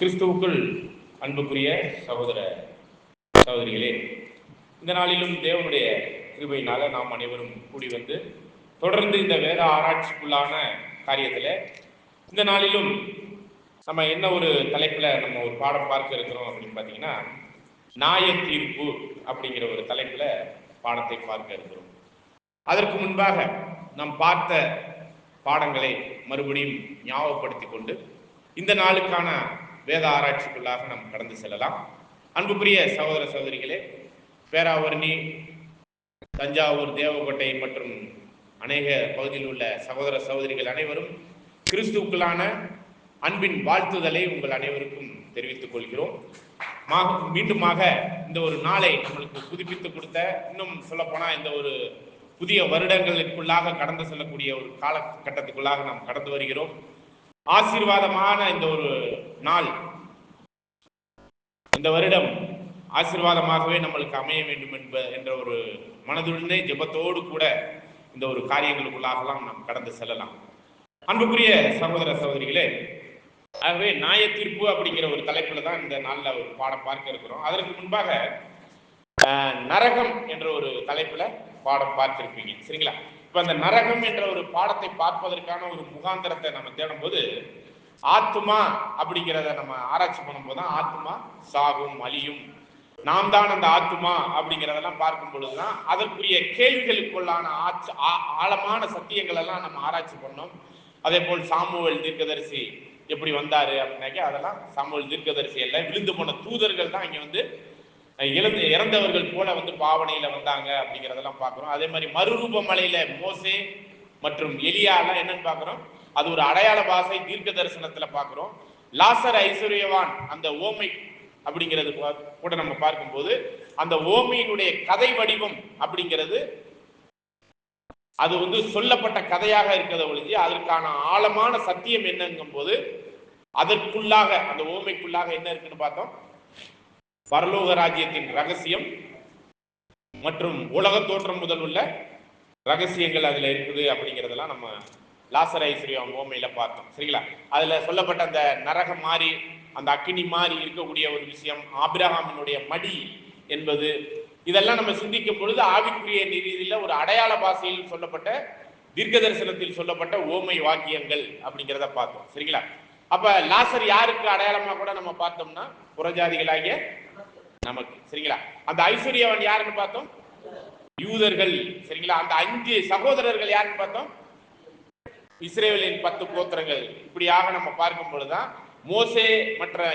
கிறிஸ்துவுக்குள் அன்புக்குரிய சகோதர சகோதரிகளே, இந்த நாளிலும் தேவனுடைய கிருபையினால நாம் அனைவரும் கூடி வந்து தொடர்ந்து இந்த வேத ஆராய்ச்சிக்குள்ளான காரியத்தில் இந்த நாளிலும் நம்ம என்ன ஒரு தலைப்பில் நம்ம ஒரு பாடம் பார்க்க இருக்கிறோம் அப்படின்னு பார்த்தீங்கன்னா, நியாய தீர்ப்பு அப்படிங்கிற ஒரு தலைப்பில் பாடத்தை பார்க்க இருக்கிறோம். அதற்கு முன்பாக நாம் பார்த்த பாடங்களை மறுபடியும் ஞாபகப்படுத்தி கொண்டு இந்த நாளுக்கான வேத ஆராய்ச்சிக்குள்ளாக நாம் கடந்து செல்லலாம். அன்புக்குரிய சகோதர சகோதரிகளே, பேராவரணி, தஞ்சாவூர், தேவக்கோட்டை மற்றும் அநேக பகுதியில் உள்ள சகோதர சகோதரிகள் அனைவரும் கிறிஸ்துவுக்குள்ளான அன்பின் வாழ்த்துதலை உங்கள் அனைவருக்கும் தெரிவித்துக் கொள்கிறோம். மீண்டுமாக இந்த ஒரு நாளை நம்மளுக்கு புதுப்பித்து கொடுத்த, இன்னும் சொல்லப்போனால் இந்த ஒரு புதிய வருடங்களுக்குள்ளாக கடந்து செல்லக்கூடிய ஒரு காலகட்டத்துக்குள்ளாக நாம் கடந்து வருகிறோம். ஆசீர்வாதமான இந்த ஒரு நாள், இந்த வருடம் ஆசீர்வாதமாகவே நம்மளுக்கு அமைய வேண்டும் என்ற ஒரு மனதுடனே ஜெபத்தோடு கூட இந்த ஒரு காரியங்களுக்குள்ளாகலாம் நாம் கடந்து செல்லலாம். அன்புக்குரிய சகோதர சகோதரிகளே, ஆகவே நியாய தீர்ப்பு அப்படிங்கிற ஒரு தலைப்புல தான் இந்த நாளில் ஒரு பாடம் பார்க்க இருக்கிறோம். அதற்கு முன்பாக நரகம் என்ற ஒரு தலைப்புல பாடம் பார்த்திருப்பீங்க, சரிங்களா? இப்ப அந்த நரகம் என்ற ஒரு பாடத்தை பார்ப்பதற்கான ஒரு முகாந்திரத்தை நம்ம தேடும் போது, ஆத்மா அப்படிங்கிறத நம்ம ஆராய்ச்சி பண்ணும்போது தான் ஆத்மா சாகும், அழியும், நாம் தான் அந்த ஆத்மா அப்படிங்கிறதெல்லாம் பார்க்கும் பொழுதுதான் அதற்குரிய கேள்விகளுக்குள்ளான ஆழமான சத்தியங்கள் எல்லாம் நம்ம ஆராய்ச்சி பண்ணோம். அதே போல் சாமுவேல் தீர்க்கதரிசி எப்படி வந்தாரு அப்படின்னாக்கா, அதெல்லாம் சாமுவேல் தீர்க்கதரிசி எல்லாம் விழுந்து போன தூதர்கள் தான் இங்க வந்து இறந்தவர்கள் போல வந்து பாவனையில வந்தாங்க அப்படிங்கிறதெல்லாம் பார்க்கிறோம். அதே மாதிரி மறுரூப மலையில மோசே மற்றும் எலியா எல்லாம் என்னன்னு பார்க்கிறோம், அது ஒரு அடையாள பாசை தீர்க்க தரிசனத்துல பார்க்கிறோம். லாசர் ஐஸ்வர்யவான் அந்த ஓமை அப்படிங்கிறது கூட நம்ம பார்க்கும்போது அந்த ஓமையினுடைய கதை வடிவம் அப்படிங்கிறது அது வந்து சொல்லப்பட்ட கதையாக இருக்கிறத ஒழிஞ்சு அதற்கான ஆழமான சத்தியம் என்னங்கும் போது அதற்குள்ளாக அந்த ஓமைக்குள்ளாக என்ன இருக்குன்னு பார்த்தோம். பரலோக ராஜ்யத்தின் ரகசியம் மற்றும் உலக தோற்றம் முதல் உள்ள ரகசியங்கள் அதுல இருக்குது அப்படிங்கிறதெல்லாம் நம்ம லாசர் ஐஸ்வர்யம் ஓமையில பார்த்தோம், சரிங்களா? அதுல சொல்லப்பட்ட அந்த நரகம் மாறி அந்த அக்கினி மாறி இருக்கக்கூடிய ஒரு விஷயம், ஆபிரகாமினுடைய மடி என்பது, இதெல்லாம் நம்ம சிந்திக்கும் பொழுது ஆவிக்குரிய ரீதியில ஒரு அடையாள பாஷையில் சொல்லப்பட்ட தீர்க்க தரிசனத்தில் சொல்லப்பட்ட ஓமை வாக்கியங்கள் அப்படிங்கிறத பார்த்தோம், சரிங்களா? அப்ப லாசர் யாருக்கு அடையாளமா கூட நம்ம பார்த்தோம்னா புறஜாதிகளாகிய நமக்கு, சரிங்களா? அந்த ஐஸ்வர்யவன் யாருன்னு பார்த்தோம், யூதர்கள், சரிங்களா? அந்த 5 சகோதரர்கள் யாருன்னு பார்த்தோம், இஸ்ரேலின் 10 கோத்திரங்கள். இப்படியாக நம்ம பார்க்கும் பொழுதுதான் மோசே மற்ற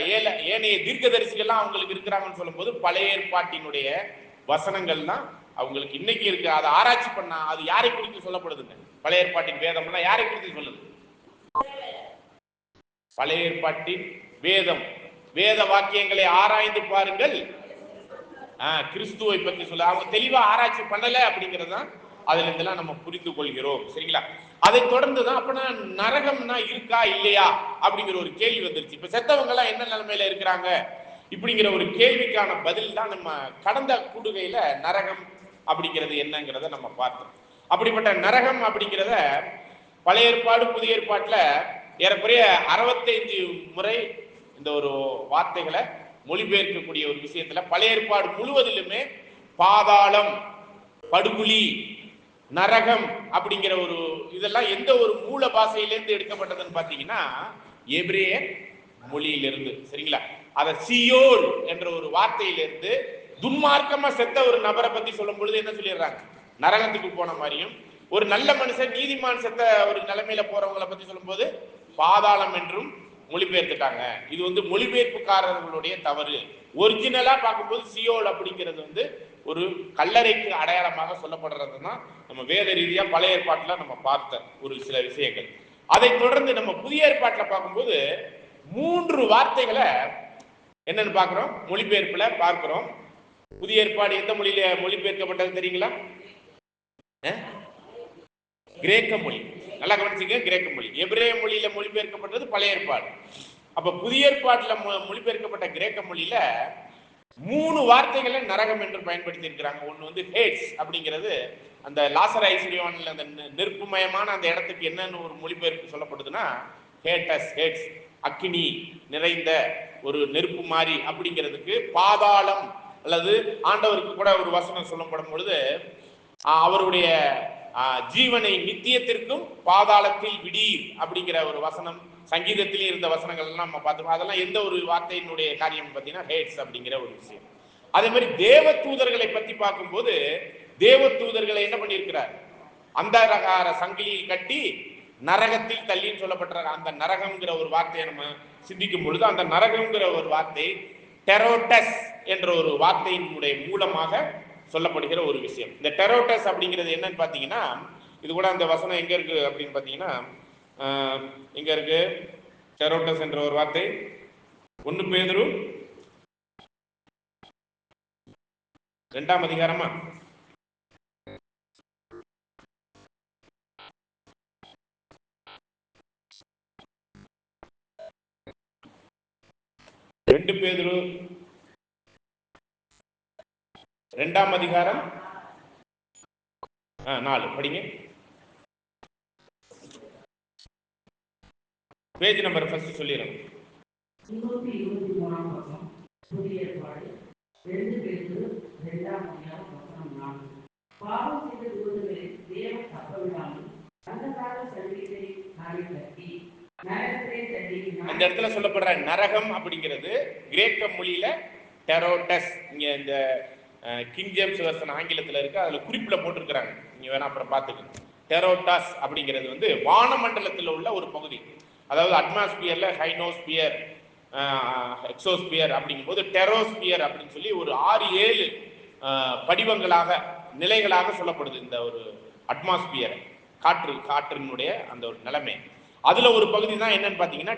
ஏனைய தீர்க்கதரிசிகள்லாம் அவங்களுக்கு இருக்கிறாங்கன்னு சொல்லும் போது பழைய ஏற்பாட்டினுடைய வசனங்கள் தான் அவங்களுக்கு இன்னைக்கு இருக்கு. அதை ஆராய்ச்சி பண்ணா அது யாரை குறித்து சொல்லப்படுதுங்க? பழைய ஏற்பாட்டின் வேதம்லாம் யாரை குறித்து சொல்லுது? பழைய ஏற்பாட்டின் வேதம், வேத வாக்கியங்களை ஆராய்ந்து பாருங்கள், கிறிஸ்துவை பற்றி சொல்ல. அவங்க தெளிவா ஆராய்ச்சி பண்ணல அப்படிங்கிறது தான் அதுல இருந்தெல்லாம் நம்ம புரிந்து கொள்கிறோம், சரிங்களா? அதை தொடர்ந்து தான் அப்ப நரகம்னா இருக்கா இல்லையா அப்படிங்கிற ஒரு கேள்வி வந்துருச்சு. இப்ப செத்தவங்க எல்லாம் என்ன நிலைமையில இருக்கிறாங்க இப்படிங்கிற ஒரு கேள்விக்கான பதில் தான் நம்ம கடந்த கூடுகையில நரகம் அப்படிங்கிறது என்னங்கிறத நம்ம பார்த்தோம். அப்படிப்பட்ட நரகம் அப்படிங்கிறத பழைய ஏற்பாடு புதிய ஏற்பாட்டுல ஏறக்குறைய 65 முறை இந்த ஒரு வார்த்தைகளை மொழிபெயர்க்கக்கூடிய ஒரு விஷயத்துல பழைய ஏற்பாடு முழுவதிலுமே பாதாளம், படுகுழி, நரகம் அப்படிங்கிற ஒரு இதெல்லாம் எந்த ஒரு மூல பாஷையிலிருந்து எடுக்கப்பட்டதுன்னு பாத்தீங்கன்னா எபிரேய மொழியிலிருந்து, சரிங்களா? அத சியோல் என்ற ஒரு வார்த்தையிலிருந்து துன்மார்க்கமா செத்த ஒரு நபரை பத்தி சொல்லும் பொழுது என்ன சொல்லிடுறாங்க, நரகத்துக்கு போன மாதிரியும், ஒரு நல்ல மனுஷன் நீதிமான் செத்த ஒரு நிலைமையில போறவங்களை பத்தி சொல்லும் போது பாதாளம் என்றும் மொழிபெயர்த்துட்டாங்க. இது வந்து மொழிபெயர்ப்புக்காரர்களுடைய தவறு. ஒரிஜினலா பார்க்கும்போது சியோல் அப்படிங்கிறது வந்து ஒரு கல்லறைக்கு அடையாளமாக சொல்லப்படுறதுன்னா நம்ம வேத ரீதியா பழைய ஏற்பாட்டுல நம்ம பார்த்த ஒரு சில விஷயங்கள். அதை தொடர்ந்து நம்ம புதிய ஏற்பாட்டுல பார்க்கும்போது 3 வார்த்தைகளை என்னன்னு பார்க்கிறோம், மொழிபெயர்ப்புல பார்க்கிறோம். புதிய ஏற்பாடு எந்த மொழியில மொழிபெயர்க்கப்பட்டது தெரியுங்களா? கிரேக்க மொழி. நல்லா கவனிச்சுங்க, கிரேக்க மொழி. எபிரேய மொழியில மொழிபெயர்க்கப்பட்டது பழைய ஏற்பாடு. அப்ப புதிய ஏற்பாட்டுல மொழிபெயர்க்கப்பட்ட கிரேக்க மொழியில 3 வார்த்தைகளை நரகம் என்று பயன்படுத்தி இருக்கிறாங்க. ஒண்ணு வந்து ஹேட்ஸ் அப்படிங்கிறது அந்த லாசர் ஐஸ்வர்யவான்ல அந்த நெருப்புமயமான அந்த இடத்துக்கு என்னன்னு ஒரு மொழிபெயர்ப்பு சொல்லப்படுதுன்னா ஹேட்ஸ் அக்கினி நிறைந்த ஒரு நெருப்பு மாதிரி அப்படிங்கிறதுக்கு பாதாளம் அல்லது ஆண்டவருக்கு கூட ஒரு வசனம் சொல்லப்படும் பொழுது அவருடைய ஜீவனை நித்தியத்திற்கும் பாதாளத்தில் விடீர் அப்படிங்கிற ஒரு வசனம் சங்கீதத்திலே இருந்த வசனங்கள் எல்லாம் நம்ம பார்த்தோம். அதெல்லாம் எந்த ஒரு வார்த்தையினுடைய காரியம் பார்த்தீங்கன்னா ஹேட்ஸ் அப்படிங்கிற ஒரு விஷயம். அதே மாதிரி தேவ தூதர்களை பத்தி பார்க்கும்போது தேவ தூதர்களை என்ன பண்ணியிருக்கிறார், அந்தகார சங்கிலியில் கட்டி நரகத்தில் தள்ளின்னு சொல்லப்பட்ட அந்த நரகம்ங்கிற ஒரு வார்த்தையை நம்ம சிந்திக்கும் பொழுது அந்த நரகம்ங்கிற ஒரு வார்த்தை டெரோட்டஸ் என்ற ஒரு வார்த்தையினுடைய மூலமாக சொல்லப்படுகிற ஒரு விஷயம். இந்த டெரோட்டஸ் அப்படிங்கிறது என்னன்னு பார்த்தீங்கன்னா, இது கூட அந்த வசனம் எங்க இருக்கு அப்படின்னு பார்த்தீங்கன்னா, எங்க இருக்கு டெரோட்டஸ் என்ற ஒரு வார்த்தை? 1 பேதுரு 2ஆம் அதிகாரமா? பேதுரு 2ஆம் அதிகாரம் 4 படிங்க. பேஜ் நம்பர் ஃபர்ஸ்ட் சொல்லிடுறேன். 223ஆம் பக்கம், புதிய ஏற்பாடு, 2 பேதுரு 2ஆம் அதிகாரம் வசனம் 4. பாவம் செய்த தூதர்களை தேவன் தப்பவிடாமல் அந்தகார சங்கிலியை கட்டி நரகத்தை தள்ளி. அந்த இடத்துல சொல்லப்படுற நரகம் அப்படிங்கிறது கிரேக்க மொழியில டெரோட்டஸ். இங்க இந்த கிங் ஜேம்ஸ் வெர்ஷன் ஆங்கிலத்தில் இருக்கு, அதுல குறிப்பில் போட்டிருக்கிறாங்க, நீங்க வேணா அப்புறம் பார்த்துக்கணும். டெரோட்டாஸ் அப்படிங்கிறது வந்து வானமண்டலத்தில் உள்ள ஒரு பகுதி. அதாவது அட்மாஸ்பியர்ல ஹைனோஸ்பியர், எக்ஸோஸ்பியர் அப்படிங்கும்போது டெரோஸ்பியர் அப்படின்னு சொல்லி ஒரு 6-7 படிவங்களாக நிலைகளாக சொல்லப்படுது. இந்த ஒரு அட்மாஸ்பியர் காற்றினுடைய அந்த ஒரு நிலைமை, அதுல ஒரு பகுதி தான் என்னன்னு பாத்தீங்கன்னா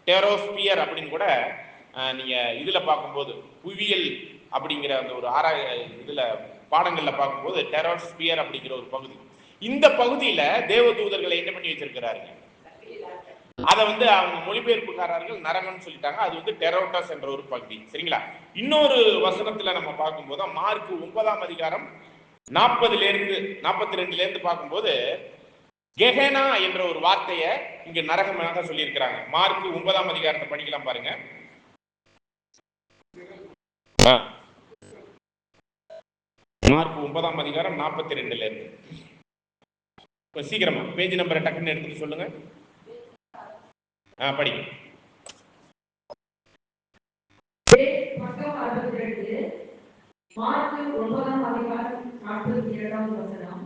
டெரோஸ்பியர் அப்படின்னு கூட நீங்க இதுல பார்க்கும்போது புவியியல் அப்படிங்கிற அந்த ஒரு இதுல பாடங்கள்ல பார்க்கும்போது டெரோஸ்பியர் அப்படிங்கிற ஒரு பகுதி. இந்த பகுதியில தேவதூதர்களை என்ன பண்ணி வச்சிருக்கிறாருங்க, அதை வந்து அவங்க மொழிபெயர்ப்புக்காரர்கள் நரகம்னு சொல்லிட்டாங்க. அது வந்து டெரோட்டஸ் என்ற ஒரு பகுதி. சரிங்களா? இன்னொரு வசனத்துல நம்ம பார்க்கும்போது மார்க் 9ஆம் அதிகாரம் 42 பார்க்கும்போது கெஹனா என்ற ஒரு வார்த்தையை இங்க நரகமாக சொல்லி இருக்கிறாங்க. மார்க் 9ஆம் அதிகாரத்தை படிக்கலாம் பாருங்க. மார்க் 9ஆம் அதிகாரம் 42 சீக்கிரமா பேஜ் நம்பரை டக்குன்னு எடுத்துட்டு சொல்லுங்க. படிங்க. மார்க் 9ஆம் அதிகாரம் 42ஆம் வசனம்.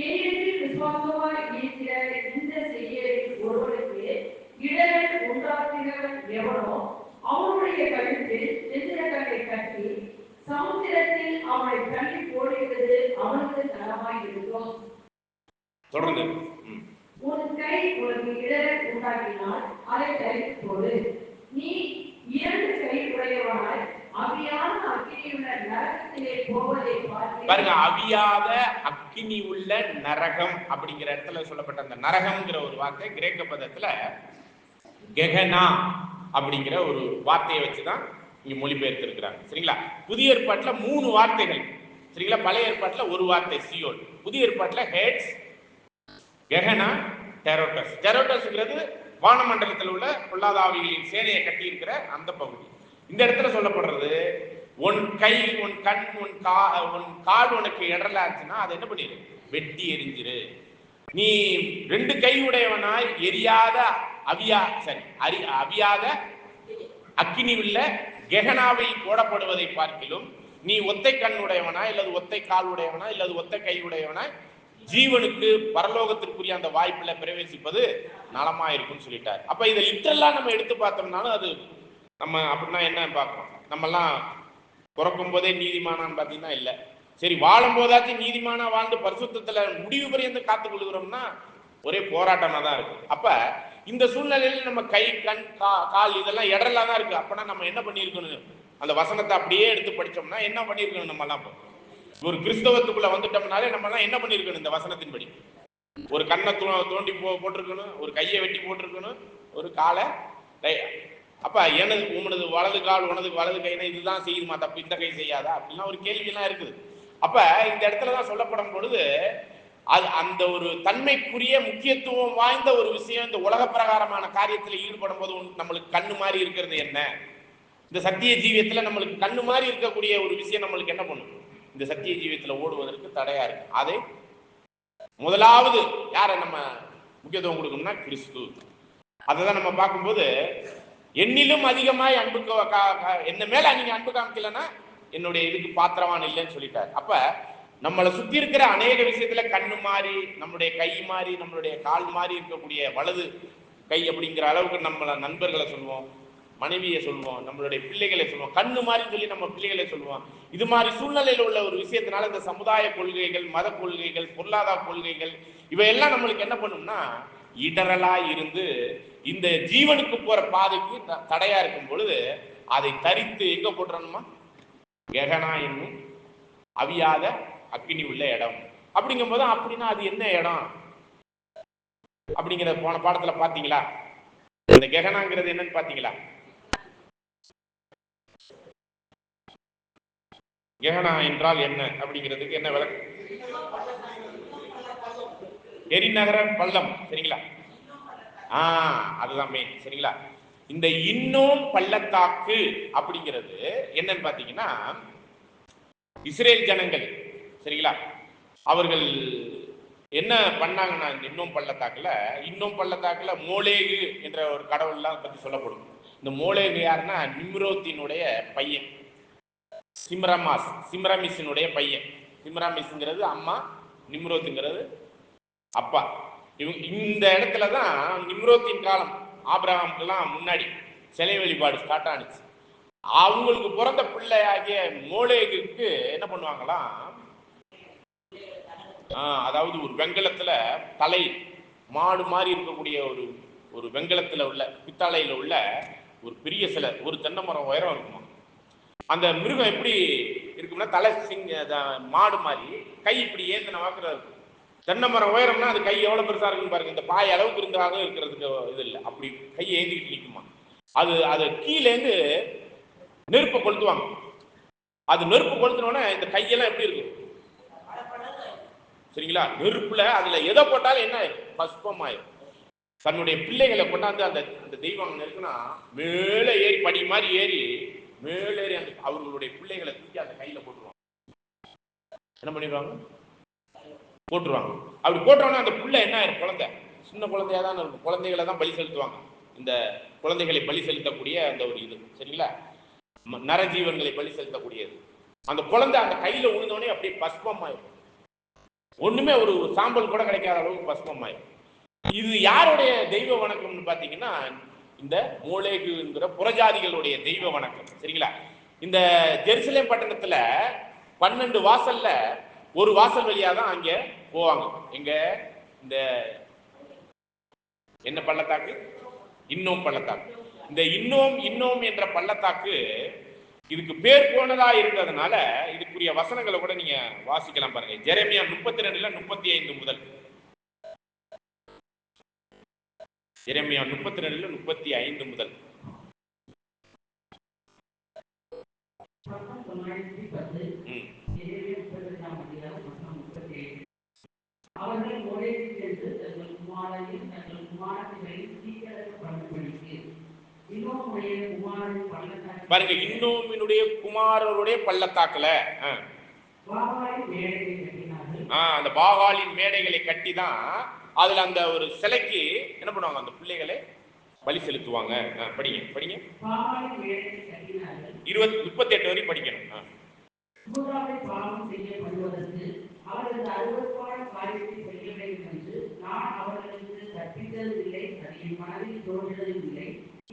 என்னிடத்தில் விசுவாசமாய் இருக்கிற இந்த செய்தியில் ஒருவனுக்கு இடரல் உண்டாக்குகிறவன் எவனோ அவனுடைய கழுத்தில் எந்திரக்கல்லை கட்டி சமுத்திரத்தில் அவனை தள்ளி போடுகிறது அவனுக்கு நலமாய் இருக்கும். தொடர்ந்து. உன் கை உனக்கு இடரல் உண்டாக்கினால் அதை தள்ளி போடு. நீ 2 கை உடையவனாய் அவியான அக்கினி உள்ள நரகத்திலே போவதை பாருங்க. அவியாத அக்கினி உள்ள நரகம் அப்படிங்கிற இடத்துல சொல்லப்பட்ட அந்த நரகம்ங்கிற ஒரு வார்த்தை கிரேக்க பதத்துல கெஹனா அப்படிங்கிற ஒரு வார்த்தையை வச்சுதான் இங்க மொழிபெயர்த்து இருக்கிறாங்க. சரிங்களா? புதிய ஏற்பாட்டுல 3 வார்த்தைகள். சரிங்களா? பழைய ஏற்பாட்டுல ஒரு வார்த்தை சியோல், புதிய ஏற்பாட்டுல ஹேட்ஸ், கெஹனா, டெரோட்டஸ். டெரோட்டஸ்ங்கிறது வானமண்டலத்தில் உள்ள பொல்லாத ஆவிகளின் சேனையை கட்டி இருக்கிற அந்த பகுதி. இந்த இடத்துல சொல்லப்படுறது உன் கை, உன் கண், உன் கால் உனக்கு இடரலாச்சுன்னா அதை என்ன பண்ணிரு, வெட்டி எரிஞ்சிரு. நீ 2 கை உடையவனாய் எரியாத அவியாத அக்கினி உள்ள கெஹனாவில் போடப்படுவதை பார்க்கிலும் நீ ஒத்தை கண் உடையவனா இல்லது ஒத்தை கால் உடையவனா இல்லது ஒத்தை கை உடையவனா ஜீவனுக்கு பரலோகத்திற்குரிய அந்த வாய்ப்புல பிரவேசிப்பது நலமா இருக்கும்னு சொல்லிட்டாரு. அப்ப இதை லிட்டரலா நம்ம எடுத்து பார்த்தோம்னாலும் அது நம்ம அப்படின்னா என்ன பார்க்கணும், நம்ம எல்லாம் பிறக்கும் போதே நீதிமானான்னு பார்த்தீங்கன்னா இல்லை. சரி, வாழும் போதாச்சும் நீதிமானா வாழ்ந்து பரிசுத்தத்துல முடிவு பரியந்து காத்துக் கொள்கிறோம்னா ஒரே போராட்டமா தான் இருக்கு. அப்ப இந்த சூழ்நிலையில நம்ம கை, கண், கால் இதெல்லாம் இடரலா தான் இருக்கு. அப்பனா நம்ம என்ன பண்ணிருக்கணும், அந்த வசனத்தை அப்படியே எடுத்து படிச்சோம்னா என்ன பண்ணிருக்கணும், நம்ம எல்லாம் ஒரு கிறிஸ்தவத்துக்குள்ள வந்துட்டோம்னாலே நம்ம எல்லாம் என்ன பண்ணிருக்கணும், இந்த வசனத்தின்படி ஒரு கண்ணை தோண்டி போட்டிருக்கணும், ஒரு கையை வெட்டி போட்டிருக்கணும், ஒரு காலை. அப்ப எனது உனது வலது கால் உனது வலது கைனா இதுதான் செய்யுமா தப்பு, இந்த கை செய்யாதா அப்படின்னா ஒரு கேள்வி எல்லாம் இருக்குது. அப்ப இந்த இடத்துலதான் சொல்லப்படும் பொழுது அது அந்த ஒரு தன்மைக்குரிய முக்கியத்துவம் வாய்ந்த ஒரு விஷயம் இந்த உலக பிரகாரமான காரியத்தில் ஈடுபடும் போது நம்மளுக்கு கண்ணு மாதிரி இருக்கிறது என்ன? இந்த சத்திய ஜீவியத்துல நம்மளுக்கு கண்ணு மாதிரி இருக்கக்கூடிய ஒரு விஷயம் நம்மளுக்கு என்ன பண்ணும்? இந்த சத்திய ஜீவியத்துல ஓடுவதற்கு தடையா இருக்கு. அதை முதலாவது யார நம்ம முக்கியத்துவம் கொடுக்கணும்னா கிறிஸ்து. அதைதான் நம்ம பார்க்கும்போது, என்னிலும் அதிகமாய் அன்பு என்ன மேல நீங்க அன்பு காமிக்கலன்னா என்னுடைய இதுக்கு பாத்திரவான் இல்லைன்னு சொல்லிட்டாரு. அப்ப நம்மளை சுத்தி இருக்கிற அநேக விஷயத்துல கண்ணு மாறி, நம்மளுடைய கை மாறி, நம்மளுடைய கால் மாறி இருக்கக்கூடிய வலது கை அப்படிங்கிற அளவுக்கு நம்மள நண்பர்களை சொல்லுவோம், மனைவியை சொல்லுவோம், நம்மளுடைய பிள்ளைகளை சொல்லுவோம், கண்ணு மாதிரி சொல்லி நம்ம பிள்ளைகளை சொல்லுவோம். இது மாதிரி சூழ்நிலையில் உள்ள ஒரு விஷயத்தினால இந்த சமுதாய கொள்கைகள், மத கொள்கைகள், பொருளாதார கொள்கைகள் இவையெல்லாம் நம்மளுக்கு என்ன பண்ணும்னா இடரலா இருந்து இந்த ஜீவனுக்கு போற பாதைக்கு தடையா இருக்கும் பொழுது அதை தரித்து எங்க போட்டுறணுமா? கெகனா என்னும் அவியாத அக்கினி உள்ள இடம். அப்படிங்கும் போது அப்படின்னா அது என்ன இடம் அப்படிங்கிற போன பாடத்துல பாத்தீங்களா? இந்த கெகனாங்கிறது என்னன்னு பாத்தீங்களா? கெகனா என்றால் என்ன அப்படிங்கிறதுக்கு என்ன விளக்கம்? எரிநகர பள்ளம். சரிங்களா? அதுதான் மெயின். சரிங்களா? இந்த இன்னும் பள்ளத்தாக்கு அப்படிங்கிறது என்னன்னு பாத்தீங்கன்னா, இஸ்ரேல் ஜனங்கள் சரிங்களா, அவர்கள் என்ன பண்ணாங்கன்னா இன்னும் பள்ளத்தாக்குல மோலேகு என்ற ஒரு கடவுள்லாம் பத்தி சொல்லப்படும். இந்த மோலேகு யாருன்னா நிம்ரோத்தினுடைய பையன், சிம்ரமிஸினுடைய பையன். சிம்ரமிஸ்ங்கிறது அம்மா, நிம்ரோத்துங்கிறது அப்பா. இந்த இடத்துலதான் நிம்ரோத்தின் காலம் ஆபிரகாமுக்கெல்லாம் முன்னாடி சிலை வழிபாடு ஸ்டார்ட் ஆனிச்சு. அவங்களுக்கு பிறந்த பிள்ளை ஆகிய மோலேகுக்கு என்ன பண்ணுவாங்களாம், அதாவது ஒரு வெங்கலத்துல தலை மாடு மாதிரி இருக்கக்கூடிய ஒரு வெங்கலத்துல உள்ள பித்தளையில உள்ள ஒரு பெரிய சிலை, ஒரு தென்னை மரம் உயரம் இருக்குமா. அந்த மிருகம் எப்படி இருக்கும்னா தலை மாடு மாதிரி கை இப்படி ஏந்தின வாக்குறது இருக்கும். தென்னை மரம் உயரம்னா அது கை எவ்வளவு பெருசா இருக்குன்னு பாருங்க. இந்த பாய் அளவுக்கு இருந்தாலும் இருக்கிறதுக்கு இது இல்லை. அப்படி கையை ஏந்திக்கிட்டு நிற்குமா. அது கீழேந்து நெருப்பை கொளுத்துவாங்க. அது நெருப்பு கொளுத்தினோடனே இந்த கையெல்லாம் எப்படி இருக்கும் சரிங்களா? நெருப்புல அதுல எதை போட்டாலும் என்ன பஸ்பம் ஆயிரும். தன்னுடைய பிள்ளைகளை கொண்டாந்து அந்த தெய்வம் இருக்குன்னா மேலே ஏறி படி மாதிரி ஏறி மேலேறி அந்த அவர்களுடைய பிள்ளைகளை தூக்கி அந்த கையில போட்டுருவாங்க. என்ன பண்ணிடுவாங்க? போட்டுருவாங்க. அப்படி போட்டோன்னா அந்த பிள்ளை என்ன ஆயிரும்? குழந்தை, சின்ன குழந்தையா தான் இருக்கும். குழந்தைகளை தான் பலி செலுத்துவாங்க. இந்த குழந்தைகளை பலி செலுத்தக்கூடிய அந்த ஒரு இது சரிங்களா, நரஜீவன்களை பலி செலுத்தக்கூடியது. அந்த குழந்தை அந்த கையில விழுந்தோடனே அப்படியே பஸ்பம் ஆயிரும். ஒண்ணுமே ஒரு சாம்பல் கூட கிடைக்காத அளவுக்கு பஸ்பம் ஆயிரும். இது யாருடைய தெய்வ வணக்கம்னு பாத்தீங்கன்னா இந்த மோலேகுங்கிற புறஜாதிகளுடைய தெய்வ வணக்கம். சரிங்களா? இந்த ஜெருசலேம் பட்டணத்துல 12 வாசல்ல ஒரு வாசல் வழியா தான் அங்க போவாங்க. எங்க இந்த என்ன பள்ளத்தாக்கு? இன்னும் பள்ளத்தாக்கு. இந்த இன்னும் என்ற பள்ளத்தாக்கு இதுக்கு பேர் போனதா இருந்ததுனால இதுக்குரிய வசனங்களை கூட நீங்க வாசிக்கலாம் பாருங்க. ஜெரேமியா 32:35 முதல். எரேமியா 32:35 முதல். பாருங்க, இன்னும் குமாரருடைய பள்ளத்தாக்குல அந்த பாகாலின் மேடைகளை கட்டி தான் அதுல அந்த ஒரு சிலைக்கு என்ன பண்ணுவாங்க, அந்த பிள்ளைகளை பலி செலுத்துவாங்க. படிங்க 38 வரை படிக்கணும்.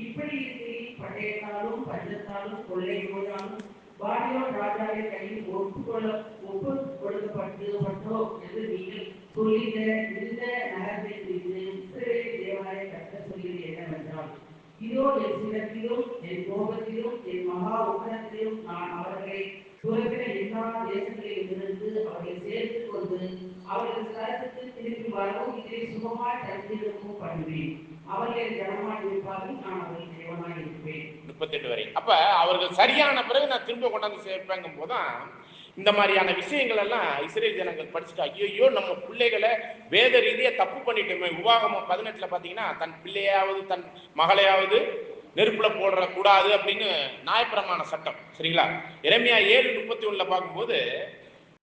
இப்படி இருக்கையில் பட்டயத்தாலும் பஞ்சத்தாலும் கொள்ளை நோயாலும் பாபிலோன் ராஜாவை கையில் ஒப்பு கொடுக்கப்பட்டோ என்று நீங்கள் சொல்லிட இந்த நகரத்தை குறித்து இஸ்ரவேல் தேவனாய கர்த்தர் சொல்கிறது என்னவென்றால், இதோ என் சினத்திலும் என் கோபத்திலும் என் மகா உக்கிரத்திலும் நான் அவர்களை துரக்கிற எல்லா தேசங்களிலும் இருந்து அவர்களை சேர்த்து கொண்டு அவர்கள் கருத்துக்கு திரும்பி வரவும் இதை சுகமாய் தந்திருக்கவும் பண்ணுவேன். அவர்கள் ஜனமாய் இருப்பார்கள், நான் அவர்கள் தேவனாய் இருப்பேன். 38 வரை. அப்ப அவர்கள் சரியான பிறகு நான் திரும்ப கொண்டாந்து சேர்ப்பேங்கும் போதுதான் இந்த மாதிரியான விஷயங்கள் எல்லாம் இஸ்ரேல் ஜனங்கள் படிச்சுட்டு ஐயோ நம்ம பிள்ளைகளை வேத ரீதியா தப்பு பண்ணிட்டோமே. உபாகமம் 18 பாத்தீங்கன்னா தன் பிள்ளையாவது தன் மகளையாவது நெருப்புல போடுற கூடாது அப்படின்னு நியாயப்பிரமாண சட்டம். சரிங்களா? எரேமியா 7:31 பார்க்கும்போது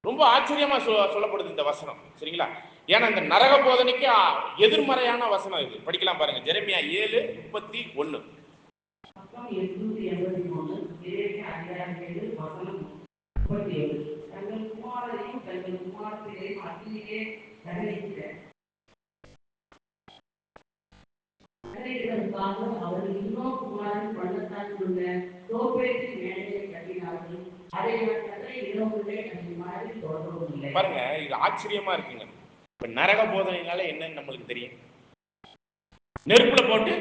ரொம்ப ஆச்சரியமா சொல்லப்படுது இந்த வசனம். சரிங்களா? ஏன்னா இந்த நரக போதனைக்கு எதிர்மறையான வசனம் இது. படிக்கலாம் பாருங்க, எரேமியா 7:31. அவர் இன்னும் குமாரன் பள்ளத்தால் உள்ள தோப்பேற்றின் மேடையை கட்டினார்கள். அதை பாருங்க, இது ஆச்சரியமா இருக்குங்க. இப்ப நரக போதனைனால என்னன்னு நம்மளுக்கு தெரியும். நெருப்புல போட்டு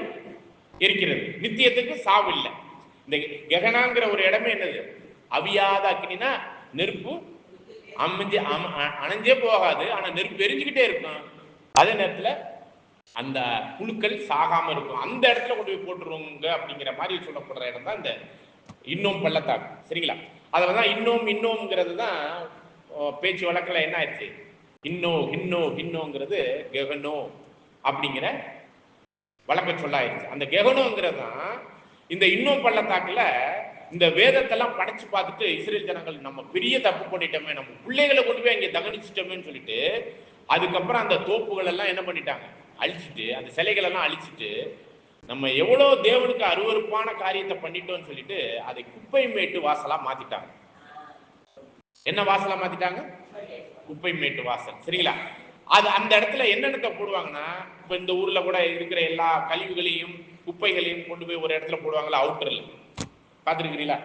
எரிக்கிறது, நித்தியத்துக்கு சாவு இல்லை. இந்த கெகனாங்கிற ஒரு இடமே என்னது? அவியாத அக்னினா நெருப்பு அணைஞ்சே போகாது, ஆனா நெருப்பு எரிஞ்சுக்கிட்டே இருக்கும். அதே நேரத்துல அந்த புழுக்கள் சாகாம இருக்கும். அந்த இடத்துல கொண்டு போய் போட்டுருவாங்க அப்படிங்கிற மாதிரி சொல்லப்படுற இடம் தான் இந்த இன்னும் பள்ளத்தாக்கு. சரிங்களா? அதுலதான் இன்னும்ங்கிறது தான் பேச்சு வழக்கில் என்ன ஆயிடுச்சு, இன்னோங்கிறது கெகனோ அப்படிங்கிற வழக்க சொல்லாயிருச்சு. அந்த கெகனோங்கிறது தான் இந்த இன்னும் பள்ளத்தாக்குல இந்த வேதத்தெல்லாம் படைச்சு பார்த்துட்டு இஸ்ரேல் ஜனங்கள் நம்ம பெரிய தப்பு பண்ணிட்டோமே, நம்ம பிள்ளைகளை கொண்டு போய் அங்கே தகனிச்சிட்டோமேன்னு சொல்லிட்டு அதுக்கப்புறம் அந்த தோப்புகள் எல்லாம் என்ன பண்ணிட்டாங்க, அழிச்சிட்டு, அந்த சிலைகள் எல்லாம் அழிச்சிட்டு, நம்ம எவ்வளவு தேவனுக்கு அருவருப்பான காரியத்தை பண்ணிட்டோம்னு சொல்லிட்டு அதை குப்பை மேட்டு வாசலா மாத்திட்டாங்க. என்ன வாசலா மாத்திட்டாங்க? குப்பை மேட்டு வாசல். சரிங்களா? அது அந்த இடத்துல என்னென்னத்தை போடுவாங்கன்னா, இப்ப இந்த ஊர்ல கூட இருக்கிற எல்லா கழிவுகளையும் குப்பைகளையும் கொண்டு போய் ஒரு இடத்துல போடுவாங்களா, அவுட்டர்ல. பார்த்துருக்கிறீங்களா?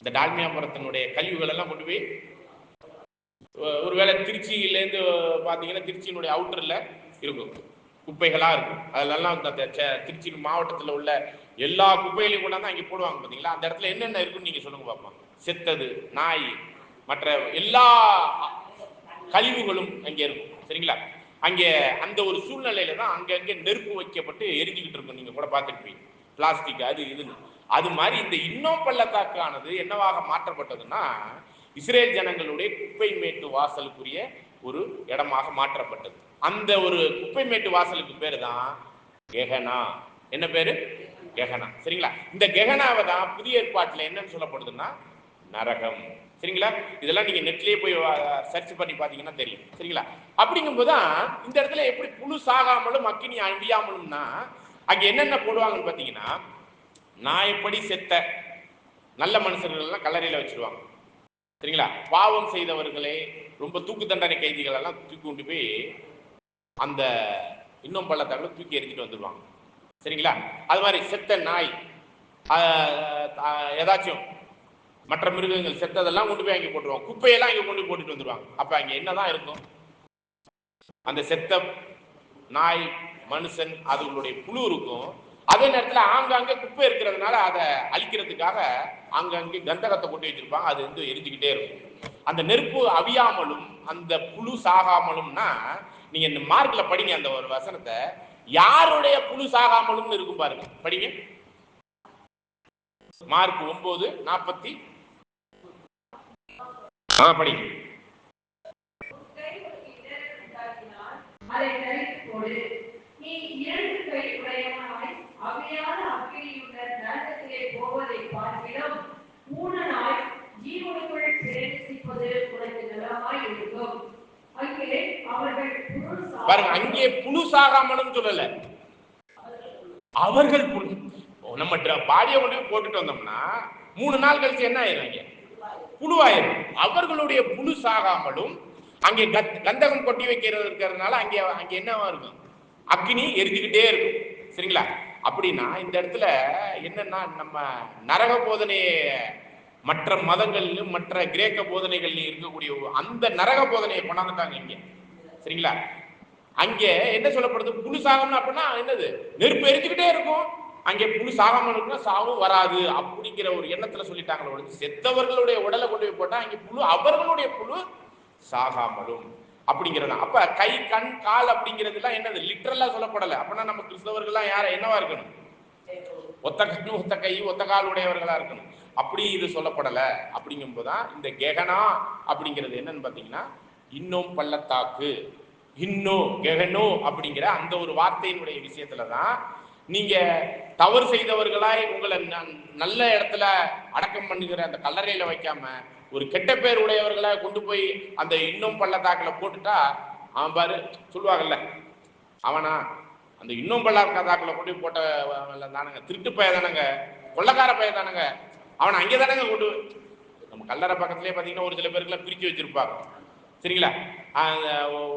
இந்த டால்மியாபுரத்தினுடைய கழிவுகள் எல்லாம் கொண்டு போய் ஒருவேளை திருச்சியிலேருந்து பார்த்தீங்கன்னா திருச்சியினுடைய அவுட்டர்ல இருக்கும், குப்பைகளா இருக்கும். அதெல்லாம் திருச்சி மாவட்டத்தில் உள்ள எல்லா குப்பைகளையும் கொண்டாந்து அங்கே போடுவாங்க. பார்த்தீங்களா? அந்த இடத்துல என்னென்ன இருக்குன்னு நீங்க சொல்லுங்க பார்ப்போம். செத்தது, நாய், மற்ற எல்லா கழிவுகளும் அங்கே இருக்கும். சரிங்களா? அங்கே அந்த ஒரு சூழ்நிலையில தான் அங்கங்கே நெருப்பு வைக்கப்பட்டு எரிஞ்சுக்கிட்டு இருக்கும். நீங்க கூட பார்த்துருப்பீங்க, பிளாஸ்டிக் அது இதுன்னு. அது மாதிரி இந்த இன்னும் பள்ளத்தாக்கானது என்னவாக மாற்றப்பட்டதுன்னா, இஸ்ரேல் ஜனங்களுடைய குப்பை மேட்டு வாசலுக்குரிய ஒரு இடமாக மாற்றப்பட்டது. அந்த ஒரு குப்பை மேட்டு வாசலுக்கு பேரு தான் கெகனா. என்ன பேரு? கெகனா. சரிங்களா? இந்த கெகனாவை தான் புதிய ஏற்பாட்டில் என்னன்னு சொல்லப்படுதுன்னா நரகம். சரிங்களா? இதெல்லாம் நீங்க நெட்லயே போய் சர்ச் பண்ணி பாத்தீங்கன்னா தெரியும். சரிங்களா? அப்படிங்கும் போதுதான் இந்த இடத்துல எப்படி புழு சாகாமலும் அக்கினி அழியாமலும்னா அங்க என்னென்ன போடுவாங்கன்னு பாத்தீங்கன்னா, நாயப்படி செத்த நல்ல மனுஷர்கள் எல்லாம் கல்லறையில வச்சிருவாங்க. சரிங்களா? பாவம் செய்தவர்களே, ரொம்ப தூக்கு தண்டனை கைதிகள் எல்லாம் தூக்கி கொண்டு போய் அந்த இன்னும் பள்ளத்தாக்குல தூக்கி எரிஞ்சிட்டு வந்துடுவாங்க. சரிங்களா? அது மாதிரி செத்த நாய், ஏதாச்சும் மற்ற மிருகங்கள் செத்ததெல்லாம் கொண்டு போய் அங்கே போட்டுருவாங்க. குப்பையெல்லாம் இங்கே கொண்டு போட்டுட்டு வந்துடுவாங்க. அப்ப அங்க என்னதான் இருக்கும்? அந்த செத்த நாய், மனுஷன், அதுகளுடைய புழு இருக்கும். அதே நேரத்தில் ஆங்காங்கே குப்பை இருக்கிறதுனால அதை அழிக்கிறதுக்காக ஆங்காங்கே கந்தகத்தை கொண்டு வச்சிருப்பாங்க. அது வந்து எரிஞ்சுக்கிட்டே இருக்கும். அந்த நெருப்பு அவியாமலும் அந்த புழு சாகாமலும்னா நீங்க இந்த மார்க்ல படிங்க அந்த ஒரு வசனத்தை. யாருடைய புழு சாகாமலும் இருக்கும் பாருங்க, படிங்க. மார்க் 9:40 படிங்க. பாருங்க, அங்கே புழு சாகாமலும் சொல்லல, அவர்கள் புழு. நம்ம பாடியை கொண்டு போய் போட்டுட்டு வந்தோம்னா 3 நாள் கழிச்சு என்ன ஆயிரும்? அங்கே புழுவாயிரும். அவர்களுடைய புழு சாகாமலும் அங்கே கந்தகம் கொட்டி வைக்கிறது இருக்கிறதுனால அங்கே அங்கே என்னவா இருக்கும்? அக்னி எரிஞ்சுக்கிட்டே இருக்கும். சரிங்களா? அப்படின்னா இந்த இடத்துல என்னன்னா, நம்ம நரக போதனையை மற்ற மதங்கள்லையும் மற்ற கிரேக்க போதனைகள்லையும் இருக்கக்கூடிய அந்த நரக போதனையை கொண்டாந்துட்டாங்க இங்க. சரிங்களா? அங்கே என்ன சொல்லப்படுது? புழு சாகம்னு அப்படின்னா என்னது? நெருப்பு எரிஞ்சுக்கிட்டே இருக்கும். அங்கே புழு சாகாம இருக்குன்னா சாவும் வராது அப்படிங்கிற ஒரு எண்ணத்துல சொல்லிட்டாங்க. செத்தவர்களுடைய உடலை கொண்டு போய் போட்டா அங்கே புழு, அவர்களுடைய புழு சாகாமலும் அப்படிங்கிறதா. அப்ப கை, கண், கால் அப்படிங்கிறது எல்லாம் என்னது? லிட்டரலா சொல்லப்படலை. அப்படின்னா நம்ம கிறிஸ்தவர்கள்லாம் யார என்னவா இருக்கணும்? ஒத்த கண்ணு ஒத்த கை ஒத்த கால் உடையவர்களா இருக்கணும். அப்படி இது சொல்லப்படல. அப்படிங்கும்போதுதான் இந்த கெகனா அப்படிங்கிறது என்னன்னு பாத்தீங்கன்னா இன்னும் பள்ளத்தாக்கு, இன்னோ கெகனோ அப்படிங்கிற அந்த ஒரு வார்த்தையினுடைய விஷயத்துலதான் நீங்க தவறு செய்தவர்களாய் உங்களை நல்ல இடத்துல அடக்கம் பண்ணுகிற அந்த கல்லறையில வைக்காம ஒரு கெட்ட பேர் உடையவர்களை கொண்டு போய் அந்த இன்னும் பள்ளத்தாக்குல போட்டுட்டா அவன் பாரு சொல்லுவாங்கல்ல, அவனா அந்த இன்னும் பள்ளத்தாக்குல கொண்டு போய் போட்ட தானங்க, திருட்டு பய தானங்க, கொள்ளக்கார பய தானங்க, அவனை அங்கே தானங்க கொண்டு. நம்ம கல்லறை பக்கத்துலேயே பார்த்தீங்கன்னா ஒரு சில பேருக்குலாம் பிரித்து வச்சிருப்பாங்க சரிங்களா.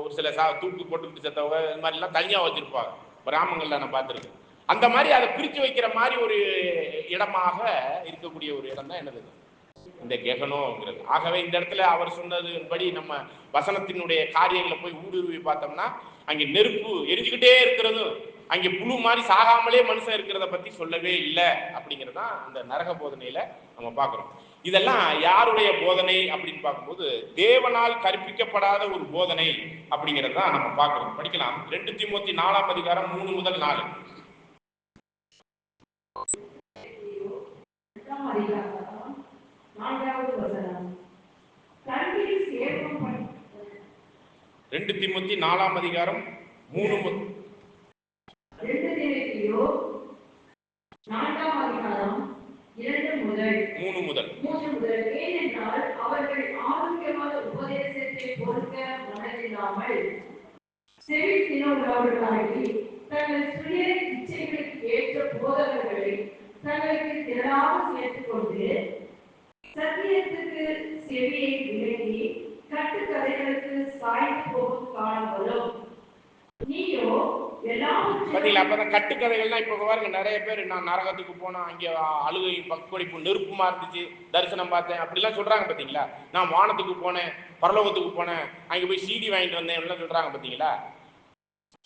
ஒரு சில தூக்கு போட்டுக்கிட்டு செத்தவங்க இது மாதிரிலாம் தனியாக வச்சிருப்பாங்க கிராமங்கள்ல நான் பார்த்துருக்கேன். அந்த மாதிரி அதை பிரித்து வைக்கிற மாதிரி ஒரு இடமாக இருக்கக்கூடிய ஒரு இடம் தான் என்னது இந்த கெகனோங்கிறது. ஆகவே இந்த இடத்துல அவர் சொன்னதுபடி நம்ம வசனத்தினுடைய காரியங்களை போய் ஊடுருவி பார்த்தோம்னா அங்கே நெருப்பு எரிஞ்சுக்கிட்டே இருக்கிறதும் அங்கே புழு மாதிரி சாகாமலே மனுஷன் இருக்கிறத பத்தி சொல்லவே இல்லை அப்படிங்கிறதான் அந்த நரக போதனையில நம்ம பார்க்கிறோம். இதெல்லாம் யாருடைய போதனை அப்படின்னு பார்க்கும்போது தேவனால் கற்பிக்கப்படாத ஒரு போதனை அப்படிங்கிறது தான் நம்ம பார்க்கிறோம். படிக்கலாம் 2 தீமோத்தி 4ஆம் அதிகாரம் 3 முதல் 4. 2 தீமோத்தி 4ஆம் அதிகாரம் 3 முதல் 3 முதல். ஏனென்றால் அவர்கள் ஆரோக்கியமான உபதேசத்தை பொறுக்க மனதில்லாமல் செவித்தினோர்களாகி தங்கள் சுய இச்சைகளுக்கு ஏற்ற போதகர்களை தங்களுக்கு திரளாக சேர்த்துக் கொண்டு சத்தியத்துக்கு செவியை விலகி கட்டுக்கதைகளுக்கு சாய்ந்து போகும் காலம் வரும். நீயோ பாத்தீங்களா, அப்பதான் கட்டுக்கதைகள்லாம் இப்ப பாருங்க நிறைய பேர் நான் நரகத்துக்கு போனா அங்க அழுகை பக்கடிப்பு நெருப்புமா இருந்துச்சு தரிசனம் பார்த்தேன் அப்படிலாம் சொல்றாங்க பாத்தீங்களா. நான் வானத்துக்கு போனேன் பரலோகத்துக்கு போனேன் அங்க போய் சீடி வாங்கிட்டு வந்தேன் எல்லாம் சொல்றாங்க பாத்தீங்களா.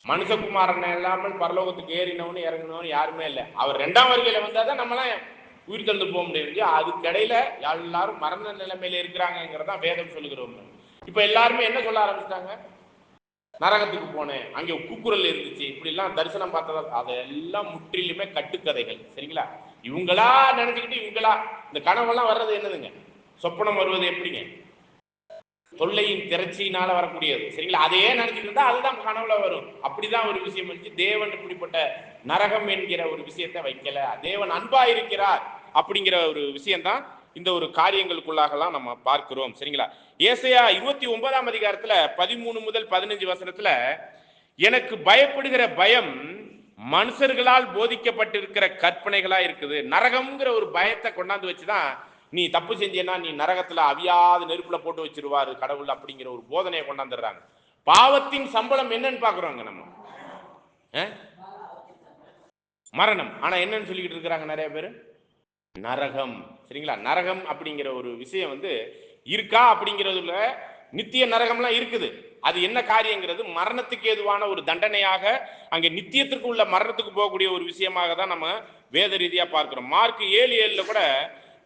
மனுஷகுமாரன் இல்லாமல் பரலோகத்துக்கு ஏறினவனு இறங்கினவனு யாருமே இல்லை. அவர் 2ஆம் வருகையில வந்தாதான் நம்மளாம் உயிர் தந்து போக முடியாது. அதுக்கு இடையில எல்லாரும் மரண நிலைமையில இருக்கிறாங்கிறதான் வேதம் சொல்லுகிறவங்க. இப்ப எல்லாருமே என்ன சொல்ல ஆரம்பிச்சிட்டாங்க, நரகத்துக்கு போனேன் அங்கே கூக்குரல் இருந்துச்சு இப்படிலாம் தரிசனம் பார்த்ததா. அதெல்லாம் முற்றிலுமே கட்டுக்கதைகள் சரிங்களா. இவங்களா நினைச்சுக்கிட்டு இவங்களா இந்த கனவெல்லாம் வர்றது என்னதுங்க, சொப்பனம் வருவது எப்படிங்க, தொல்லையின் திரட்சியினால வரக்கூடியது சரிங்களா. அதையே நினைச்சிட்டு இருந்தா அதுதான் கனவுல வரும். அப்படிதான் ஒரு விஷயம் இருந்துச்சு. தேவன் இப்படிப்பட்ட நரகம் என்கிற ஒரு விஷயத்தை வைக்கல. தேவன் அன்பா இருக்கிறார் அப்படிங்கிற ஒரு விஷயம்தான் இந்த ஒரு காரியங்களுக்குள்ளாகலாம் நம்ம பார்க்கிறோம் சரிங்களா. ஏசாயா 29ஆம் அதிகாரத்துல 13 முதல் 15 வசனத்துல எனக்கு பயப்படுகிற பயம் மனுஷர்களால் போதிக்கப்பட்டிருக்கிற கற்பனைகளா இருக்குது. நரகம்ங்கிற ஒரு பயத்தை கொண்டாந்து வச்சுதான் நீ தப்பு செஞ்சேன்னா நீ நரகத்துல அவியாத நெருப்புல போட்டு வச்சிருவாரு கடவுள் அப்படிங்கிற ஒரு போதனையை கொண்டாந்துடுறாங்க. பாவத்தின் சம்பளம் என்னன்னு பாக்குறோங்க நம்ம, மரணம். ஆனா என்னன்னு சொல்லிக்கிட்டு இருக்கிறாங்க நிறைய பேர், நரகம் சரிங்களா. நரகம் அப்படிங்கிற ஒரு விஷயம் இருக்கா அப்படிங்கிறதுல நித்திய நரகம்லாம் இருக்குது. அது என்ன காரியங்கிறது மரணத்துக்கு ஏதுவான ஒரு தண்டனையாக அங்கே நித்தியத்திற்கு உள்ள மரணத்துக்கு போகக்கூடிய ஒரு விஷயமாக தான் நம்ம வேத ரீதியா பார்க்கிறோம். மார்க் 7:7 கூட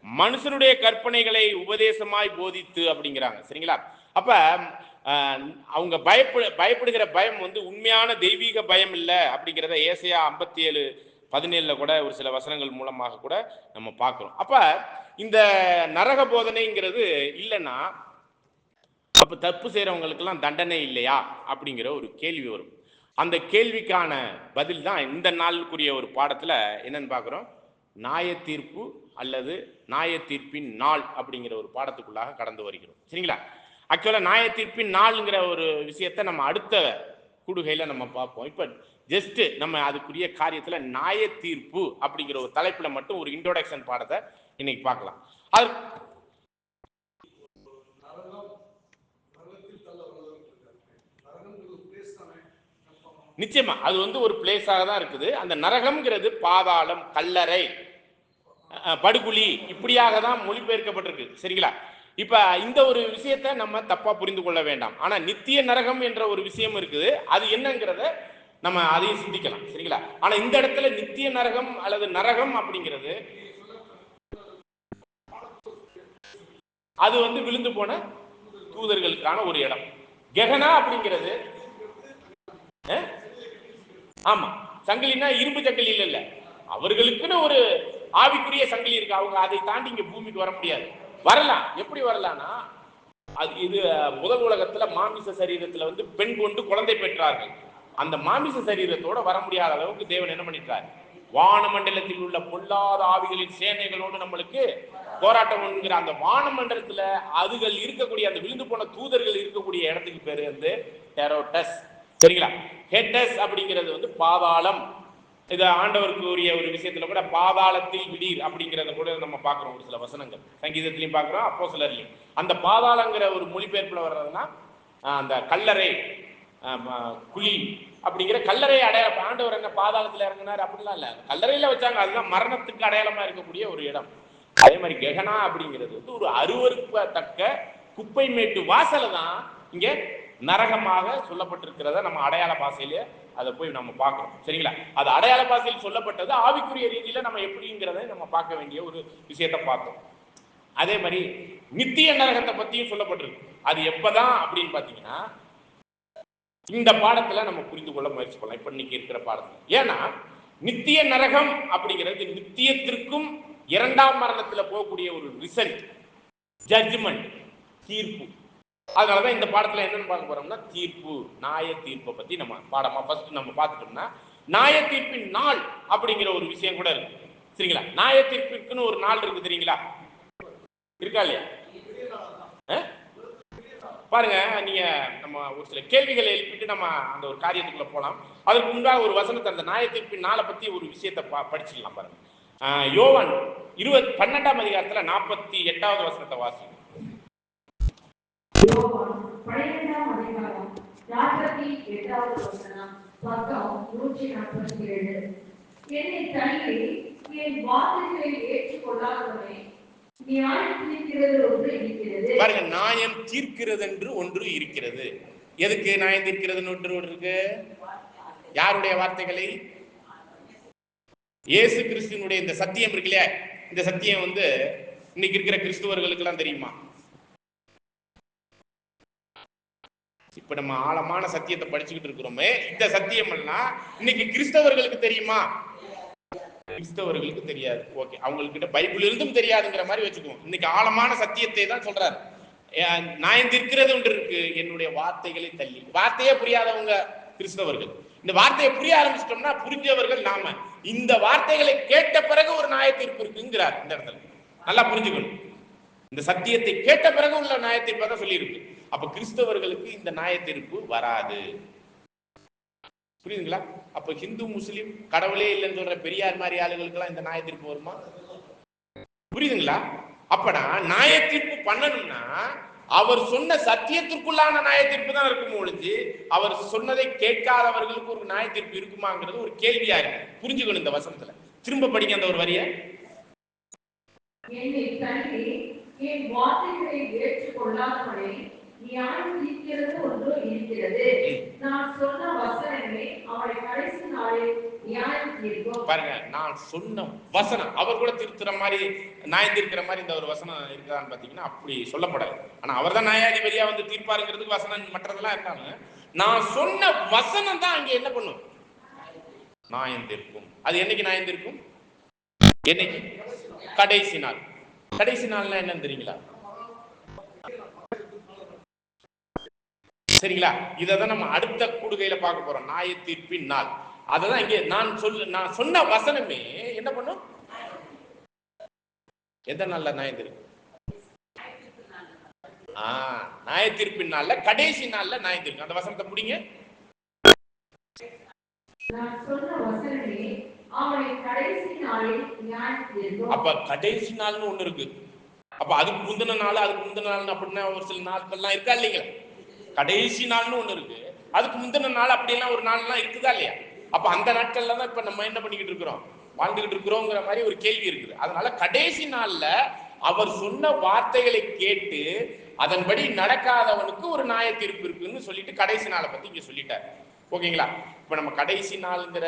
மனுஷனுடைய கற்பனைகளை உபதேசமாய் போதித்து அப்படிங்கிறாங்க சரிங்களா. அப்ப அவங்க பயப்படுகிற பயம் உண்மையான தெய்வீக பயம் இல்லை அப்படிங்கிறத ஏசாயா 57:17 கூட ஒரு சில வசனங்கள் மூலமாக கூட நம்ம பார்க்கிறோம். அப்ப இந்த நரக போதனைங்கிறது இல்லைன்னா அப்ப தப்பு செய்யறவங்களுக்கெல்லாம் தண்டனை இல்லையா அப்படிங்கிற ஒரு கேள்வி வரும். அந்த கேள்விக்கான பதில் தான் இந்த நாளுக்குரிய ஒரு பாடத்துல என்னன்னு பார்க்கிறோம், நியாய தீர்ப்பு அல்லது நியாய தீர்ப்பின் நாள் அப்படிங்கிற ஒரு பாடத்துக்குள்ளாக கடந்து வருகிறோம் சரிங்களா. ஆக்சுவலா நியாய தீர்ப்பின் நாள்ங்கிற ஒரு விஷயத்தை நம்ம அடுத்த கூடுகையில நம்ம பார்ப்போம். இப்ப ஜஸ்ட் நம்ம அதுக்குரிய காரியத்துல நியாய தீர்ப்பு அப்படிங்கிற ஒரு தலைப்புல மட்டும் ஒரு இன்ட்ரோடக்ஷன் பாடத்தை இன்னைக்கு பார்க்கலாம். அது நிச்சயமா அது ஒரு பிளேஸாக தான் இருக்குது. அந்த நரகம்ங்கிறது பாதாளம், கல்லறை, படுகுழி இப்படியாக தான் மொழிபெயர்க்கப்பட்டிருக்கு சரிங்களா. இப்ப இந்த ஒரு விஷயத்தை நம்ம தப்பா புரிந்து கொள்ள வேண்டாம். ஆனா நித்திய நரகம் என்ற ஒரு விஷயம் இருக்குது, அது என்னங்கிறத நம்ம அதையும் சிந்திக்கலாம் சரிங்களா. ஆனா இந்த இடத்துல நித்திய நரகம் அல்லது நரகம் அப்படிங்கிறது அது விழுந்து போன தூதர்களுக்கான ஒரு இடம். கெகனா அப்படிங்கிறது ஆமா சங்கிலினா இரும்பு சங்கிலி இல்ல அவர்களுக்குன்னு ஒரு ஆவிக்குரிய சங்கிலி இருக்கு. அவங்க அதை தாண்டி இங்க பூமிக்கு வர முடியாது. வரலாம். எப்படி வரலாம்னா, அது இது முதல் உலகத்துல மாமிச சரீரத்துல வந்து பெண் கொண்டு குழந்தை பெற்றார்கள். அந்த மாமிச சரீரத்தோட வர முடியாத அளவுக்கு தேவன் என்ன பண்ணிட்டார்? வானமண்டலத்தில் உள்ள பொல்லாத ஆவிகளின் சேனைகளோடு நம்மளுக்கு போராட்டம் என்கிற அந்த வானமண்டலத்துல அதுகள் இருக்கக்கூடிய அந்த விழுந்து போன தூதர்கள் இருக்கக்கூடிய இடத்துக்கு பேரு வந்து ஹெரோடஸ். சரிங்களா? ஹெட்டஸ் அப்படிங்கிறது வந்து பாதாளம். இது ஆண்டவருக்கு உரிய ஒரு விஷயத்துல கூட பாதாளத்தில் விடீர் அப்படிங்கிறத கூட நம்ம பார்க்கிறோம். ஒரு சில வசனங்கள் சங்கீதத்திலையும் பார்க்கிறோம், அப்போஸ்தலர்லையும். அந்த பாதாளங்கிற ஒரு மொழிபெயர்ப்புல வர்றதுன்னா அந்த கல்லறை, குழி அப்படிங்கிற கல்லறை அடையாளம். ஆண்டவர் என்ன பாதாளத்துல இறங்கினார் அப்படிலாம் இல்ல, கல்லறையில வச்சாங்க. அதுதான் மரணத்துக்கு அடையாளமா இருக்கக்கூடிய ஒரு இடம். அதே மாதிரி கெகனா அப்படிங்கிறது வந்து ஒரு அருவருக்கத்தக்க குப்பை மேட்டு வாசல தான் இங்க நரகமாக சொல்லப்பட்டிருக்கிறத நம்ம அடையாள பாசையிலே அதை போய் நம்ம பார்க்கிறோம். சரிங்களா? அது அடையாள பாசையில் சொல்லப்பட்டது. ஆவிக்குரிய ரீதியில நம்ம எப்படிங்கிறத நம்ம பார்க்க வேண்டிய ஒரு விஷயத்தை பார்த்தோம். அதே மாதிரி நித்திய நரகத்தை பத்தியும் சொல்லப்பட்டிருக்கு. அது எப்பதான் அப்படின்னு பாத்தீங்கன்னா இந்த பாடத்துல நம்ம புரிந்து கொள்ள முயற்சி பண்ணலாம், இப்ப இன்னைக்கு இருக்கிற பாடத்துல. ஏன்னா நித்திய நரகம் அப்படிங்கிறது நித்தியத்திற்கும் இரண்டாம் மரணத்துல போகக்கூடிய ஒரு ரிசல்ட், ஜட்ஜ்மெண்ட், தீர்ப்பு. அதனாலதான் இந்த பாடத்துல என்னன்னு பார்க்க போறோம்னா தீர்ப்பு, நியாய தீர்ப்பை பத்தி நம்ம பாடமா ஃபர்ஸ்ட் நம்ம பார்த்துட்டோம்னா நியாய தீர்ப்பின் நாள் அப்படிங்கிற ஒரு விஷயம் கூட இருக்கு. சரிங்களா? நியாய தீர்ப்பிற்குன்னு ஒரு நாள் இருக்கு, தெரியுங்களா? இருக்கா இல்லையா? பாருங்க, நீங்க நம்ம ஒரு சில கேள்விகளை எழுப்பிட்டு நம்ம அந்த ஒரு காரியத்துக்குள்ள போலாம். அதுக்கு முன்பாக ஒரு வசனத்தை, அந்த நியாய தீர்ப்பின் நாளை பத்தி ஒரு விஷயத்தை படிச்சுக்கலாம். பாருங்க, யோவான் 12ஆம் அதிகாரத்துல 48வது வசனத்தை வாசி. யோவான் 12ஆம் அதிகாரம் 48வது வசனம், பக்கம் 147. என்னை தள்ளி என் வார்த்தைகளை ஏற்றுக்கொள்ளாதவனே நியாயம் தீர்க்கிறது ஒன்று இருக்கிறது. பாருங்க, நியாயம் தீர்க்கிறது என்று ஒன்று இருக்கிறது. எதுக்கு நியாயம் தீர்க்கிறது ஒன்று இருக்கு? யாருடைய வார்த்தைகளை? இயேசு கிறிஸ்துவினுடைய இந்த சத்தியம் இருக்கு இல்லையா? இந்த சத்தியம் வந்து இன்னைக்கு இருக்கிற கிறிஸ்துவர்களுக்கு எல்லாம் தெரியுமா? இப்ப நம்ம ஆழமான சத்தியத்தை படிச்சுக்கிட்டு இருக்கிறோமே, இந்த சத்தியம் எல்லாம் இன்னைக்கு கிறிஸ்தவர்களுக்கு தெரியுமா? கிறிஸ்தவர்களுக்கு தெரியாது. ஓகே, அவங்ககிட்ட பைபிள் இருந்தும் தெரியாதுங்கிற மாதிரி வச்சுக்குவோம். இன்னைக்கு ஆழமான சத்தியத்தை தான் சொல்றாரு. நியாயம் தீர்க்கிறது ஒன்று இருக்கு, என்னுடைய வார்த்தைகளை தள்ளி. வார்த்தையே புரியாதவங்க கிறிஸ்தவர்கள். இந்த வார்த்தையை புரிய ஆரம்பிச்சிட்டோம்னா புரிஞ்சவர்கள் நாம. இந்த வார்த்தைகளை கேட்ட பிறகு ஒரு நியாய தீர்ப்பு இருக்குங்கிறார் இந்த இடத்துல. நல்லா புரிஞ்சுக்கணும். இந்த சத்தியத்தை கேட்ட பிறகு உள்ள நியாய தீர்ப்பை தான் சொல்லியிருக்கு. அப்ப கிறிஸ்தவர்களுக்கு இந்த நியாய தீர்ப்பு வராது. புரியுதுங்களா? அப்ப ஹிந்து முஸ்லீம் கடவுளே இல்லைன்னு சொல்ற பெரியார் மாதிரி ஆளுகளுக்கு எல்லாம் இந்த நியாய தீர்ப்பு வருமா? புரியுதுங்களா? அப்படா நியாய தீர்ப்பு பண்ணணும்னா அவர் சொன்ன சத்தியத்திற்குள்ளான நியாய தீர்ப்பு தான் இருக்கும் ஒழிஞ்சு அவர் சொன்னதை கேட்காதவர்களுக்கு ஒரு நியாய தீர்ப்பு இருக்குமாங்கிறது ஒரு கேள்வியா இருக்கு. புரிஞ்சுக்கணும் இந்த வசனத்துல. திரும்ப படிங்க அந்த ஒரு வரிய. என்னை தள்ளி என் வார்த்தைகளை ஏற்றுக்கொள்ளாதவனே நியாயம் தீர்க்கிறது ஒன்று இருக்கிறது. நான் சொன்ன வசனமே அவனை கடைசி நாளில் நியாயம் தீர்க்கும். பாருங்க, நான் சொன்ன வசனம் அவர் கூட திருத்துற மாதிரி நியாயம் தீர்க்கிற மாதிரி இந்த ஒரு வசனம் இருக்கான்னு பாத்தீங்கன்னா அப்படி சொல்லப்படல. ஆனா அவர் தான் நியாயாதிபதியா வந்து தீர்ப்பாருங்கிறதுக்கு வசனம் மற்றதெல்லாம் இருக்காங்க. நான் சொன்ன வசனம் தான் அங்க என்ன பண்ணும்? நியாயம் தீர்க்கும். அது என்னைக்கு நியாயம் தீர்க்கும்? என்னைக்கு? கடைசி நாள். கடைசி நாள்னா என்னன்னு தெரியுங்களா? சரிங்களா? இதான் நம்ம அடுத்த கூடுகையில பார்க்க போறோம், நியாய தீர்ப்பின் நாள். அததான் இங்கே நான் சொன்ன வசனமே என்ன பண்ணும்? எந்த நாள்ல நியாயம் தீர்ப்பு? நியாய தீர்ப்பின் நாள்ல, கடைசி நாள்ல நியாயம் தீர்க்கும். அந்த வசனத்தை முடிங்க. அப்ப கடைசி நாள்னு ஒண்ணு இருக்கு. அப்ப அதுக்கு முந்தின நாள், அதுக்கு முந்தின நாள் அப்படின்னா ஒரு சில நாட்கள்லாம் இருக்கா இல்லைங்களா? கடைசி நாள்னு ஒண்ணு இருக்கு, அதுக்கு முந்தின நாள் அப்படின்னா ஒரு நாள்லாம் இருக்குதா இல்லையா? அப்ப அந்த நாட்கள்ல தான் இப்ப நம்ம என்ன பண்ணிக்கிட்டு இருக்கிறோம், வாழ்ந்துகிட்டு இருக்கிறோங்கிற மாதிரி ஒரு கேள்வி இருக்குது. அதனால கடைசி நாள்ல அவர் சொன்ன வார்த்தைகளை கேட்டு அதன்படி நடக்காதவனுக்கு ஒரு நியாய தீர்ப்பு இருக்குன்னு சொல்லிட்டு கடைசி நாளை பத்தி இங்க சொல்லிட்டார். ஓகேங்களா? இப்ப நம்ம கடைசி நாள்ங்கிற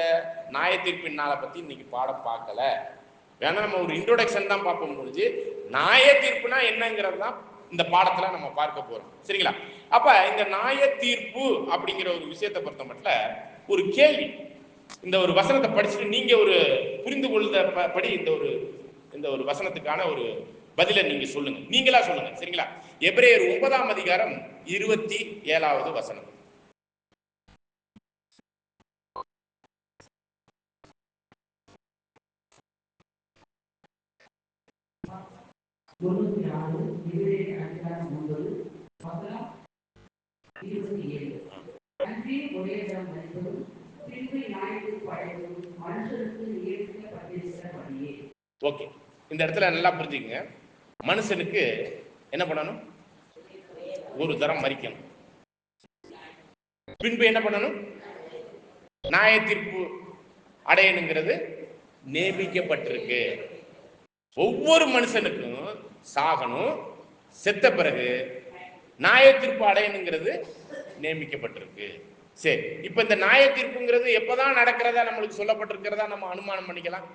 நியாய தீர்ப்பின் நாளை பத்தி இன்னைக்கு பாடம் பார்க்கல. வேணா நம்ம ஒரு இன்ட்ரோடக்ஷன் தான் பார்ப்போம் முடிஞ்சு. நியாய தீர்ப்புனா என்னங்கிறது தான் இந்த பாடத்துல நம்ம பார்க்க போறோம். சரிங்களா? அப்ப இந்த நியாய தீர்ப்பு அப்படிங்கிற ஒரு விஷயத்தை பொறுத்த மட்டும் ஒரு கேள்வி, இந்த ஒரு வசனத்தை படிச்சுட்டு நீங்க ஒரு புரிந்து கொள்ளுத படி இந்த ஒரு வசனத்துக்கான ஒரு பதிலை நீங்க சொல்லுங்க, நீங்களா சொல்லுங்க, சரிங்களா? எபிரேயர் 9ஆம் அதிகாரம் 27வது வசனம். ஓகே, இந்த இடத்துல நல்லா புரிஞ்சுக்கங்க. மனுஷனுக்கு என்ன பண்ணணும்? ஒரு தரம் மரிக்கணும். பின்பு என்ன பண்ணணும்? நியாய தீர்ப்பு அடையணுங்கிறது நியமிக்கப்பட்டிருக்கு. ஒவ்வொரு மனுஷனுக்கும் சாகணும், செத்த பிறகு நியாய தீர்ப்பு அடையணுங்கிறது நியமிக்கப்பட்டிருக்கு. சரி, இப்ப இந்த நியாய தீர்ப்புங்கிறது எப்பதான் நடக்கிறதா நம்மளுக்கு சொல்லப்பட்டிருக்கிறதா நம்ம அனுமானம் பண்ணிக்கலாம்?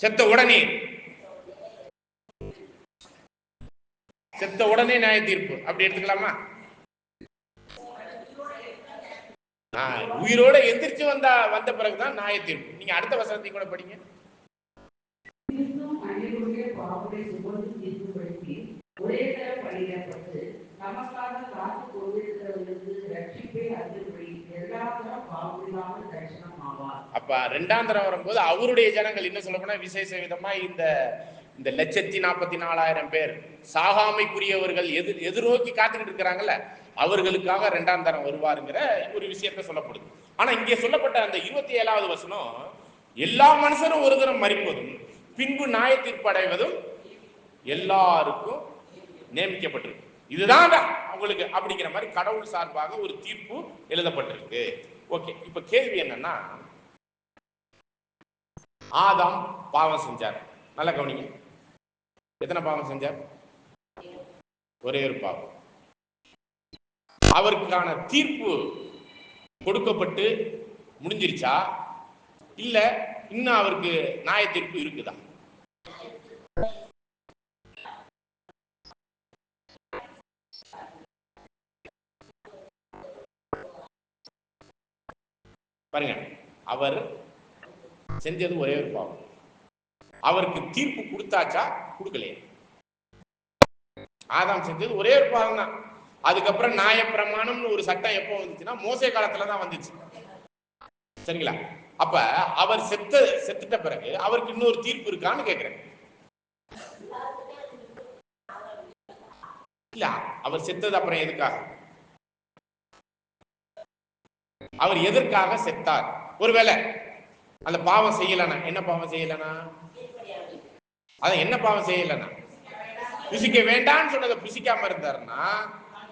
செத்த உடனே, செத்த உடனே நியாய தீர்ப்பு அப்படி எடுத்துக்கலாமா? உயிரோட எந்திரிச்சு வந்த பிறகுதான் நியாய தீர்ப்பு. நீங்க அடுத்த வசனத்தை கூட படிங்க. அப்ப இரண்டாம் தரம் வரும்போது அவருடைய ஜனங்கள் என்ன சொல்ல போனா விசேஷ விதமா இந்த 1,44,000 பேர் சாகாமைக்குரியவர்கள் எதிர்நோக்கி காத்துக்கிட்டு இருக்கிறாங்கல்ல, அவர்களுக்காக இரண்டாம் தரம் வருவாருங்கிற ஒரு விஷயத்த சொல்லப்படுது. ஆனா இங்கே சொல்லப்பட்ட அந்த 27வது வசனம் எல்லா மனுஷரும் ஒரு தரம் மரிப்பதும் பின்பு நியாய தீர்ப்பு அடைவதும் எல்லாருக்கும் நியமிக்கப்பட்டிருக்கு. இதுதான் அவங்களுக்கு அப்படிங்கிற மாதிரி கடவுள் சார்பாக ஒரு தீர்ப்பு எழுதப்பட்டிருக்கு. ஓகே, இப்ப கேள்வி என்னன்னா, ஆதாம் பாவம் செஞ்சார். நல்லா கவனிங்க, எத்தனை பாவம் செஞ்சார்? ஒரே ஒரு பாவம். அவருக்கான தீர்ப்பு கொடுக்கப்பட்டு முடிஞ்சிருச்சா, இல்ல இன்னும் அவருக்கு நியாய தீர்ப்பு இருக்குதா? பாருங்க, அவர் செஞ்சது ஒரே ஒரு பாவம். அவருக்கு தீர்ப்பு கொடுத்தாச்சா, கொடுக்கலையா? ஆதாம் செஞ்சது ஒரே ஒரு பாவம் தான். அதுக்கப்புறம் நியாயப்பிரமாணம்னு ஒரு சட்டம் எப்போ வந்துச்சுன்னா மோசே காலத்துல தான் வந்துச்சு, சரிங்களா? அப்ப அவர் செத்துட்ட பிறகு அவருக்கு இன்னொரு தீர்ப்பு இருக்கான்னு கேக்குறேன். இல்ல, அவர் செத்தது அப்புறம் எதுக்காக? அவர் எதற்காக செத்தார்? ஒருவேளை அந்த பாவம் செய்யலனா, என்ன பாவம் செய்யலனா, அதான் என்ன பாவம் செய்யலனா, புசிக்க வேண்டாம்னு சொன்னதை புசிக்காம இருந்தாருன்னா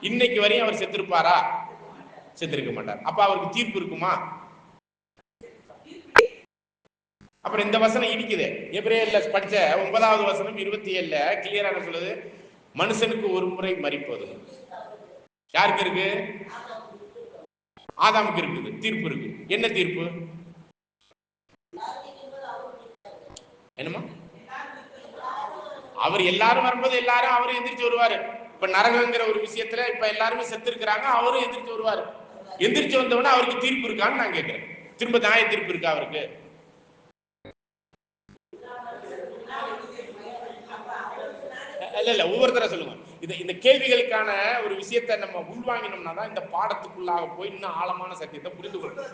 இன்னைக்கு வரையும் அவர் செத்திருப்பாரா? செத்திருக்க மாட்டார். அப்ப அவருக்கு தீர்ப்பு இருக்குமா? அப்புறம் இந்த வசனம் இடிக்குது. எபிரேயர்ல படிச்ச 9வது வசனம் 27ல கிளியரான சொல்லுது, மனுஷனுக்கு ஒரு முறை மரிப்பது. யாருக்கு இருக்கு? ஆதாமுக்கு இருக்குது, தீர்ப்பு இருக்கு. என்ன தீர்ப்பு? என்னமா? அவர் எல்லாரும் வரும்போது எல்லாரும் அவரும் எந்திரிச்சு வருவாரு. இப்ப நரகங்கிற ஒரு விஷயத்துல இப்ப எல்லாருமே செத்து இருக்கிறாங்க, அவரும் எந்திரிச்சு வருவாரு. எந்திரிச்சு வந்தவொடனே அவருக்கு தீர்ப்பு இருக்கான்னு நான் கேட்கிறேன். திரும்ப நியாய தீர்ப்பு இருக்கா அவருக்கு? இல்ல, ஒவ்வொருத்தர சொல்லுங்க. இந்த கேள்விகளுக்கான ஒரு விஷயத்தை நம்ம உள்வாங்கினோம்னா தான் இந்த பாடத்துக்குள்ளாக போய் இன்னும் ஆழமான சத்தியத்தை புரிந்து கொள்ளணும்.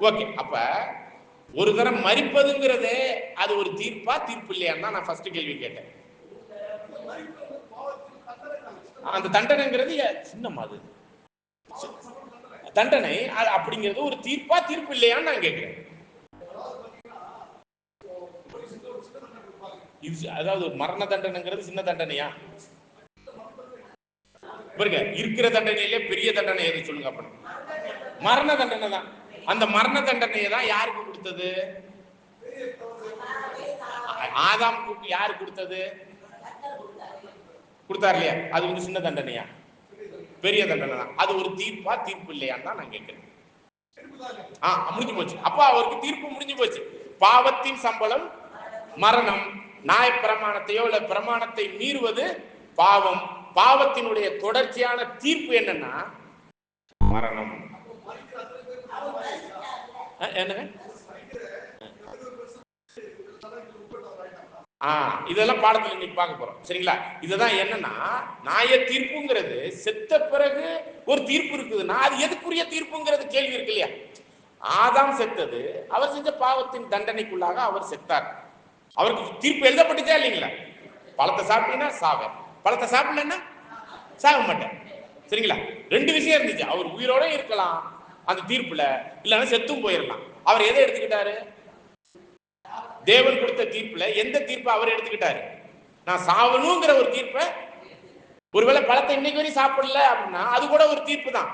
ஓகே, அப்ப ஒரு தரம் மரிப்பதுங்கிறதே அது ஒரு தீர்ப்பா, தீர்ப்பு இல்லையான்னு தான் நான் ஃபர்ஸ்ட் கேள்வி கேட்டேன். அந்த தண்டனைங்கிறது சின்னமா, அது தண்டனை அப்படிங்கிறது ஒரு தீர்ப்பா, தீர்ப்பு இல்லையான்னு நான் கேட்கிறேன். அதாவது மரண தண்டனைங்கிறது சின்ன தண்டனையா? பாருங்க, இருக்கிற தண்டனையிலே பெரிய தண்டனை எது சொல்லுங்க? அப்ப மரண தண்டனை தான். அந்த மரண தண்டனையை தான் யாருக்கு கொடுத்தது? ஆதாமுக்கு யாரு கொடுத்தது? கொடுத்தார் இல்லையா? அது வந்து சின்ன தண்டனையா, பெரிய தண்டனை தான். அது ஒரு தீர்ப்பா, தீர்ப்பு இல்லையான்னு தான் நான் கேட்கிறேன். முடிஞ்சு போச்சு. அப்ப அவருக்கு தீர்ப்பு முடிஞ்சு போச்சு. பாவத்தின் சம்பளம் மரணம். நியாய பிரமாணத்தையோ இல்ல பிரமாணத்தை மீறுவது பாவம். பாவத்தினுடைய தொடர்ச்சியான தீர்ப்பு என்னன்னா மரணம். என்னங்க? இதெல்லாம் பாடத்துல இன்னைக்கு பார்க்க போறோம். சரிங்களா? இதுதான் என்னன்னா, நியாய தீர்ப்புங்கிறது செத்த பிறகு ஒரு தீர்ப்பு இருக்குதுன்னா அது எதுக்குரிய தீர்ப்புங்கிறது கேள்வி இருக்கு இல்லையா? ஆதாம் செத்தது அவர் செஞ்ச பாவத்தின் தண்டனைக்குள்ளாக அவர் செத்தார். அவருக்கு தீர்ப்பு எழுதப்பட்டுச்சா இல்லைங்களா? பழத்தை சாப்பிட்டீங்கன்னா சாவேன், பழத்தை சாப்பிடலன்னா சாக மாட்டேன். சரிங்களா? ரெண்டு விஷயம் இருந்துச்சு. அவர் உயிரோட இருக்கலாம் அந்த தீர்ப்புல, இல்லைன்னா செத்தும் போயிடலாம். அவர் எதை எடுத்துக்கிட்டாரு? தேவன் கொடுத்த தீர்ப்புல எந்த தீர்ப்பை அவர் எடுத்துக்கிட்டாரு? நான் சாவணுங்கிற ஒரு தீர்ப்பை. ஒருவேளை பழத்தை இன்னைக்கு வரையும் சாப்பிடல அப்படின்னா அது கூட ஒரு தீர்ப்பு தான்.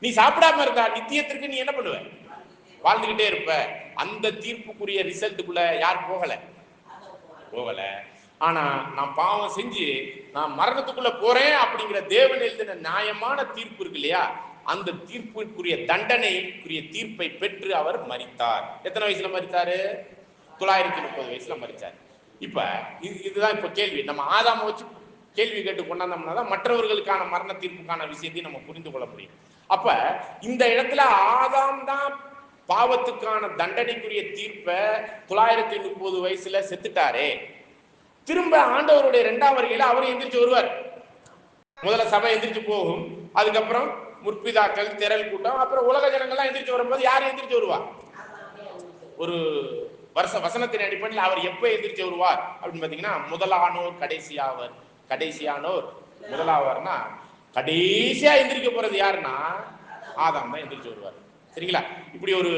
நீ சாப்பிடாம இருந்தா நித்தியத்திற்கு நீ என்ன பண்ணுவ? வாழ்ந்துகிட்டே இருப்ப. அந்த தீர்ப்புக்குரிய ரிசல்ட்டுக்குள்ள யார் போகல? ஆனா நான் பாவம் செஞ்சு நான் மரணத்துக்குள்ள போறேன் அப்படிங்கிற தேவன் எழுதின நியாயமான தீர்ப்பு இருக்கு இல்லையா? அந்த தீர்ப்புக்குரிய தண்டனைக்குரிய தீர்ப்பை பெற்று அவர் மரித்தார். எத்தனை வயசுல மரித்தாரு? 930 வயசுல மரிச்சார். இப்ப இதுதான் இப்ப கேள்வி. நம்ம ஆதாம வச்சு கேள்வி கேட்டு கொண்டாந்தோம்னா தான் மற்றவர்களுக்கான மரண தீர்ப்புக்கான விஷயத்தையும் நம்ம புரிந்து கொள்ள முடியும். அப்ப இந்த இடத்துல ஆதாம் தான் பாவத்துக்கான தண்டனைக்குரிய தீர்ப்பை 930 வயசுல செத்துட்டாரே. திரும்ப ஆண்டவருடைய 2ஆம் வருகையில அவர் எந்திரிச்சு வருவார். முதல்ல சபை எந்திரிச்சு போகும், அதுக்கப்புறம் முற்பிதாக்கள், திரள் கூட்டம், அப்புறம் உலக ஜனங்கள்லாம் எந்திரிச்சு வரும்போது யார் எந்திரிச்சு வருவா? ஒரு வசனத்தின் அடிப்படையில் அவர் எப்ப எந்திரிச்சு வருவார் அப்படின்னு பாத்தீங்கன்னா, முதலானோர் கடைசியாவர், கடைசியானோர் முதலாவர்னா கடைசியா எந்திரிக்க போறது யாருன்னா ஆதாம் தான் எந்திரிச்சு வருவார். சரிங்களா? இப்படி ஒரு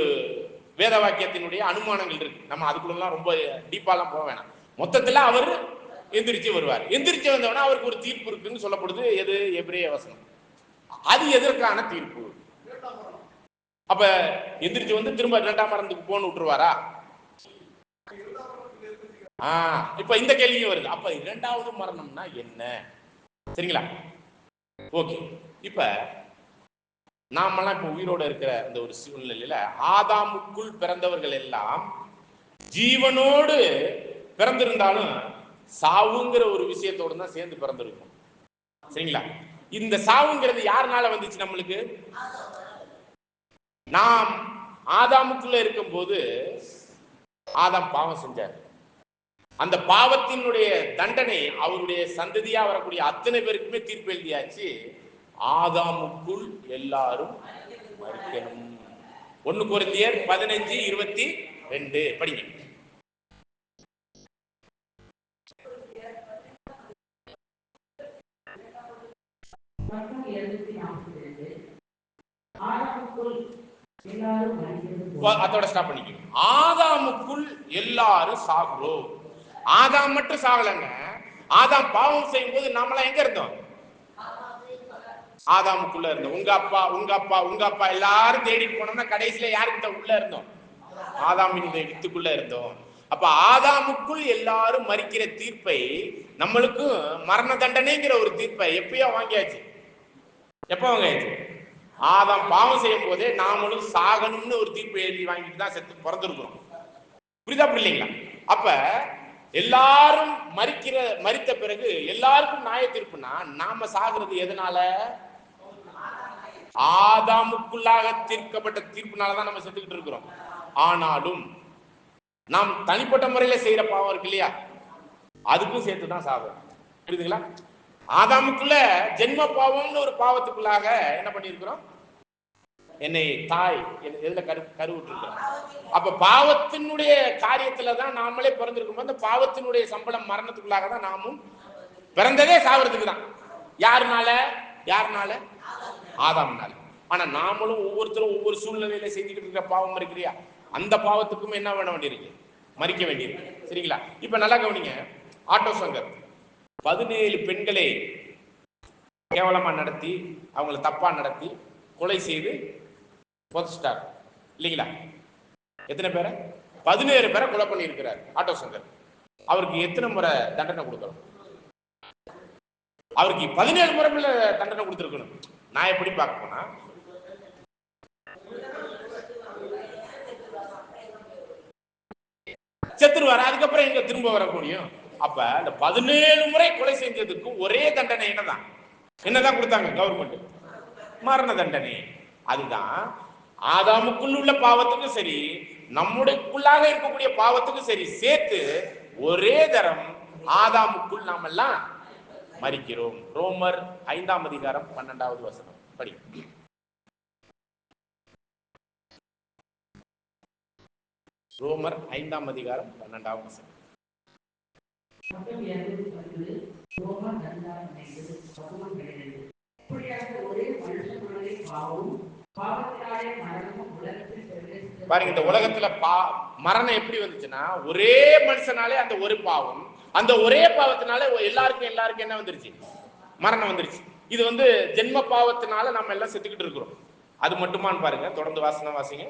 வேத வாக்கியத்தினுடைய அனுமானங்கள் இருக்கு. நம்ம அதுக்குள்ளலாம் ரொம்ப டீப்பாலாம் போக வேணாம். மொத்தத்துல அவர் எந்திரிச்சு வருவார். எந்திரிச்சு வந்தவனா அவருக்கு ஒரு தீர்ப்பு இருக்குன்னு சொல்லப்படுது. எது? எபிரேய வசனம். அது எதற்கான தீர்ப்பு? அப்ப எந்திரிச்சு வந்து திரும்ப 2ஆம் மரணத்துக்கு போன்னு விட்டுருவாரா? இப்ப இந்த கேள்வியும் வருது. அப்ப 2வது மரணம்னா என்ன? சரிங்களா? ஓகே. இப்ப நாமெல்லாம் இப்ப உயிரோட இருக்கிற அந்த ஒரு சூழ்நிலையில ஆதாமுக்குள் பிறந்தவர்கள் எல்லாம் ஜீவனோடு பிறந்திருந்தாலும் சாவுங்கிற ஒரு விஷயத்தோடு தான் சேர்ந்து பிறந்திருக்கும். சரிங்களா? இந்த சாவுங்கிறது யாருனால வந்துச்சு நம்மளுக்கு? நாம் ஆதாமுக்குள்ள இருக்கும் போது ஆதாம் பாவம் செஞ்சார். அந்த பாவத்தினுடைய தண்டனை அவருடைய சந்ததியா வரக்கூடிய அத்தனை பேருக்குமே தீர்ப்பு எழுதியாச்சு. ஆதாமுக்குள் எல்லாரும் மரிக்கணும். 1 கொரிந்தியர் 15:22 படிங்க. அதோட ஸ்டாப் பண்ணிக்கணும். ஆதாமுக்குள் எல்லாரும் சாகுறோம். ஆதாம் மட்டும் சாகலங்க. ஆதாம் பாவம் செய்யும் போது நாமெல்லாம் எங்க இருந்தோம்? ஆதாமுக்குள்ள இருந்தோம். உங்க அப்பா உங்க அப்பா உங்க அப்பா எல்லாரும் தேடிட்டு போனோம்னா கடைசியில யாருக்கு உள்ள இருந்தோம்? ஆதாமின் வித்துக்குள்ள இருந்தோம். அப்ப ஆதாமுக்குள் எல்லாரும் மரிக்கிற தீர்ப்பை நம்மளுக்கும் மரண தண்டனைங்கிற ஒரு தீர்ப்பை எப்பயோ வாங்கியாச்சு. எப்ப வாங்கியாச்சு? ஆதாம் பாவம் செய்யும் போதே நாமளும் சாகணும்னு ஒரு தீர்ப்பை எழுதி வாங்கிட்டு தான் செத்து பிறந்திருக்கிறோம். புரியுதா? இல்லைங்களா? அப்ப எல்லாரும் மரித்த பிறகு எல்லாருக்கும் நியாய தீர்ப்புனா நாம சாகிறது எதனால? ஆதாமுக்குள்ளாக தீர்க்கப்பட்ட தீர்ப்புனாலதான் நம்ம செத்துக்கிட்டு இருக்கிறோம். ஆனாலும் நாம் தனிப்பட்ட முறையில செய்யற பாவம் இருக்கு இல்லையா? அதுக்கும் சேர்த்துதான் சாகும். புரியுதுங்களா? ஆதாமுக்குள்ள ஜென்ம பாவம்னு ஒரு பாவத்துக்குள்ளாக என்ன பண்ணிருக்கிறோம்? என்னை தாய் எதுல கருவுற்று இருக்கிறோம். அப்ப பாவத்தினுடைய காரியத்துலதான் நாமளே பிறந்திருக்கும். அந்த பாவத்தினுடைய சம்பளம் மரணத்துக்குள்ளாக தான் நாமும் பிறந்ததே சாகிறதுக்கு தான். யாருனால? ஆதாம்னால. ஆனா நாமளும் ஒவ்வொருத்தரும் ஒவ்வொரு சூழ்நிலையில செஞ்சுக்கிட்டு இருக்கிற பாவம் இருக்கிறியா? அந்த பாவத்துக்கும் என்ன பண்ண வேண்டியிருக்கு? மறிக்க வேண்டியிருக்கு. சரிங்களா? இப்ப நல்லா கவனிங்க. ஆட்டோ சங்கர் 17 பெண்களை கேவலமா நடத்தி, அவங்களை தப்பா நடத்தி கொலை செய்து புதைச்சிட்டார் இல்லைங்களா? எத்தனை பேரை? 17 பேரை கொலை பண்ணி இருக்கிறார் ஆட்டோ சங்கர். அவருக்கு எத்தனை முறை தண்டனை கொடுக்கணும்? அவருக்கு 17 முறை தண்டனை கொடுத்திருக்கணும். நான் எப்படி பார்க்க போனா செத்துருவாரு. அதுக்கப்புறம் எங்க திரும்ப வர முடியும்? அப்ப இந்த 17 முறை கொலை செஞ்சதுக்கு ஒரே தண்டனை என்னதான்? என்னதான் கொடுத்தாங்க கவர்மெண்ட்? மரண தண்டனை. அதுதான் ஆதாமுக்குள் உள்ள பாவத்துக்கும் சரி, நம்முடையக்குள்ளாக இருக்கக்கூடிய பாவத்துக்கும் சரி சேர்த்து ஒரே தரம் ஆதாமுக்குள் நாம் எல்லாம் மரிக்கிறோம். ரோமர் 5:12 வசனம் படி. ரோமர் 5:12 வசனம். பாருங்க, இந்த உலகத்துல மரணம் எப்படி வந்துச்சுன்னா, ஒரே மனுஷனாலே அந்த ஒரு பாவம், அந்த ஒரே பாவத்தினால எல்லாருக்கும் என்ன வந்துருச்சு? மரணம் வந்துருச்சு. இது ஜென்ம பாவத்தினால நம்ம எல்லாம் செத்துக்கிட்டு இருக்கிறோம். அது மட்டுமான்னு பாருங்க, தொடர்ந்து வாசிங்க.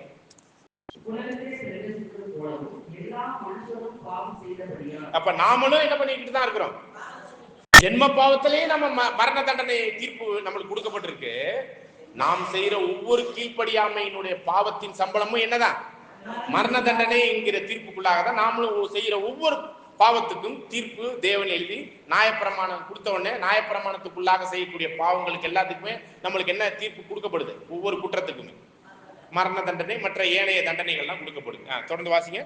அப்ப நாமளும் என்ன பண்ணிட்டு தான் இருக்கிறோம்? ஜென்ம பாவத்திலேயே நம்ம மரண தண்டனை தீர்ப்பு நம்மளுக்கு கொடுக்கப்பட்டிருக்கு. நாம் செய்யற ஒவ்வொரு கீழ்ப்படியாமையினுடைய பாவத்தின் சம்பளமும் என்னதான்? மரண தண்டனை என்கிற தீர்ப்புக்குள்ளாக தான் நாமளும் செய்யற ஒவ்வொரு பாவத்துக்கும் தீர்ப்பு தேவன் எழுதி நியாயப்பிரமாணம் கொடுத்த உடனே நியாயப்பிரமாணத்துக்குள்ளாக செய்யக்கூடிய பாவங்களுக்கு எல்லாத்துக்குமே நம்மளுக்கு என்ன தீர்ப்பு கொடுக்கப்படுது? ஒவ்வொரு குற்றத்துக்குமே மரண தண்டனை மற்ற ஏனைய தண்டனைகள்லாம் கொடுக்கப்படுது. தொடர்ந்து வாசிங்க.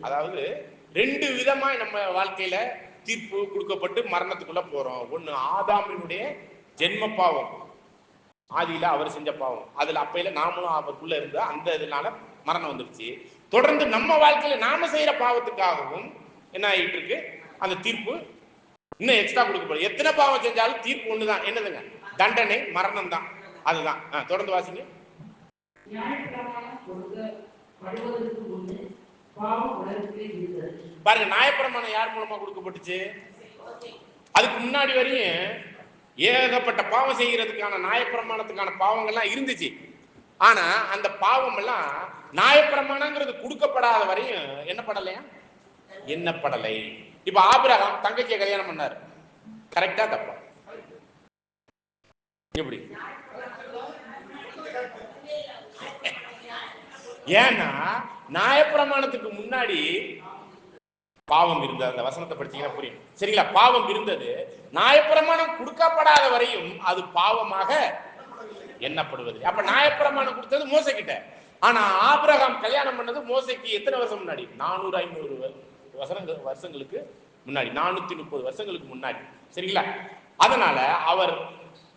அதாவது ரெண்டு விதமா நம்ம வாழ்க்கையில தீர்ப்பு கொடுக்கப்பட்டு மரணத்துக்குள்ள போறோம். ஒண்ணு ஆதாமினுடைய ஜென்ம பாவம், ஆதியில அவர் செஞ்ச பாவம், அதுல அப்பையில நாமளும் அவருக்குள்ள இருந்தா அந்த இதனால மரணம் வந்துருச்சு. தொடர்ந்து நம்ம வாழ்க்கையில நாம செய்யற பாவத்துக்காகவும் என்ன ஆகிட்டு இருக்கு? அந்த தீர்ப்பு இன்னும் எக்ஸ்ட்ரா கொடுக்கப்படும். எத்தனை பாவம் செஞ்சாலும் தீர்ப்பு ஒண்ணுதான். என்னதுங்க? தண்டனை, மரணம் தான். அதுதான். தொடர்ந்து வாசிங்க. பாருங்க, நியாயப்பிரமாணம் யார் மூலமா கொடுக்கப்பட்டுச்சு? அதுக்கு முன்னாடி வரையும் ஏகப்பட்ட பாவம் செய்யறதுக்கான நியாயப்பிரமாணத்துக்கான பாவங்கள்லாம் இருந்துச்சு. ஆனா அந்த பாவம் எல்லாம் நியாயப்பிரமாணங்கிறது கொடுக்கப்படாத வரையும் என்ன படலையா? எண்ணப்படலை. இப்ப ஆபிரகாம் தங்கச்சியை கல்யாணம் பண்ணாரு, கரெக்டா தப்பா? எப்படி? ஏன்னா நியாயப்பிரமாணத்துக்கு முன்னாடி பாவம் இருந்தது. அந்த வசனத்தை படிச்சீங்கன்னா புரியும். சரிங்களா? பாவம் இருந்தது. நியாயப்பிரமாணம் கொடுக்கப்படாத வரையும் அது பாவமாக எண்ணப்படுவது. அப்ப நியாயப்பிரமாணம் கொடுத்தது மோசே கிட்ட. ஆனா ஆபிரகாம் கல்யாணம் பண்ணது மோசைக்கு எத்தனை வருஷம் முன்னாடி? 400-500 வருஷங்களுக்கு முன்னாடி, 430 வருஷங்களுக்கு முன்னாடி. சரிங்களா? அதனால அவர்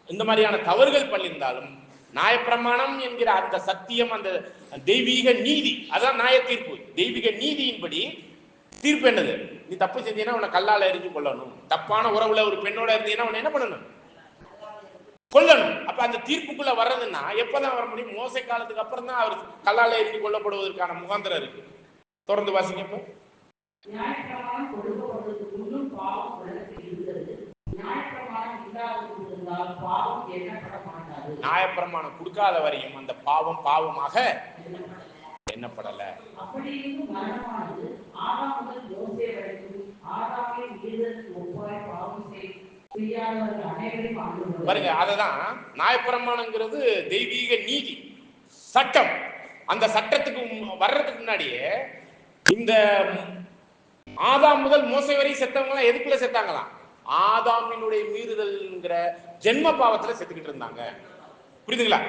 இந்த மாதிரியான தவறுகள் பண்ணியிருந்தாலும் நியாயப்பிரமாணம் என்கிற அந்த சத்தியம், அந்த தெய்வீக நீதி, அதான் நியாய தீர்ப்பு. தெய்வீக நீதியின்படி தீர்ப்பு என்னது? நீ தப்பு செஞ்சீங்கன்னா உன்னை கல்லால எரிஞ்சு கொள்ளணும். தப்பான உறவுல ஒரு பெண்ணோட இருந்தீங்கன்னா உன்னை என்ன பண்ணணும்? கொல்லணும். அப்ப அந்த தீர்ப்புக்குள்ள வர்றதுன்னா எப்பதான் வர முடியும்? மோசை காலத்துக்கு அப்புறம் தான் அவர் கல்லால எரிஞ்சு கொல்லப்படுவதற்கான முகாந்திரம் இருக்கு. தொடர்ந்து வாசிங்க. இப்போ நியாயப்பிரமாணம் கொடுக்காத வரையும் அந்த பாவம் பாவமாக எண்ணப்படல. பாருங்க, அததான் நியாயப்பிரமாணங்கிறது தெய்வீக நீதி, சட்டம். அந்த சட்டத்துக்கு வர்றதுக்கு முன்னாடியே இந்த ஆதாம் முதல் மோசே வரை செத்தவங்க எதுக்குள்ள செத்தாங்களாம்? ஆதாமினுடைய மீறுதல்ங்கிற ஜென்ம பாவத்துல செத்துக்கிட்டு இருந்தாங்க. புரியுதுங்களா?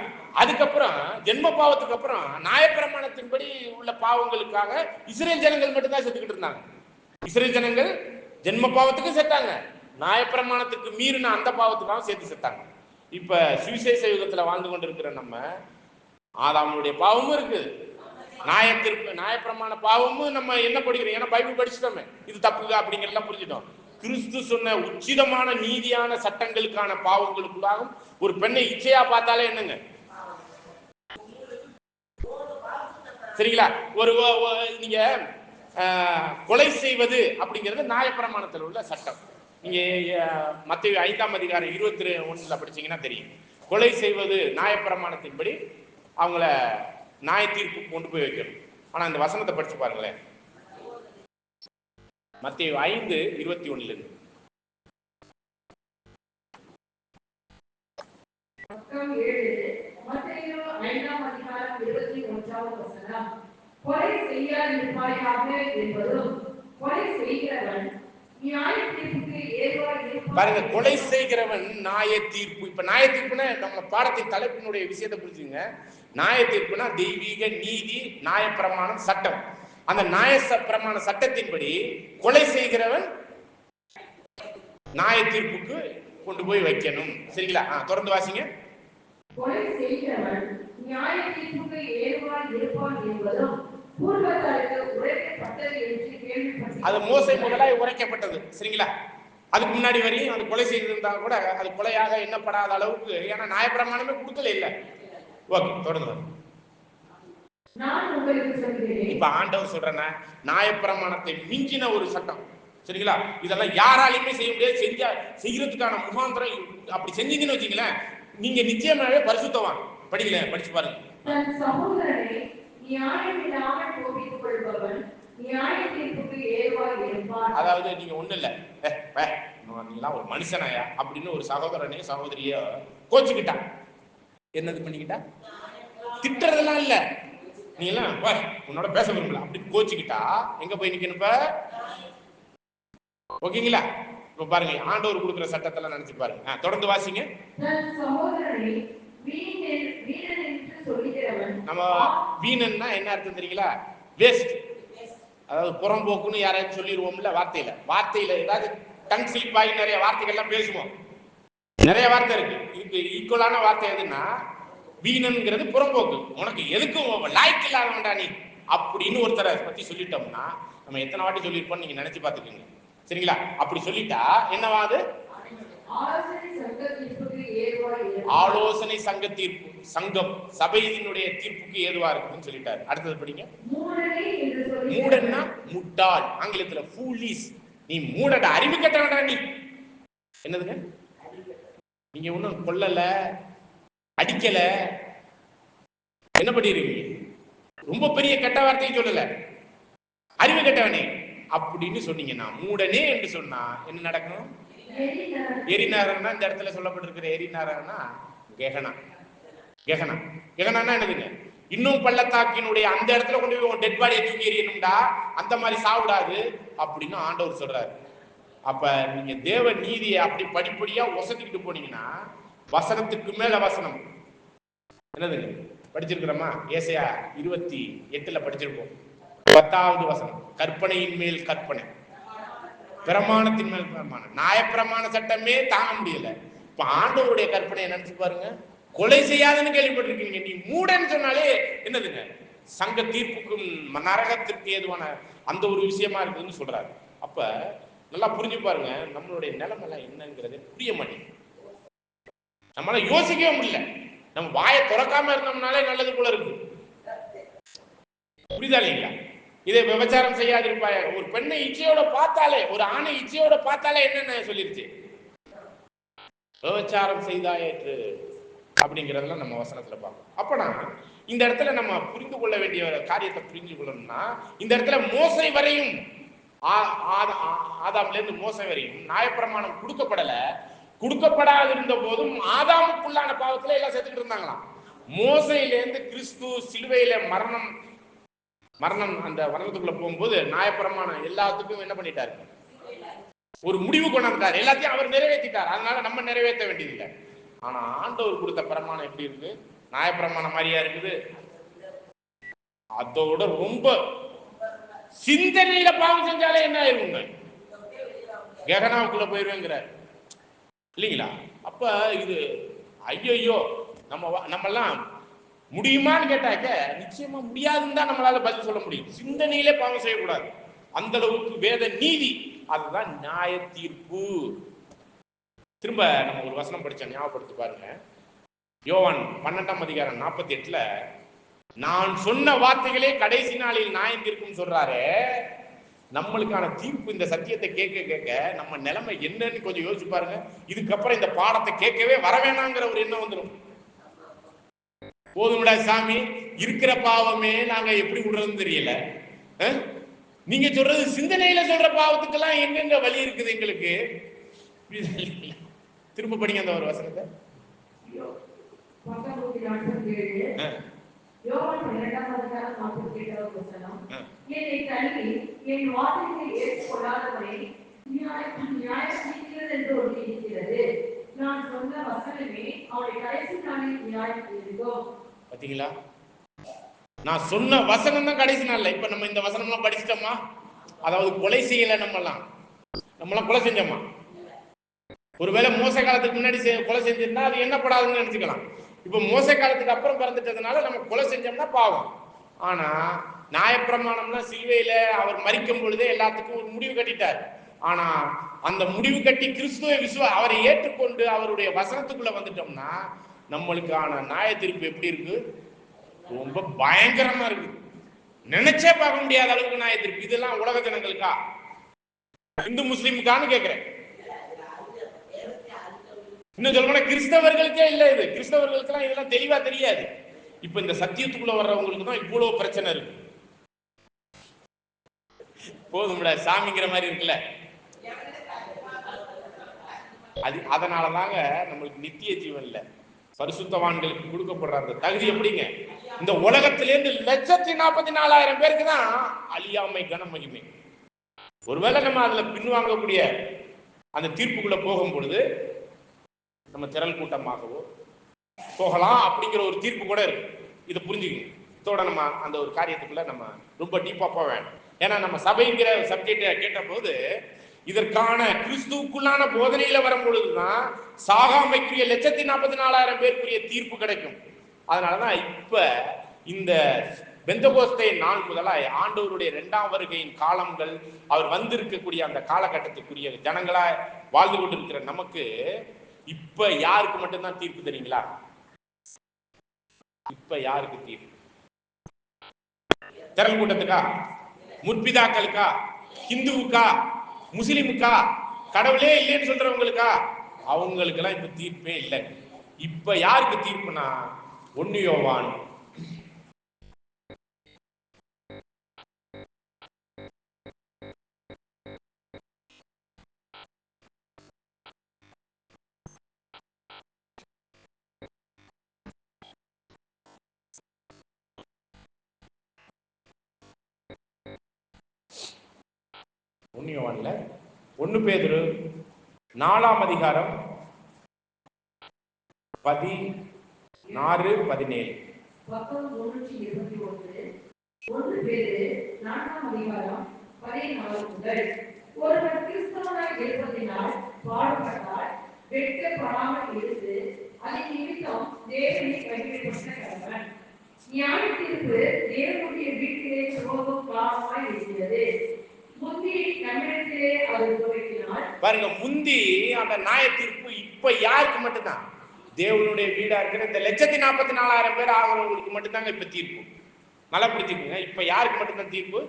அதுக்கப்புறம் ஜென்ம பாவத்துக்கு அப்புறம் நியாயப்பிரமாணத்தின்படி உள்ள பாவங்களுக்காக இஸ்ரேல் ஜனங்கள் மட்டும்தான் செத்துக்கிட்டு இருந்தாங்க. இஸ்ரேல் ஜனங்கள் ஜென்ம பாவத்துக்கும் செத்தாங்க, நியாயப்பிரமாணத்துக்கு மீறின அந்த பாவத்துக்காக சேர்த்து செத்தாங்க. இப்ப சுவிசேஷ யுகத்துல வாழ்ந்து கொண்டிருக்கிற நம்ம ஆதாமுடைய பாவமும் இருக்கு, நியாயப்பிரமாண பாவமும் நம்ம என்ன படிக்கிறோம்? ஏன்னா பைபிள் படிச்சுட்டோமே, இது தப்புங்க அப்படிங்கிறதெல்லாம் புரிஞ்சுட்டோம். கிறிஸ்து சொன்ன உச்சிதமான நீதியான சட்டங்களுக்கான பாவங்களுக்குள்ளாகும் ஒரு பெண்ணை இச்சையா பார்த்தாலே என்னங்க? சரிங்களா? ஒரு நீங்க கொலை செய்வது அப்படிங்கிறது நியாயப்பிரமாணத்தில் உள்ள சட்டம். நீங்க மத்தேயு 5:21 படிச்சீங்கன்னா தெரியும். கொலை செய்வது நியாயப்பிரமாணத்தின்படி அவங்கள நியாய தீர்ப்பு கொண்டு போய் வைக்கணும். ஆனா இந்த வசனத்தை படிச்சு பாருங்களேன். மத்தேயு 5:21 கொலை செய்யாதிருப்பாயாக என்பதும் கொலை செய்கிறவன் நியாய தீர்ப்புக்கு ஏதுவாய் இருப்பான். பாருங்க, கொலை செய்கிறவன் நியாய தீர்ப்பு. இப்ப நியாய தீர்ப்புனா நம்ம பாடத்தை தலைப்பினுடைய விஷயத்தை புரிஞ்சுங்க. நியாய தீர்ப்புனா தெய்வீக நீதி, நியாயப்பிரமாணம், சட்டம். அந்த நியாயப்பிரமாண சட்டத்தின்படி கொலை செய்கிறவன் நியாய தீர்ப்புக்கு கொண்டு போய் வைக்கணும். சரிங்களா? தொடர்ந்து வாசிங்க. கொலை செய்கிறவன் நியாய தீர்ப்புக்கு ஏதுவாய் இருப்பான் என்பதும் பூர்வத்தாருக்கு உரைக்கப்பட்டது என்று கேள்விப்பட்டேன். அது மோசே முதலாய் உரைக்கப்பட்டது. சரிங்களா? அதுக்கு முன்னாடி வரையும் அது கொலை செய்திருந்தா கூட அது கொலையாக எண்ணப்படாத அளவுக்கு, ஏன்னா நியாயப்பிரமாணமே கொடுக்கல இல்ல. ஓகே, தொடர்ந்து. நான் உங்களுக்கு சொல்கிறேன். இப்ப ஆண்டவர் சொல்றேன்னா நியாயப்பிரமாணத்தை மிஞ்சின ஒரு சட்டம். சரிங்களா? இதெல்லாம் யாராலையுமே செய்ய முடியாது. செய்யறதுக்கான முகாந்திரம் அப்படி செஞ்சீங்கன்னு வச்சுங்களேன், நீங்க நிச்சயமாவே பரிசுத்தவான். படிக்கல, படிச்சு பாருங்க. தன் சகோதரனை நியாயமில்லாமல் கோபித்துக் கொள்பவன் நியாய தீர்ப்புக்கு ஏதுவாய் இருப்பான். அதாவது நீங்க ஒண்ணு இல்ல, நீங்களாம் ஒரு மனுஷனாயா அப்படின்னு ஒரு சகோதரனே சகோதரிய கோச்சுக்கிட்டா. என்னது பண்ணிக்கிட்டா? திட்டுறதெல்லாம் இல்ல, நீ எல்லாம் உன்னோட பேச விரும்பல அப்படின்னு கோச்சுக்கிட்டா எங்க போய் நிக்கணும் இப்ப? ஓகேங்களா? இப்ப பாருங்க, ஆண்டவர் கொடுக்குற சட்டத்தெல்லாம் நினைச்சு பாருங்க. தொடர்ந்து வாசிங்க. நம்ம வீணன்னா என்ன அர்த்தம் தெரியுங்களா? வேஸ்ட். அதாவது புறம்போக்குன்னு யாராவது சொல்லிடுவோம்ல வார்த்தையில ஏதாவது டங் ஸ்லிப் ஆகி நிறைய வார்த்தைகள்லாம் பேசுவோம். நிறைய வார்த்தை இருக்கு. இதுக்கு ஈக்குவலான வார்த்தை எதுன்னா வீணன்ங்கிறது புறம்போக்கு. உனக்கு எதுக்கும் லாய்க்கு இல்லாத வேண்டாம் நீ அப்படின்னு ஒருத்தரை பத்தி சொல்லிட்டோம்னா நம்ம எத்தனை வாட்டி சொல்லியிருப்போம் நீங்க நினைச்சு பாத்துக்கோங்க. சரிங்களா? அப்படி சொல்லிட்டா என்னவாது? ஆலோசனை சங்க தீர்ப்பு, சங்கம் சபையினுடைய தீர்ப்புக்கு ஏதுவா இருக்குன்னு சொல்லிட்டாரு. அடுத்தது படிங்க. மூடன்னா முட்டாள், ஆங்கிலத்துல ஃபூலிஷ். நீ மூடட, அறிவு கட்ட வேண்டாம் நீ. என்னதுங்க? நீங்க ஒண்ணும் கொல்லல, அடிக்கல, என்ன பண்ணிருக்கீங்க? ரொம்ப பெரிய கெட்ட வார்த்தையும் சொல்லல, அறிவு கெட்டவனே அப்படின்னு சொன்னீங்கன்னா, மூடனே என்று சொன்னா என்ன நடக்கும்? எரிநாரகனா இந்த இடத்துல சொல்லப்பட்டிருக்கிற எரிநாரகனா கெகனா. கெகனா கெகனா என்னதுங்க? இன்னும் பள்ளத்தாக்கினுடைய அந்த இடத்துல கொண்டு போய் டெட் பாடியை தூக்கி எறியணும்டா, அந்த மாதிரி சாவிடாது அப்படின்னு ஆண்டவர் சொல்றாரு. அப்ப நீங்க தேவ நீதியை அப்படி படிப்படியா ஒசத்திக்கிட்டு போனீங்கன்னா வசனத்துக்கு மேல வசனம். என்னதுங்க படிச்சிருக்கிறோமா? ஏசாயா 28 படிச்சிருக்கோம். 10வது வசனம், கற்பனையின் மேல் கற்பனை, பிரமாணத்தின் மேல் பிரமாணம். நியாயப்பிரமாண சட்டமே தாங்க முடியல. இப்ப ஆண்டவருடைய கற்பனையை நினைச்சு பாருங்க. கொலை செய்யாதுன்னு கேள்விப்பட்டிருக்கீங்க. நீ மூடன்னு சொன்னாலே என்னதுங்க? சங்க தீர்ப்புக்கும் நரகத்திற்கு ஏதுவான அந்த ஒரு விஷயமா இருக்குதுன்னு சொல்றாரு. அப்ப நல்லா புரிஞ்சு பாருங்க, நம்மளுடைய நிலைமை என்னங்கிறது புரிய மாட்டேங்குது. நம்மளால யோசிக்கவே முடியல. நம்ம வாயை திறக்காம இருந்தோம்னாலே நல்லது போல இருக்கு. புரியுதா இல்லைங்களா? இதை விபச்சாரம் செய்யாதிருப்பாய. ஒரு பெண்ணை இச்சையோட பார்த்தாலே, ஒரு ஆணை இச்சையோட பார்த்தாலே என்னென்ன சொல்லிருச்சு? விபச்சாரம் செய்தாயிற்று அப்படிங்கிறதெல்லாம் நம்ம வசனத்துல பார்ப்போம். அப்பனா இந்த இடத்துல நம்ம புரிந்து கொள்ள வேண்டிய காரியத்தை புரிஞ்சு கொள்ளணும்னா, இந்த இடத்துல மோசை வரையும், ஆதாம்ல இருந்து மோசை வரையும் நியாயப்பிரமாணம் கொடுக்கப்படாது இருந்த போதும் ஆதாமுக்குள்ளான பாவத்துல எல்லாம் செத்துக்கிட்டு இருந்தாங்களாம். மோசையிலேருந்து கிறிஸ்து சிலுவையில மரணம் அந்த வர்ணத்துக்குள்ள போகும்போது நியாயப்பிரமாணம் எல்லாத்துக்கும் என்ன பண்ணிட்டாரு? ஒரு முடிவு கொண்டாந்துட்டார். எல்லாத்தையும் அவர் நிறைவேற்றிட்டார். அதனால நம்ம நிறைவேற்ற வேண்டியதில்லை. ஆனா ஆண்டவர் கொடுத்த பிரமாணம் எப்படி இருக்கு? நியாயப்பிரமாணம் மாதிரியா இருக்குது? அதோட ரொம்ப சிந்தனையில பாவம் செஞ்சாலே என்ன ஆயிருங்க? கெகனாவுக்குள்ள போயிருவேங்கிறார் இல்லைங்களா? அப்ப இது ஐயோ நம்மெல்லாம் முடியுமான்னு கேட்டாக்க நிச்சயமா முடியாதுன்னு தான் நம்மளால பதில் சொல்ல முடியும். சிந்தனையிலே பாவம் செய்யக்கூடாது. அந்த அளவுக்கு வேத நீதி, அதுதான் நியாய தீர்ப்பு. திரும்ப நம்ம ஒரு வசனம் படிச்ச ஞாபகப்படுத்தி பாருங்க. யோவான் 12ஆம் அதிகாரம் 48ல நான் சொன்ன வார்த்தைகளே கடைசி நாளில் நியாயம் தீர்க்கும் சொல்றாரு. நம்மளுக்கான தீர்ப்பு இந்த சத்தியத்தை கேட்க நம்ம நிலைமை என்னன்னு கொஞ்சம் யோசிச்சு பாருங்க. இதுக்கப்புறம் இந்த பாடத்தை கேட்கவே வர வேணாங்கிற ஒரு எண்ணம் வந்துடும். போதும்டா சாமி, இருக்கிற பாவமே நாங்க எப்படி விடுறதுன்னு தெரியல. நீங்க சொல்றது சிந்தனையில சொல்ற பாவத்துக்கெல்லாம் எங்கெங்க வழி இருக்குது எங்களுக்கு? திரும்ப படிங்க அந்த ஒரு வசனத்தை. யோவான் 2:48 என்னை தள்ளி என் வார்த்தையை ஏற்றுக்கொள்ளாதவரை நியாயம் தீர்க்கிறது என்று ஒன்று இருக்கிறது. நான் சொன்ன வசனமே அவருடைய கடைசி நாளில் நியாயம் தீர்க்கும். பாத்தீங்களா? நான் சொன்ன வசனம் தான் கடைசி நாள்ல. இப்ப நம்ம இந்த வசனம்லாம் படிச்சிட்டோமா? அதாவது கொலை செய்யல, நம்மளாம் கொலை செஞ்சோமா? ஒருவேளை மோச காலத்துக்கு முன்னாடி கொலை செஞ்சிருந்தா அது என்னப்படாதுன்னு நினைச்சுக்கலாம். இப்ப மோச காலத்துக்கு அப்புறம் பிறந்துட்டதுனால நம்ம கொலை செஞ்சோம்னா பாவம். ஆனா நியாயப்பிரமாணம்னா சிலுவையில அவர் மரிக்கும் பொழுதே எல்லாத்துக்கும் ஒரு முடிவு கட்டிட்டார். ஆனா அந்த முடிவு கட்டி கிறிஸ்துவ அவரை ஏற்றுக்கொண்டு அவருடைய வசனத்துக்குள்ள வந்துட்டோம்னா நம்மளுக்கான நியாய தீர்ப்பு எப்படி இருக்கு? ரொம்ப பயங்கரமா இருக்கு. நினைச்சே பார்க்க முடியாத அளவுக்கு நியாய தீர்ப்பு. இதெல்லாம் உலக ஜனங்களுக்கா, இந்து முஸ்லீமுக்கான்னு கேட்கிறேன். இன்னும் சொல்ல கிறிஸ்தவர்களுக்கே இல்ல. இது கிறிஸ்தவர்களுக்கு எல்லாம் இதெல்லாம் தெளிவா தெரியாது. இப்ப இந்த சத்தியத்துக்குள்ள வர்றவங்களுக்கு தான் இவ்வளவு பிரச்சனை இருக்கு. போதும்ல சாமிங்கிற மாதிரி இருக்குல்ல. அதனாலதாங்க நம்மளுக்கு நித்திய ஜீவன்ல பரிசுத்தவான்களுக்கு கொடுக்கப்படுற அந்த தகுதி எப்படிங்க? இந்த உலகத்திலேருந்து 1,44,000 பேருக்கு தான் அழியாமை கனமகிமை. ஒருவேளை நம்ம அதுல பின்வாங்கக்கூடிய அந்த தீர்ப்புக்குள்ள போகும் பொழுது நம்ம திரள் கூட்டமாகவோ போகலாம் அப்படிங்கிற ஒரு தீர்ப்பு கூட இருக்கு. இதை புரிஞ்சுக்கணும். இதோட நம்ம அந்த ஒரு காரியத்துக்குள்ள நம்ம ரொம்ப டீப்பா போக வேண்டாம். ஏன்னா நம்ம சபைங்கிற சப்ஜெக்ட கேட்ட போது இதற்கான கிறிஸ்துவுக்குள்ளான போதனையில வரும் பொழுதுதான் சாகாமைக்குரிய 1,44,000 பேருக்குரிய தீர்ப்பு கிடைக்கும். அதனாலதான் இப்ப இந்த பெந்தகோஸ்தே நாள் முதலாய் ஆண்டவருடைய 2ஆம் வருகையின் காலங்கள் அவர் வந்திருக்கக்கூடிய அந்த காலகட்டத்துக்குரிய ஜனங்களா வாழ்ந்து கொண்டிருக்கிற நமக்கு இப்ப யாருக்கு மட்டும்தான் தீர்ப்பு தெரியுங்களா? இப்ப யாருக்கு தீர்ப்பு? திரள் கூட்டத்துக்கா, முற்பிதாக்களுக்கா, ஹிந்துவுக்கா, முஸ்லிமுக்கா, கடவுளே இல்லைன்னு சொல்றவங்களுக்கா? அவங்களுக்கு எல்லாம் இப்ப தீர்ப்பே இல்லை. இப்ப யாருக்கு தீர்ப்புனா 1 யோவான் 1 பேதுரு 4ஆம் அதிகாரம் 16-17. 1 பேதுரு 4ஆம் அதிகாரம் 14 முதல். ஒருவர் கிறிஸ்தவனாய் இருப்பதினால் பாடுபட்டால் வெட்கப்படாமல் இருந்து அதன் நிமித்தம் தேவனை கைவிடப்பட்ட கடவன். நியாய தீர்ப்பு தேவனுடைய வீட்டிலே சோகம் காலமாய் இருக்கிறது. முந்தி நம்மிடத்திலே அது துவக்கினால் பாருங்க, முந்தி அந்த நியாய தீர்ப்பு இப்ப யாருக்கு மட்டும்தான்? தேவனுடைய வீடா இருக்கிற இந்த 1,44,000 பேர் ஆகிறவங்களுக்கு மட்டும்தாங்க இப்ப தீர்ப்பு. நல்லா புரிஞ்சுக்கோங்க. இப்ப யாருக்கு மட்டும்தான் தீர்ப்பு?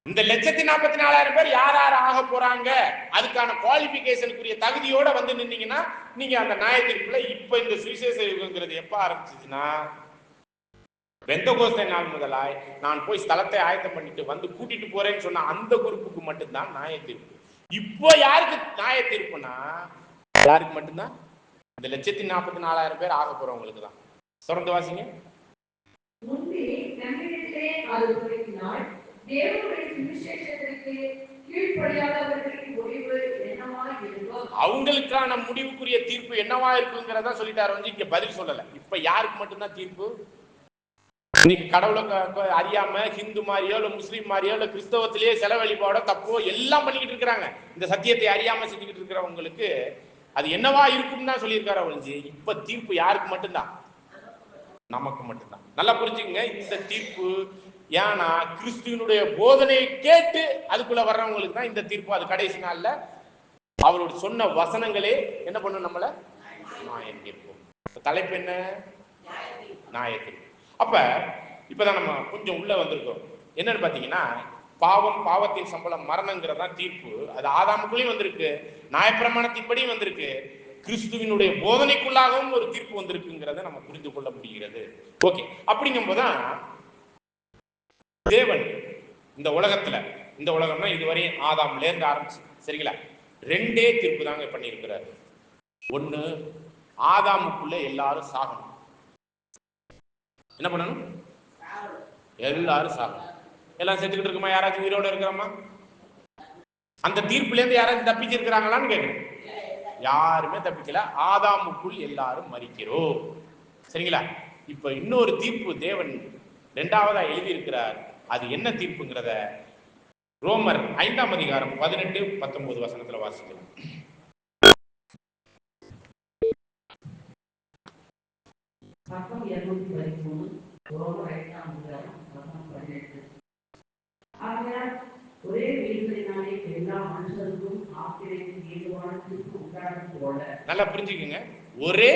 இந்த 1,44,000 பேர் யார் யார் ஆக போறாங்க, அதுக்கான குவாலிபிகேஷனுக்குரிய தகுதியோட வந்து நின்னீங்கன்னா நீங்க அந்த நியாய தீர்ப்புல இப்ப இந்த சுவிசேஷ யுகங்கிறது எப்ப ஆரம்பிச்சுச்சுன்னா பெந்தகோஸ்தே நாள் முதலாய் நான் போய் ஸ்தலத்தை ஆயத்தம் பண்ணிட்டு வந்து கூட்டிட்டு போறேன்னு சொன்ன அந்த குரூப்புக்கு மட்டும்தான் நியாய தீர்ப்பு. இப்போ யாருக்கு நியாய தீர்ப்புனா யாருக்கு மட்டும்தான்? இந்த 1,44,000 பேர் ஆக போறவங்களுக்கு தான். தொடர்ந்து வாசிங்க. அவங்களுக்கான முடிவுக்குரிய தீர்ப்பு என்னவா இருக்குங்கிறதா சொல்லிட்டாரு. வந்து இங்க பதில் சொல்லல. இப்ப யாருக்கு மட்டும்தான் தீர்ப்பு? இன்னைக்கு கடவுளை அறியாம ஹிந்து மாதிரியோ இல்ல முஸ்லீம் மாதிரியோ இல்ல கிறிஸ்தவத்திலேயே செல வழிபாடோ தப்போ எல்லாம் பண்ணிக்கிட்டு இருக்கிறாங்க. இந்த சத்தியத்தை அறியாம செஞ்சுக்கிட்டு இருக்கிறவங்களுக்கு அது என்னவா இருக்குன்னு தான் சொல்லியிருக்காரு. ஒழிஞ்சு இப்ப தீர்ப்பு யாருக்கு மட்டும்தான்? நமக்கு மட்டும்தான். நல்லா புரிஞ்சுக்கங்க இந்த தீர்ப்பு. ஏன்னா கிறிஸ்துவனுடைய போதனையை கேட்டு அதுக்குள்ள வர்றவங்களுக்கு தான் இந்த தீர்ப்பு. அது கடைசி நாள்ல அவரோட சொன்ன வசனங்களே என்ன பண்ணும்? நம்மள நியாயம் தீர்ப்போம். தலைப்பு என்ன? நியாய தீர்ப்பு. அப்ப இப்பதான் நம்ம கொஞ்சம் உள்ள வந்திருக்கோம். என்னன்னு பாத்தீங்கன்னா பாவத்தின் சம்பளம் மரணங்கிறதா தீர்ப்பு. அது ஆதாமுக்குள்ளேயும் வந்திருக்கு, நியாயப்பிரமாணத்தின்படியும் வந்திருக்கு, கிறிஸ்துவினுடைய போதனைக்குள்ளாகவும் ஒரு தீர்ப்பு வந்திருக்குங்கிறத நம்ம புரிந்து கொள்ள முடிகிறது. ஓகே, அப்படிங்கும் போதுதான் தேவன் இந்த உலகம்னா இதுவரையும் ஆதாம்ல இருந்து ஆரம்பிச்சு சரிங்களா 2 தீர்ப்பு தாங்க பண்ணியிருக்கிறாரு. 1, ஆதாமுக்குள்ள எல்லாரும் சாகணும். என்ன பண்ணணும்? எல்லாரும் சாகணும். எல்லாம் செத்துக்கிட்டு இருக்குமா? யாராச்சும் உயிரோட இருக்கிறோமா? அந்த தீர்ப்புல இருந்து யாராச்சும் தப்பிச்சிருக்கிறாங்களான்னு கேட்கணும். யாருமே தப்பிக்கல. ஆதாமுக்குள் எல்லாரும் மரிக்கிறோம். சரிங்களா? இப்ப இன்னொரு தீர்ப்பு தேவன் இரண்டாவதா எழுதி இருக்கிறார். அது என்ன தீர்ப்புங்கிறத ரோமர் 5ஆம் அதிகாரம் 18-19 வசனத்துல வாசிக்கலாம். பக்கம் 213 ரோமர் 5ஆம் அதிகாரம் வசனம் 18. ஆகையால் ஒரே வீடுகளினாலே எல்லா மனுஷருக்கும் ஆக்கினைக்கு ஏதுவான தீர்ப்பு உண்டானது போல. நல்லா புரிஞ்சுக்குங்க. ஒரே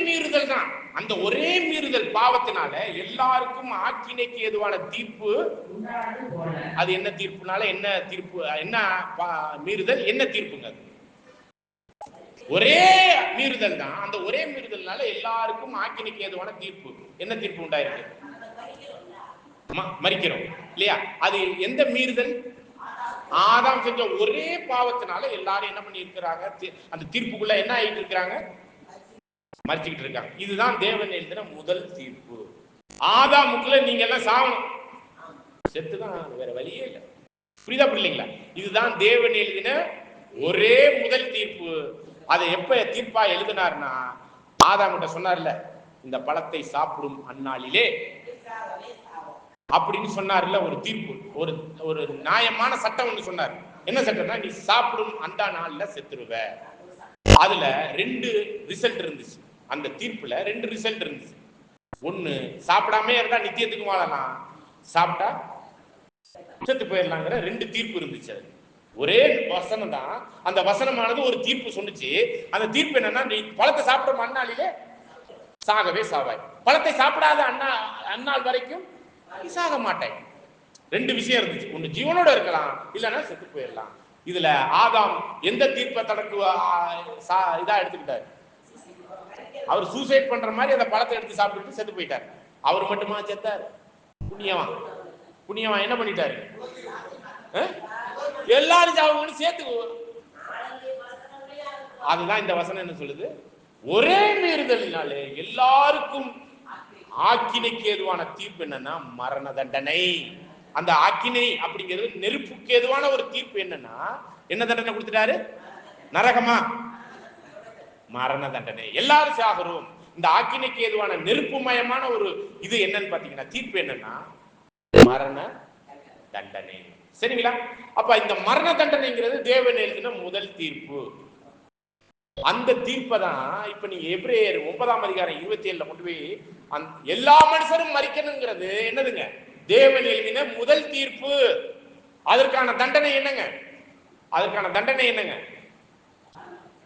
மீறுதல் தான். அந்த ஒரே மீறுதல் பாவத்தினால எல்லாருக்கும் ஆக்கினைக்கு ஏதுவான தீர்ப்பு உண்டானது போல. அது என்ன தீர்ப்புனால என்ன தீர்ப்பு? என்ன மீறுதல்? என்ன தீர்ப்புங்க? அது ஒரே மீறுதல் தான். அந்த ஒரே மீறுதல்னால எல்லாருக்கும் ஆக்கினைக்கு ஏதுவான தீர்ப்பு. என்ன தீர்ப்பு உண்டாயிருக்கு? மரிக்கிறோம் இல்லையா? அது எந்த மீறுதல்? ஆதாம் செஞ்ச ஒரே பாவத்தினால எல்லாரும் என்ன பண்ணி இருக்கிறாங்க? அந்த தீர்ப்புக்குள்ள என்ன ஆகிட்டு இருக்கிறாங்க? மரிச்சுக்கிட்டு இருக்காங்க. இதுதான் தேவன் எழுதின முதல் தீர்ப்பு. ஆதாமுக்குள்ள நீங்க எல்லாம் சாகணும், செத்துதான், வேற வழியே இல்லை. புரியுதா புரியலைங்களா? இதுதான் தேவன் எழுதின ஒரே முதல் தீர்ப்பு. அதை எப்ப தீர்ப்பா எழுதினார்னா, ஆதாம்கிட்ட சொன்னார்ல, இந்த பழத்தை சாப்பிடும் அந்நாளிலே அப்படின்னு சொன்னார்ல. ஒரு தீர்ப்பு, ஒரு ஒரு நியாயமான சட்டம் ஒன்று சொன்னார். என்ன சட்டம்னா, நீ சாப்பிடும் அந்த நாள்ல செத்துருவ. அதுல 2 ரிசல்ட் இருந்துச்சு. அந்த தீர்ப்புல 2 ரிசல்ட் இருந்துச்சு. ஒண்ணு, சாப்பிடாம இருந்தா நித்தியத்துக்கு வாழலாம், சாப்பிட்டா செத்து போயிடலாங்கிற 2 தீர்ப்பு இருந்துச்சு. அது ஒரே வசனம் தான். அந்த வசனமானது ஒரு தீர்ப்பு சொன்னுச்சு. அந்த தீர்ப்பு என்னன்னா, நீ பழத்தை சாப்பிட்ட அந்நாளிலே சாகவே சாவாய், பழத்தை சாப்பிடாத அந்நாள் வரைக்கும் சாக மாட்டேன். 2 விஷயம் இருந்துச்சு. ஒண்ணு ஜீவனோட இருக்கலாம், இல்லைன்னா செத்து போயிடலாம். இதுல ஆதாம் எந்த தீர்ப்பை தனக்கு இதா எடுத்துக்கிட்டாரு? அவர் சூசைட் பண்ற மாதிரி அந்த பழத்தை எடுத்து சாப்பிட்டு செத்து போயிட்டாரு. அவர் மட்டுமா செத்தாரு? புண்ணியவன் என்ன பண்ணிட்டாரு? எல்லாரும் சாவுன்னு சேர்த்து. அதுதான் இந்த வசனம் என்ன சொல்லுது? ஒரே மீறுதலினாலே எல்லாருக்கும் ஆக்கினைக்கு ஏதுவான தீர்ப்பு என்னன்னா மரண தண்டனை. அந்த ஆக்கினை அப்படிங்கிறது நெருப்புக்கு ஏதுவான ஒரு தீர்ப்பு. என்னன்னா, என்ன தண்டனை கொடுத்துட்டாரு? நரகமா? மரண தண்டனை. எல்லாரும் சாகிறோம். இந்த ஆக்கினைக்கு ஏதுவான நெருப்பு மயமான ஒரு இது என்னன்னு பாத்தீங்கன்னா, தீர்ப்பு என்னன்னா மரண தண்டனை. சரிங்களா? அப்ப இந்த மரண தண்டனைங்கிறது தேவன் எழுதின முதல் தீர்ப்பு. அந்த தீர்ப்பை தான் இப்ப நீங்க எபிரேயர் 9ஆம் அதிகாரம் 27 கொண்டு போய் எல்லா மனுஷரும் மரிக்கணுங்கிறது என்னதுங்க? தேவன் எழுதின முதல் தீர்ப்பு. அதற்கான தண்டனை என்னங்க?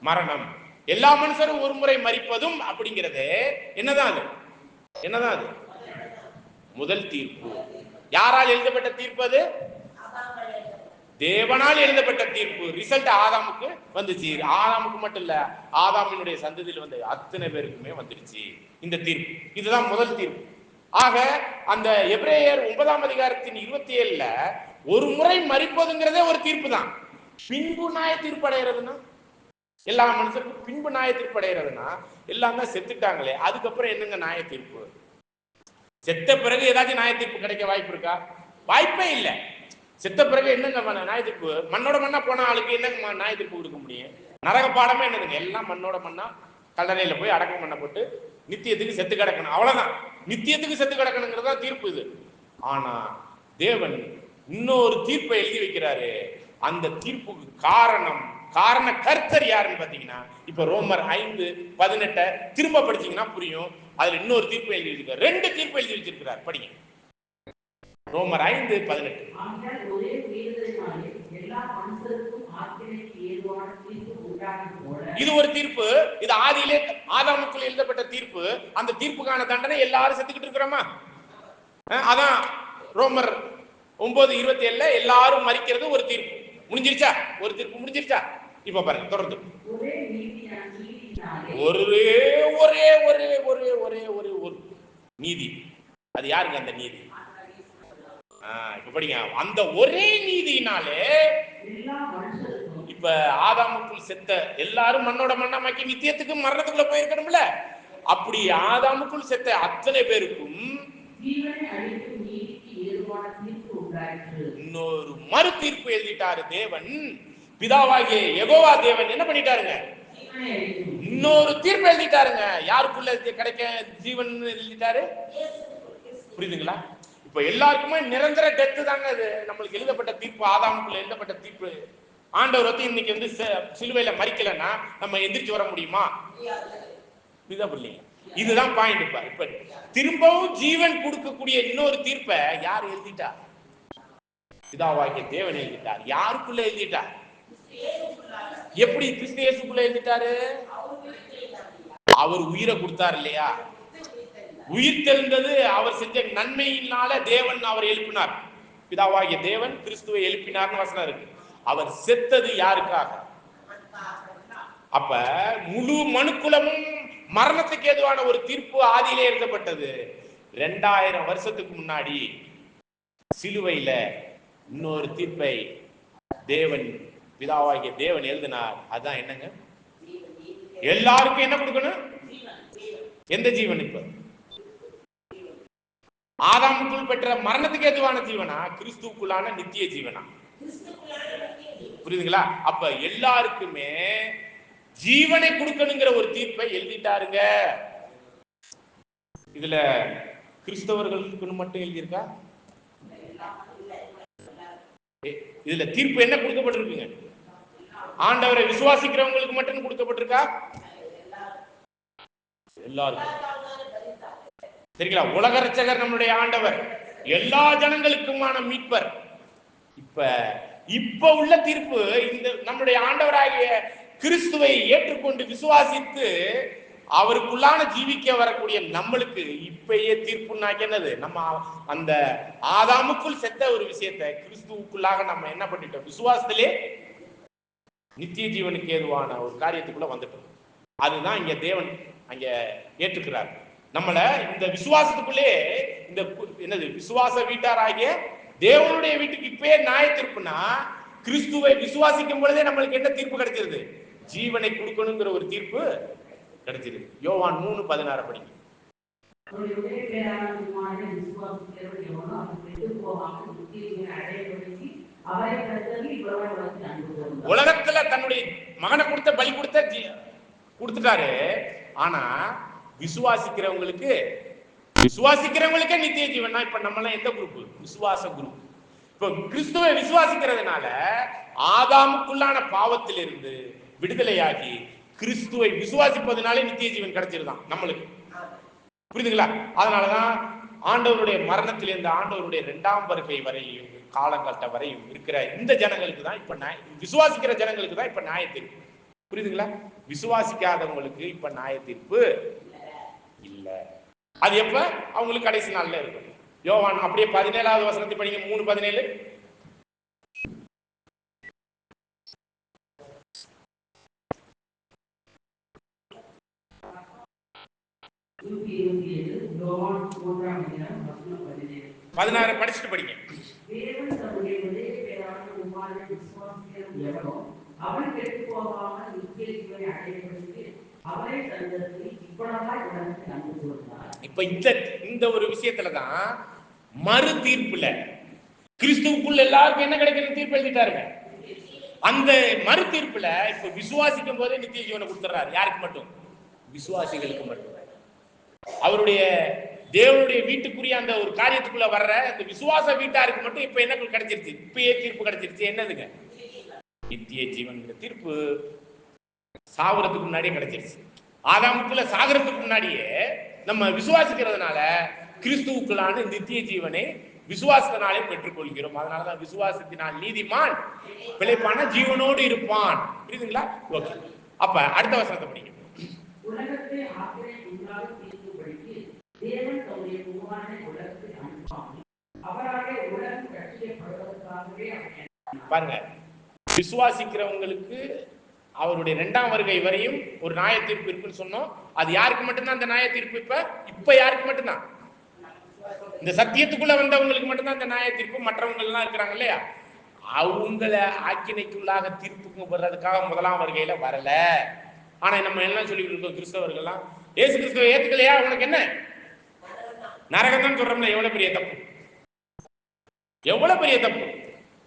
மரணம். எல்லா மனுஷரும் ஒரு முறை மரிப்பதும் அப்படிங்கிறது என்னதான் அது? முதல் தீர்ப்பு. யாரால் எழுதப்பட்ட தீர்ப்பு? அது தேவனால் எழுதப்பட்ட தீர்ப்பு. ரிசல்ட் ஆதாமுக்கு வந்துச்சு. ஆதாமுக்கு மட்டும் இல்ல, ஆதாமினுடைய சந்ததியில் வந்த அத்தனை பேருக்குமே வந்துருச்சு இந்த தீர்ப்பு. இதுதான் முதல் தீர்ப்பு. ஆக அந்த எபிரேயர் 9ஆம் அதிகாரத்தின் 27ல ஒரு முறை மரிப்பதுங்கிறதே ஒரு தீர்ப்பு தான். பின்பு நியாய தீர்ப்பு அடைகிறதுனா, எல்லா மனுஷருக்கும் பின்பு நியாய தீர்ப்பு அடைகிறதுனா, எல்லாம் தான் செத்துட்டாங்களே, அதுக்கப்புறம் என்னங்க நியாய தீர்ப்பு? செத்த பிறகு ஏதாச்சும் நியாய தீர்ப்பு கிடைக்க வாய்ப்பு இருக்கா? வாய்ப்பே இல்லை. செத்த பிறகு என்னங்க நியாய தீர்ப்பு? மண்ணோட மண்ணா போன ஆளுக்கு என்னங்க நியாய தீர்ப்பு கொடுக்க முடியும்? நரக பாடமே என்னதுங்க? எல்லாம் மண்ணோட மண்ணா கல்லறையில போய் அடக்கம் பண்ணப்பட்டு நித்தியத்துக்கு செத்து கிடக்கணும், அவ்வளவுதான். நித்தியத்துக்கு செத்து கிடக்கணுங்கிறதா தீர்ப்பு இது. ஆனா தேவன் இன்னொரு தீர்ப்பை எழுதி வைக்கிறாரு. அந்த தீர்ப்புக்கு காரண கர்த்தர் யாருன்னு பாத்தீங்கன்னா, இப்ப ரோமர் 5:18 திரும்ப படிச்சீங்கன்னா புரியும். அதுல இன்னொரு தீர்ப்பு எழுதி வச்சிருக்காரு. 2 தீர்ப்பு எழுதி வச்சிருக்கிறார். படிங்க. ரோமர் 5:18. இது ஒரு தீர்ப்பு. இது ஆதியிலே ஆதாமுக்குள் எழுதப்பட்ட தீர்ப்பு. அந்த தீர்ப்புக்கான தண்டனை எல்லாரும் செத்துக்கிட்டு இருக்கிறோமா? அதான் ரோமர் 9:27 எல்லாரும் மரிக்கிறது ஒரு தீர்ப்பு. முடிஞ்சிருச்சா? ஒரு தீர்ப்பு முடிஞ்சிருச்சா? இப்ப பாருங்க, தொடர்ந்து. ஒரே ஒரே ஒரே ஒரே ஒரே ஒரே ஒரு நீதி. அது யாருங்க அந்த நீதி? இப்ப படிங்க. அந்த ஒரே நீதியினாலே இப்ப ஆதாமுக்குள் செத்த எல்லாரும் மண்ணோட மண்ணா மாக்கி நித்தியத்துக்கு மரணத்துக்குள்ள போயிருக்கணும்ல. அப்படி ஆதாமுக்குள் செத்த அத்தனை பேருக்கும் இன்னொரு மறு தீர்ப்பு எழுதிட்டாரு தேவன். பிதாவாகிய யெகோவா தேவன் என்ன பண்ணிட்டாருங்க? இன்னொரு தீர்ப்பு எழுதிட்டாருங்க. யாருக்குள்ள கிடைக்க ஜீவன் எழுதிட்டாரு? புரியுதுங்களா? இப்ப எல்லாருக்குமே நிரந்தர டெத்து தாங்க அது நம்மளுக்கு எழுதப்பட்ட தீர்ப்பு. ஆதாமுக்குள்ள எழுதப்பட்ட தீர்ப்பு. ஆண்டவர் வந்து இன்னைக்கு வந்து சிலுவையில மரிக்கலன்னா நம்ம எந்திரிச்சு வர முடியுமா? இதுதான் பாயிண்ட். இப்ப திரும்பவும் ஜீவன் கொடுக்கக்கூடிய இன்னொரு தீர்ப்பை யார் எழுதிட்டா? பிதாவாகிய தேவன் எழுதிட்டார். யாருக்குள்ள எழுதிட்டார்? எப்படி கிறிஸ்து இயேசுக்குள்ள எழுதிட்டாரு? அவர் உயிரை கொடுத்தார் இல்லையா? உயிர் தெழுந்தது அவர் செஞ்ச நன்மையினால தேவன் அவர் எழுப்பினார். பிதாவாகிய தேவன் கிறிஸ்துவை எழுப்பினார்னு வசனம் இருக்கு. அவர் செத்தது யாருக்காக? அப்ப முழு மனுக்குலமும் மரணத்துக்கு ஏதுவான ஒரு தீர்ப்பு ஆதியிலே எழுதப்பட்டது. 2000 வருஷத்துக்கு முன்னாடி சிலுவையில இன்னொரு தீர்ப்பை தேவன் பிதாவாகிய தேவன் எழுதினார். அதான் என்னங்க? எல்லாருக்கும் என்ன கொடுக்கணும்? எந்த ஜீவன்? இப்ப ஆதாமுக்குள் பெற்ற மரணத்துக்கு ஏதுவான ஜீவனா, கிறிஸ்துவுக்குள்ளான நித்திய ஜீவனா? புரியுதுங்களா? அப்ப எல்லாருக்குமே ஜீவனை கொடுக்கணுங்கிற ஒரு தீர்ப்பை எழுதிட்டாருங்க. இதுல கிறிஸ்தவர்களுக்கு மட்டும் எழுதியிருக்கா? இதுல தீர்ப்பு என்ன கொடுக்கப்பட்டிருக்குங்க? ஆண்டவரை விசுவாசிக்கிறவங்களுக்கு மட்டும் கொடுக்கப்பட்டிருக்கா? எல்லாருக்கும். சரிங்களா? உலக ரட்சகர் நம்முடைய ஆண்டவர், எல்லா ஜனங்களுக்குமான மீட்பர். இப்ப உள்ள தீர்ப்பு இந்த நம்முடைய ஆண்டவராகிய கிறிஸ்துவை ஏற்றுக்கொண்டு விசுவாசித்து அவருக்குள்ளான ஜீவிக்க வரக்கூடிய நம்மளுக்கு இப்பயே தீர்ப்புனாக்க என்னது? நம்ம அந்த ஆதாமுக்குள் செத்த ஒரு விஷயத்தை கிறிஸ்துவுக்குள்ளாக நம்ம என்ன பண்ணிட்டோம்? விசுவாசத்திலே நித்திய ஜீவனுக்கு ஏதுவான ஒரு காரியத்துக்குள்ள வந்துட்டோம். அதுதான் இங்க தேவன் அங்க ஏற்றுக்கிறார் நம்மள. இந்த விசுவாசத்துக்குள்ளே இந்த என்னது விசுவாச வீட்டாராகிய தேவனுடைய வீட்டுக்கு இப்பயே நியாய தீர்ப்புனா, கிறிஸ்துவை விசுவாசிக்கும் பொழுதே நம்மளுக்கு என்ன தீர்ப்பு கிடைச்சிருது? ஜீவனை கொடுக்கணுங்கிற ஒரு தீர்ப்பு கிடைச்சிருக்கு. யோவான் 3:16 படிங்க. உலகத்துல தன்னுடைய மகனை கொடுத்த பலி கொடுத்துட்டாரு. ஆனா விசுவாசிக்கிறவங்களுக்கே நித்திய ஜீவன். இப்ப நம்ம எல்லாம் எந்த குரூப்? விசுவாச குரூப். இப்ப கிறிஸ்துவை விசுவாசிக்கிறதுனால ஆதாமுக்குள்ளான பாவத்திலிருந்து விடுதலையாகி கிறிஸ்துவை விசுவாசிப்பதனாலே நித்திய ஜீவன் கிடைச்சிருதான் நம்மளுக்கு. புரியுதுங்களா? அதனாலதான் ஆண்டவருடைய மரணத்திலிருந்து ஆண்டவருடைய 2ஆம் வருகை வரையும் காலங்கட்ட வரையும் இருக்கிற இந்த ஜனங்களுக்கு தான் இப்ப விசுவாசிக்கிற ஜனங்களுக்கு தான் இப்ப நியாய தீர்ப்பு. புரியுதுங்களா? விசுவாசிக்காதவங்களுக்கு இப்ப நியாய தீர்ப்பு இல்ல. அது எப்ப? அவங்களுக்கு கடைசி நாள்ல இருக்கும். யோவான் அப்படியே 17வது வசனத்தை படிங்க. 3:17. படிச்சுட்டு படிங்க. இப்ப இந்த ஒரு விஷயத்துலதான் மறு தீர்ப்புல கிறிஸ்துவுக்குள்ள எல்லாருக்கும் என்ன கிடைக்கிறது தீர்ப்பு எழுதிட்டாருங்க. அந்த மறு தீர்ப்புல இப்ப விசுவாசிக்கும் போதே நித்திய ஜீவனை கொடுத்துறாரு. யாருக்கு மட்டும்? விசுவாசிகளுக்கு மட்டும். அவருடைய தேவனுடைய வீட்டுக்குரிய அந்த ஒரு காரியத்துக்குள்ள வர்ற அந்த விசுவாச வீட்டாருக்கு மட்டும் இப்ப என்ன கிடைச்சிருச்சு? இப்பயே தீர்ப்பு கிடைச்சிருச்சு. என்னதுங்க? நித்திய ஜீவன்கிற தீர்ப்பு சாகுறதுக்கு முன்னாடியே கிடைச்சிருச்சு. ஆதாமுக்குள்ள சாகுறதுக்கு முன்னாடியே நம்ம விசுவாசிக்கிறதுனால கிறிஸ்துவுக்குள்ளான நித்திய ஜீவனை விசுவாசத்தினாலே பெற்றுக்கொள்கிறோம். அதனாலதான் விசுவாசத்தினால் நீதிமான் பிழைப்பான ஜீவனோடு இருப்பான். புரியுதுங்களா? ஓகே. அப்ப அடுத்த வசனத்தை படிங்க. பாருங்க, விசுவாசிக்கிறவங்களுக்கு அவருடைய 2ஆம் வருகை வரையும் ஒரு நியாய தீர்ப்பு இருக்குன்னு சொன்னோம். அது யாருக்கு மட்டும்தான் அந்த நியாய தீர்ப்பு? இப்ப யாருக்கு மட்டும்தான்? இந்த சத்தியத்துக்குள்ள வந்தவங்களுக்கு மட்டும்தான் அந்த நியாய தீர்ப்பு. மற்றவங்க எல்லாம் இருக்கிறாங்க இல்லையா, அவங்கள ஆக்கினைக்குள்ளாக தீர்ப்புக்கு வர்றதுக்காக 1ஆம் வருகையில வரல. ஆனா நம்ம எல்லாம் சொல்லிட்டு இருக்கோம், கிறிஸ்தவர்கள்லாம் இயேசு கிறிஸ்துவை ஏத்துக்கலையா உனக்கு என்ன நரகம் தான் சொல்றோம்ல. எவ்வளவு பெரிய தப்பு, எவ்வளவு பெரிய தப்பு.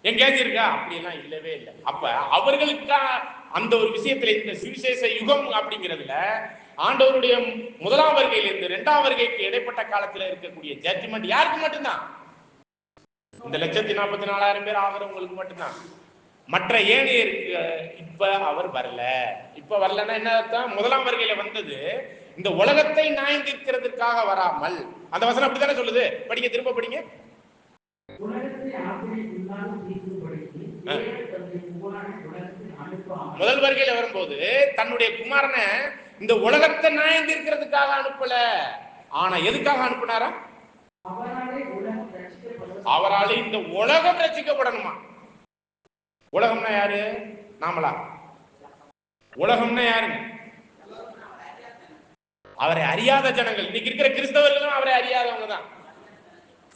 எங்கேயாச்சும் இருக்கா? அப்படியெல்லாம் இல்லவே இல்லை. அப்ப அவர்களுக்கா அந்த ஒரு விஷயத்துல இந்த சுவிசேஷ யுகம் அப்படிங்கிறதுல ஆண்டவருடைய முதலாம் வருகையிலிருந்து இரண்டாம் வருகைக்கு இடைப்பட்ட காலத்துல இருக்கக்கூடிய ஜட்ஜ்மெண்ட் யாருக்கு மட்டும்தான்? இந்த 1,44,000 பேர் ஆகிறவங்களுக்கு மட்டும்தான். மற்ற ஏனையருக்கு இப்ப அவர் வரல. இப்ப வரலன்னா என்ன அர்த்தம்? முதலாம் வருகையில வந்தது இந்த உலகத்தை நியாயம் தீர்க்கிறதுக்காக வராமல். அந்த வசனம் அப்படித்தானே சொல்லுது. படிங்க, திரும்ப படிங்க. முதல் வருகையில வரும்போது தன்னுடைய குமாரனை இந்த உலகத்தை நியாயம் தீர்க்கிறதுக்காக அனுப்பல. ஆனா எதுக்காக அனுப்பினாரா? அவரால் இந்த உலகம் ரட்சிக்கப்படணுமா. உலகம்னா யாரு? நாமளா? உலகம்னா யாருங்க? அவரை அறியாத ஜனங்கள். இன்னைக்கு இருக்கிற கிறிஸ்தவர்களும் அவரை அறியாதவங்க தான்.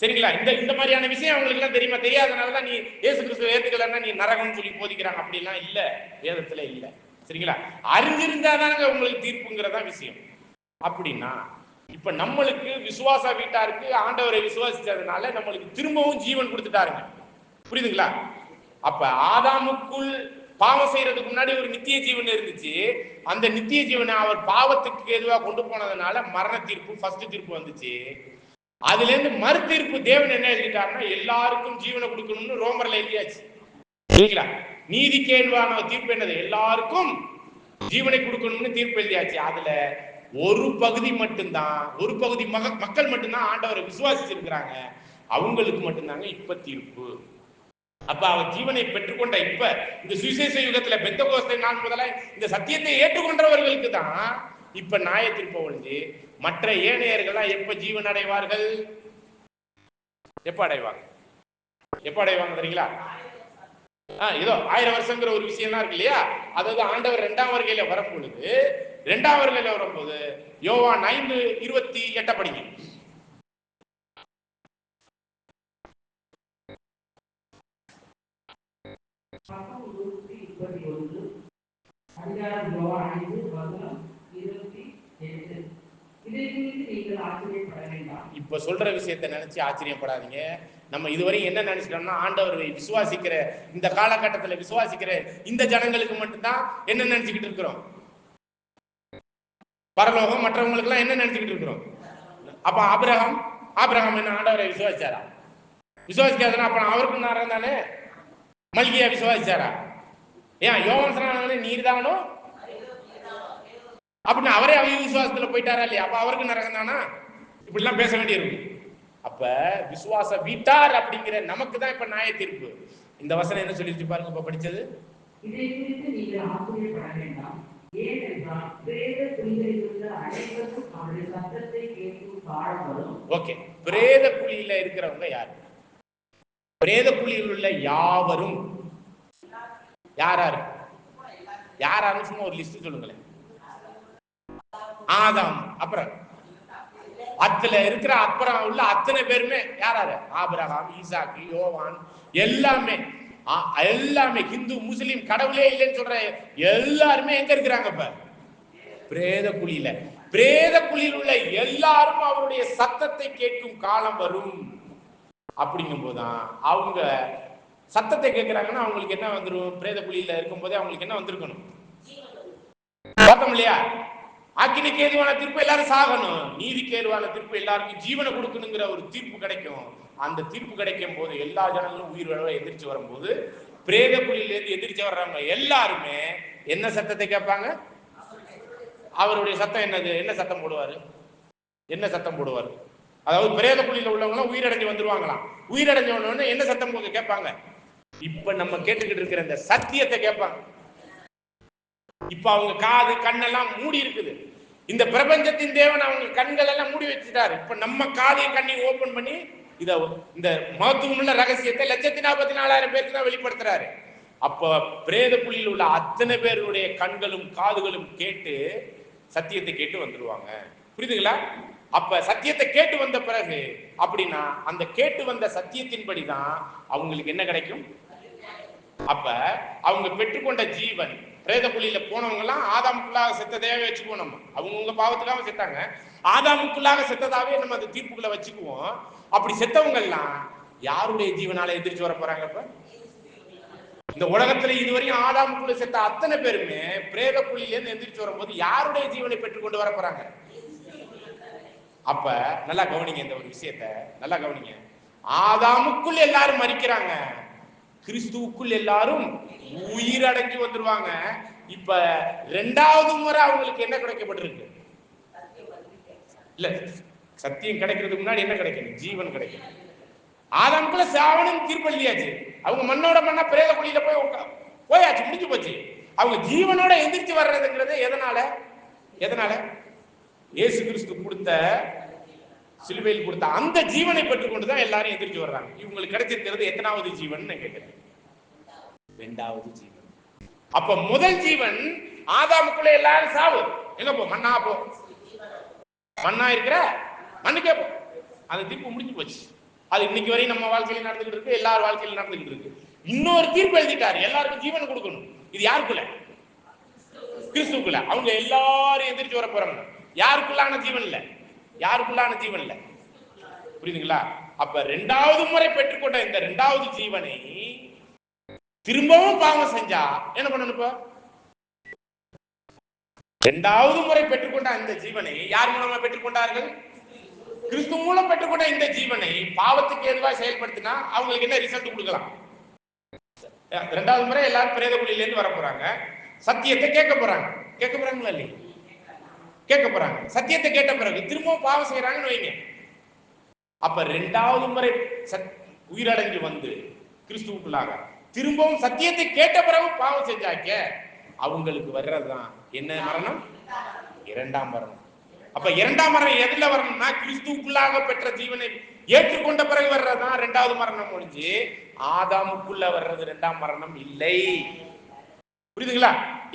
சரிங்களா? இந்த மாதிரியான விஷயம் அவங்களுக்கு எல்லாம் தெரியுமா? தெரியாதனாலதான் நீ இயேசு கிறிஸ்துவை ஏத்துக்கலன்னா நீ நரகம்னு சொல்லி போதிக்கிறாங்க. அப்படிலாம் இல்ல, வேதத்துல இல்ல. சரிங்களா? அறிஞ்சிருந்தாதாங்க உங்களுக்கு தீர்ப்புங்கிறதா விஷயம். அப்படின்னா இப்ப நம்மளுக்கு விசுவாச வீட்டாருக்கு ஆண்டவரை விசுவாசிச்சதுனால நம்மளுக்கு திரும்பவும் ஜீவன் கொடுத்துட்டாருங்க. புரியுதுங்களா? அப்ப ஆதாமுக்குள் பாவம் செய்யறதுக்கு முன்னாடி ஒரு நித்திய ஜீவன் இருந்துச்சு. அந்த நித்திய ஜீவனை அவர் பாவத்துக்கு எதுவா கொண்டு போனதுனால மரண தீர்ப்பு, ஃபர்ஸ்ட் தீர்ப்பு வந்துச்சு. அதுல இருந்து மறு தீர்ப்பு தேவன் என்ன எழுதிட்டாருன்னா எல்லாருக்கும் ஜீவனை கொடுக்கணும்னு ரோமர்ல எழுதியாச்சு. சரிங்களா? நீதி கேள்வான தீர்ப்பு என்னது? எல்லாருக்கும் ஜீவனை கொடுக்கணும்னு தீர்ப்பு எழுதியாச்சு. அதுல ஒரு பகுதி மட்டும்தான், ஒரு பகுதி மக்கள் மட்டும்தான் ஆண்டவரை விசுவாசிச்சிருக்கிறாங்க. அவங்களுக்கு மட்டும்தாங்க இப்ப தீர்ப்பு. அப்ப அவர் ஜீவனை பெற்றுக்கொண்ட இப்ப இந்த சுவிசேஷ யுகத்துல பெந்தகோஸ்தே நாள் முதல்ல இந்த சத்தியத்தை ஏற்றுக்கொண்டவர்களுக்கு தான் இப்ப நியாய தீர்ப்பு ஒழிஞ்சு மற்ற ஏனையர்கள்லாம் எப்ப ஜீவன் அடைவார்கள்? எப்ப அடைவாங்க? எப்ப அடைவாங்க தெரியுங்களா? ஏதோ 1000 வருஷங்கிற ஒரு விஷயம்லாம் இருக்கு இல்லையா? அதாவது ஆண்டவர் 2ஆம் வருகையில வரும் பொழுது, 2ஆம் வருகையில வரும்போது யோவான் 5:28 படிங்க. இப்ப சொல்ற விஷயத்தை நினைச்சு ஆச்சரியப்படாதீங்க. நம்ம இதுவரை என்ன நினைச்சிட்டோம்னா ஆண்டவரை விசுவாசிக்கிற இந்த காலகட்டத்தில் விசுவாசிக்கிற இந்த ஜனங்களுக்கு மட்டும்தான் என்ன நினைச்சுக்கிட்டு இருக்கிறோம்? பரலோகம். மற்றவங்களுக்கு எல்லாம் என்ன நினைச்சுக்கிட்டு இருக்கிறோம்? அப்ப ஆபிரகாம் என்ன ஆண்டவரை விசுவாசிச்சாரா? விசுவாசிக்காதுன்னா அப்புறம் அவருக்கு நரகம் தானே. மல்கியா விசுவாசிச்சாரா? ஏன் யோவான் சொன்னானே நீர் தானோ அப்படின்னு அவரே விசுவாசத்துல போயிட்டாரா இல்லையா? அப்ப அவருக்கு நரகம் தானா? இப்படிலாம் பேச வேண்டியிருக்கு. அப்ப விசுவாச வீட்டார் அப்படிங்கிற நமக்கு தான் இப்ப நியாய தீர்ப்பு. இந்த வசனம் என்ன சொல்லிட்டு பாருங்க. இப்ப படிச்சது ஓகே. பிரேத குழியில இருக்கிறவங்க யாரு? பிரேத குழியில் உள்ள யாவரும் யாராரு? யாராரு? சும்மா ஒரு லிஸ்ட் சொல்லுங்களேன். ஆதாம், அப்புறம் அதுல இருக்கிற அப்புறம் உள்ள அத்தனை பேருமே யாராரு? ஆபிரகாம், ஈசாக்கு, யோவான், எல்லாமே எல்லாமே ஹிந்து, முஸ்லிம், கடவுளே இல்லைன்னு சொல்ற எல்லாருமே எங்க இருக்கிறாங்க? இப்ப பிரேத குழியில. பிரேத குழியில் உள்ள எல்லாரும் அவருடைய சத்தத்தை கேட்கும் காலம் வரும். அப்படிங்கும் போதுதான் அவங்க சத்தத்தை கேட்கிறாங்கன்னா அவங்களுக்கு என்ன வந்துடும்? பிரேத குழியில இருக்கும் போதே அவங்களுக்கு என்ன வந்திருக்கணும்? பார்த்தோம் இல்லையா? அக்கினிக்கு ஏதுவான தீர்ப்பு எல்லாரும் சாகணும், நீதிக்கு ஏதுவான தீர்ப்பு எல்லாருக்கும் ஜீவனை கொடுக்கணுங்கிற ஒரு தீர்ப்பு கிடைக்கும். அந்த தீர்ப்பு கிடைக்கும் போது எல்லா ஜனங்களும் உயிர் வாழ எதிர்த்து வரும்போது பிரேத குழியிலிருந்து எதிர்த்து வர்றவங்க எல்லாருமே என்ன சத்தத்தை கேட்பாங்க? அவருடைய சத்தம் என்னது? என்ன சத்தம் போடுவாரு? என்ன சத்தம் போடுவாரு? அதாவது பிரேத குழியில உள்ளவங்க உயிரடைஞ்சு வந்துருவாங்களாம். உயிரடைஞ்சவன என்ன சத்தம் கேட்பாங்க? இப்ப நம்ம கேட்டுக்கிட்டு இருக்கிற இந்த சத்தியத்தை கேட்பாங்க. இப்ப அவங்க காது கண்ணெல்லாம் மூடி இருக்குது. இந்த பிரபஞ்சத்தின் தேவன் அவங்க கண்கள் எல்லாம் மூடி வச்சுட்டாரு. இப்ப நம்ம காதையும் கண்ணையும் ஓபன் பண்ணி இந்த மகத்துவமுள்ள ரகசியத்தை 1,44,000 பேருக்கு தான் வெளிப்படுத்துறாரு. அப்ப பிரேத குழியில் உள்ள அத்தனை பேருடைய கண்களும் காதுகளும் கேட்டு சத்தியத்தை கேட்டு வந்துருவாங்க. புரியுதுங்களா? அப்ப சத்தியத்தை கேட்டு வந்த பிறகு அப்படின்னா அந்த கேட்டு வந்த சத்தியத்தின்படிதான் அவங்களுக்கு என்ன கிடைக்கும்? அப்ப அவங்க பெற்றுக்கொண்ட ஜீவன் பிரேத குழியில போனவங்க எல்லாம் ஆதாமுக்குள்ளாக செத்ததையாவே வச்சுக்குவோம். நம்ம அவங்கவுங்க பாவத்துக்காக செத்தாங்க, ஆதாமுக்குள்ளாக செத்ததாவே நம்ம அந்த தீர்ப்புக்குள்ள வச்சுக்குவோம். அப்படி செத்தவங்க எல்லாம் யாருடைய ஜீவனால எதிர்த்து வர போறாங்க? இப்ப இந்த உலகத்துல இதுவரையும் ஆதாமுக்குள்ள செத்த அத்தனை பேருமே பிரேத குழியில எந்திரிச்சு வரும்போது யாருடைய ஜீவனை பெற்றுக் கொண்டு வர போறாங்க? அப்ப நல்லா கவனிங்க, இந்த ஒரு விஷயத்த நல்லா கவனிங்க. ஆதாமுக்குள் எல்லாரும் மரிக்கிறாங்க, கிறிஸ்துவுக்குள் எல்லாரும் உயிரடைஞ்சு வந்துருவாங்க. இப்ப ரெண்டாவது முறை அவங்களுக்கு என்ன கிடைக்கப்பட்டிருக்கு? இல்ல, சத்தியம் கிடைக்கிறதுக்கு முன்னாடி என்ன கிடைக்கணும்? ஜீவன் கிடைக்கும். ஆதாமுக்குள்ள சாவனும் தீர்ப்பளியாச்சு. அவங்க மண்ணோட மண்ணா பிரேத குழியில போயாச்சு, முடிஞ்சு போச்சு. அவங்க ஜீவனோட எந்திரிச்சு வர்றதுங்கிறது எதனால? எதனால? இயேசு கிறிஸ்து கொடுத்த, சிலுவையில் கொடுத்த அந்த ஜீவனை பெற்றுக்கொண்டுதான் எல்லாரும் எந்திரிச்சு வர்றாங்க. இவங்களுக்கு கிடைச்சிருக்கிறது எத்தனாவது ஜீவன் கேட்கிறேன்? இரண்டாவது ஜீவன். அப்ப முதல் ஜீவன் ஆதாமுக்குள்ள எல்லாரும் சாவு. எங்க போ? மண்ணா போ, மண்ணா இருக்கிற மண்ணுக்கே போ. அந்த தீர்ப்பு முடிஞ்சு போச்சு. அது இன்னைக்கு வரையும் நம்ம வாழ்க்கையில நடந்துகிட்டு இருக்கு, எல்லார் வாழ்க்கையில நடந்துகிட்டு இருக்கு. இன்னொரு தீர்ப்பு எழுதிட்டாரு, எல்லாருக்கும் ஜீவன் கொடுக்கணும். இது யாருக்குள்ள? கிறிஸ்துக்குள்ள. அவங்க எல்லாரும் எந்திரிச்சு வர போறாங்க. யாருக்குள்ளான ஜீவன் இல்ல, யாருக்குள்ளான ஜீவன் இல்ல. புரியுதுங்களா? அப்ப இரண்டாவது முறை பெற்றுக்கொண்ட இந்த இரண்டாவது ஜீவனை திரும்பவும் பாவம் செஞ்சா என்ன பண்ணணும்? இப்ப இரண்டாவது முறை பெற்றுக்கொண்ட அந்த ஜீவனை யார் மூலமா பெற்றுக்கொண்டார்கள்? கிறிஸ்து மூலம் பெற்றுக்கொண்ட இந்த ஜீவனை பாவத்துக்கு ஏதுவாக செயல்படுத்தினா அவங்களுக்கு என்ன ரிசல்ட் கொடுக்கலாம்? இரண்டாவது முறை எல்லாரும் பிரேத குழியில இருந்து வர போறாங்க, சத்தியத்தை கேட்க போறாங்க. கேட்க போறாங்களா இல்லையா? கேட்க போறாங்க. சத்தியத்தை கேட்ட பிறகு திரும்பவும் பாவம் செய்யறாங்கன்னு வைங்க. அப்ப இரண்டாவது முறை உயிரடைஞ்சு வந்து கிறிஸ்துவுக்குள்ளாக திரும்பவும் சத்தியத்தை கேட்ட பிறகு பாவம் செஞ்சாக்க அவங்களுக்கு வர்றதுதான் என்ன மரணம்? இரண்டாம் மரணம். அப்ப இரண்டாம் மரணம் எதுல வரணும்னா கிறிஸ்துவுக்குள்ளாக பெற்ற ஜீவனை ஏற்றுக்கொண்ட பிறகு வர்றதுதான் இரண்டாவது மரணம். முடிஞ்சு ஆதாமுக்குள்ள வர்றது இரண்டாம் மரணம் இல்லை. புரியுதுங்களா?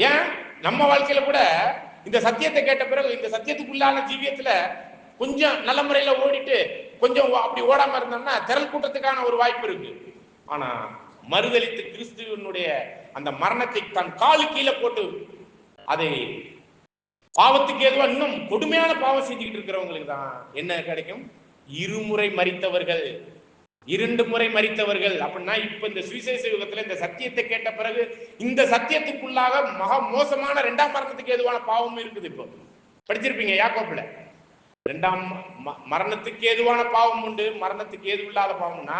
ஏன் நம்ம வாழ்க்கையில கூட இந்த சத்தியத்தை கேட்ட பிறகு இந்த சத்தியத்துக்குள்ளான ஜீவியத்துல கொஞ்சம் நல்ல முறையில ஓடிட்டு கொஞ்சம் அப்படி ஓடாம இருந்தோம்னா திரள் கூட்டத்துக்கான ஒரு வாய்ப்பு இருக்கு. ஆனா மறுதலித்து கிறிஸ்துவனுடைய அந்த மரணத்தை தன் காலு கீழே போட்டு அதை பாவத்துக்கு ஏதுவா இன்னும் கொடுமையான பாவம் செஞ்சுக்கிட்டு இருக்கிறவங்களுக்கு தான் என்ன கிடைக்கும்? இருமுறை மரித்தவர்கள், 2 முறை மரித்தவர்கள். அப்படின்னா இப்ப இந்த சுவிசேஷ யுகத்துல இந்த சத்தியத்தை கேட்ட பிறகு இந்த சத்தியத்துக்குள்ளாக மகா மோசமான 2ஆம் மரணத்துக்கு ஏதுவான பாவமும் இருக்குது. இப்போ படிச்சிருப்பீங்க யாக்கோப்புல, 2ஆம் மரணத்துக்கு ஏதுவான பாவம் உண்டு, மரணத்துக்கு ஏது இல்லாத பாவம்னா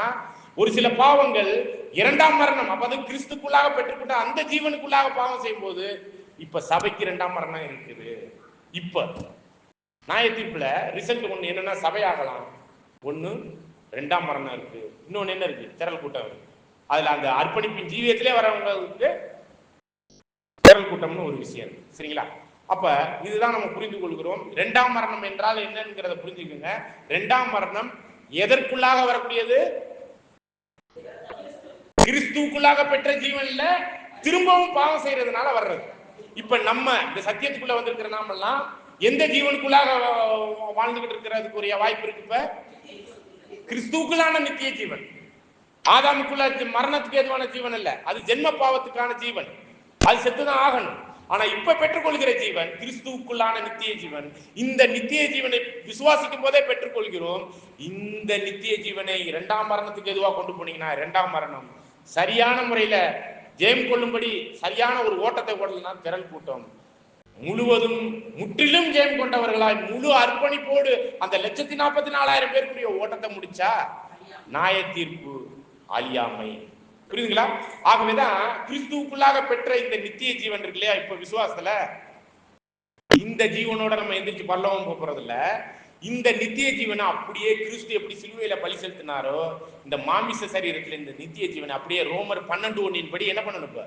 ஒரு சில பாவங்கள் 2ஆம் மரணம். அப்ப அது கிறிஸ்துக்குள்ளாக பெற்றுக்கொண்ட அந்த ஜீவனுக்குள்ளாக பாவம் செய்யும் போது இப்ப சபைக்கு 2ஆம் மரணம் இருக்குது. இப்ப நியாய தீர்ப்புல ரிசல்ட் ஒண்ணு என்னன்னா சபையாகலாம், ஒண்ணு 2ஆம் மரணம் இருக்கு, இன்னொன்னு என்ன இருக்கு? திரள் கூட்டம் இருக்கு. அதுல அந்த அர்ப்பணிப்பின் ஜீவியத்திலே வரவங்களுக்கு திரள் கூட்டம்னு ஒரு விஷயம் இருக்கு. சரிங்களா? அப்ப இதுதான் நம்ம புரிந்து கொள்கிறோம். 2ஆம் மரணம் என்றால் என்னங்கிறத புரிஞ்சுக்கோங்க. 2ஆம் மரணம் எதற்குள்ளாக வரக்கூடியது? கிறிஸ்துவுக்குள்ளாக பெற்ற ஜீவன்ல திரும்பவும் பாவம் செய்யறதுனால வர்றது. இப்ப நம்ம இந்த சத்தியத்துக்குள்ள வந்திருக்கிற நாமெல்லாம் எந்த ஜீவனுக்குள்ளாக வாழ்ந்துகிட்டு இருக்கிறதுக்குரிய வாய்ப்பு இருக்கு? இப்ப கிறிஸ்துவுக்குள்ளான நித்திய ஜீவன். ஆதாமுக்குள்ள மரணத்துக்கு ஏதுவான ஜீவன் அல்ல, அது ஜென்ம பாவத்துக்கான ஜீவன், அது செத்துதான் ஆகணும். ஆனா இப்ப பெற்றுக்கொள்கிற ஜீவன் கிறிஸ்துவுக்குள்ளான நித்திய ஜீவன். இந்த நித்திய ஜீவனை விசுவாசிக்கும் போதே பெற்றுக்கொள்கிறோம். இந்த நித்திய ஜீவனை 2ஆம் மரணத்துக்கு எதுவா கொண்டு போனீங்கன்னா 2ஆம் மரணம் சரியான முறையில ஜெயம் கொள்ளும்படி சரியான ஒரு ஓட்டத்தை ஓடலன்னா திரள் கூட்டம் முழுவதும் முற்றிலும் ஜெயம் கொண்டவர்களாய் முழு அர்ப்பணிப்போடு அந்த 1,44,000 பேருக்குரிய ஓட்டத்தை முடிச்சா நியாய தீர்ப்பு அழியாமை. புரியுதுங்களா? ஆகவேதான் கிறிஸ்துவுக்குள்ளாக பெற்ற இந்த நித்திய ஜீவன் இருக்கு இல்லையா, இப்ப விசுவாசத்துல இந்த ஜீவனோட நம்ம எந்திரிச்சு பரலோகம் போறது இல்ல. இந்த நித்திய ஜீவனை அப்படியே கிறிஸ்து எப்படி சிலுவையில பலி செலுத்தினாரோ இந்த மாமிச சரீரத்துல இந்த நித்திய ஜீவனை அப்படியே ரோமர் 12:1 படி என்ன பண்ணணும்? இப்ப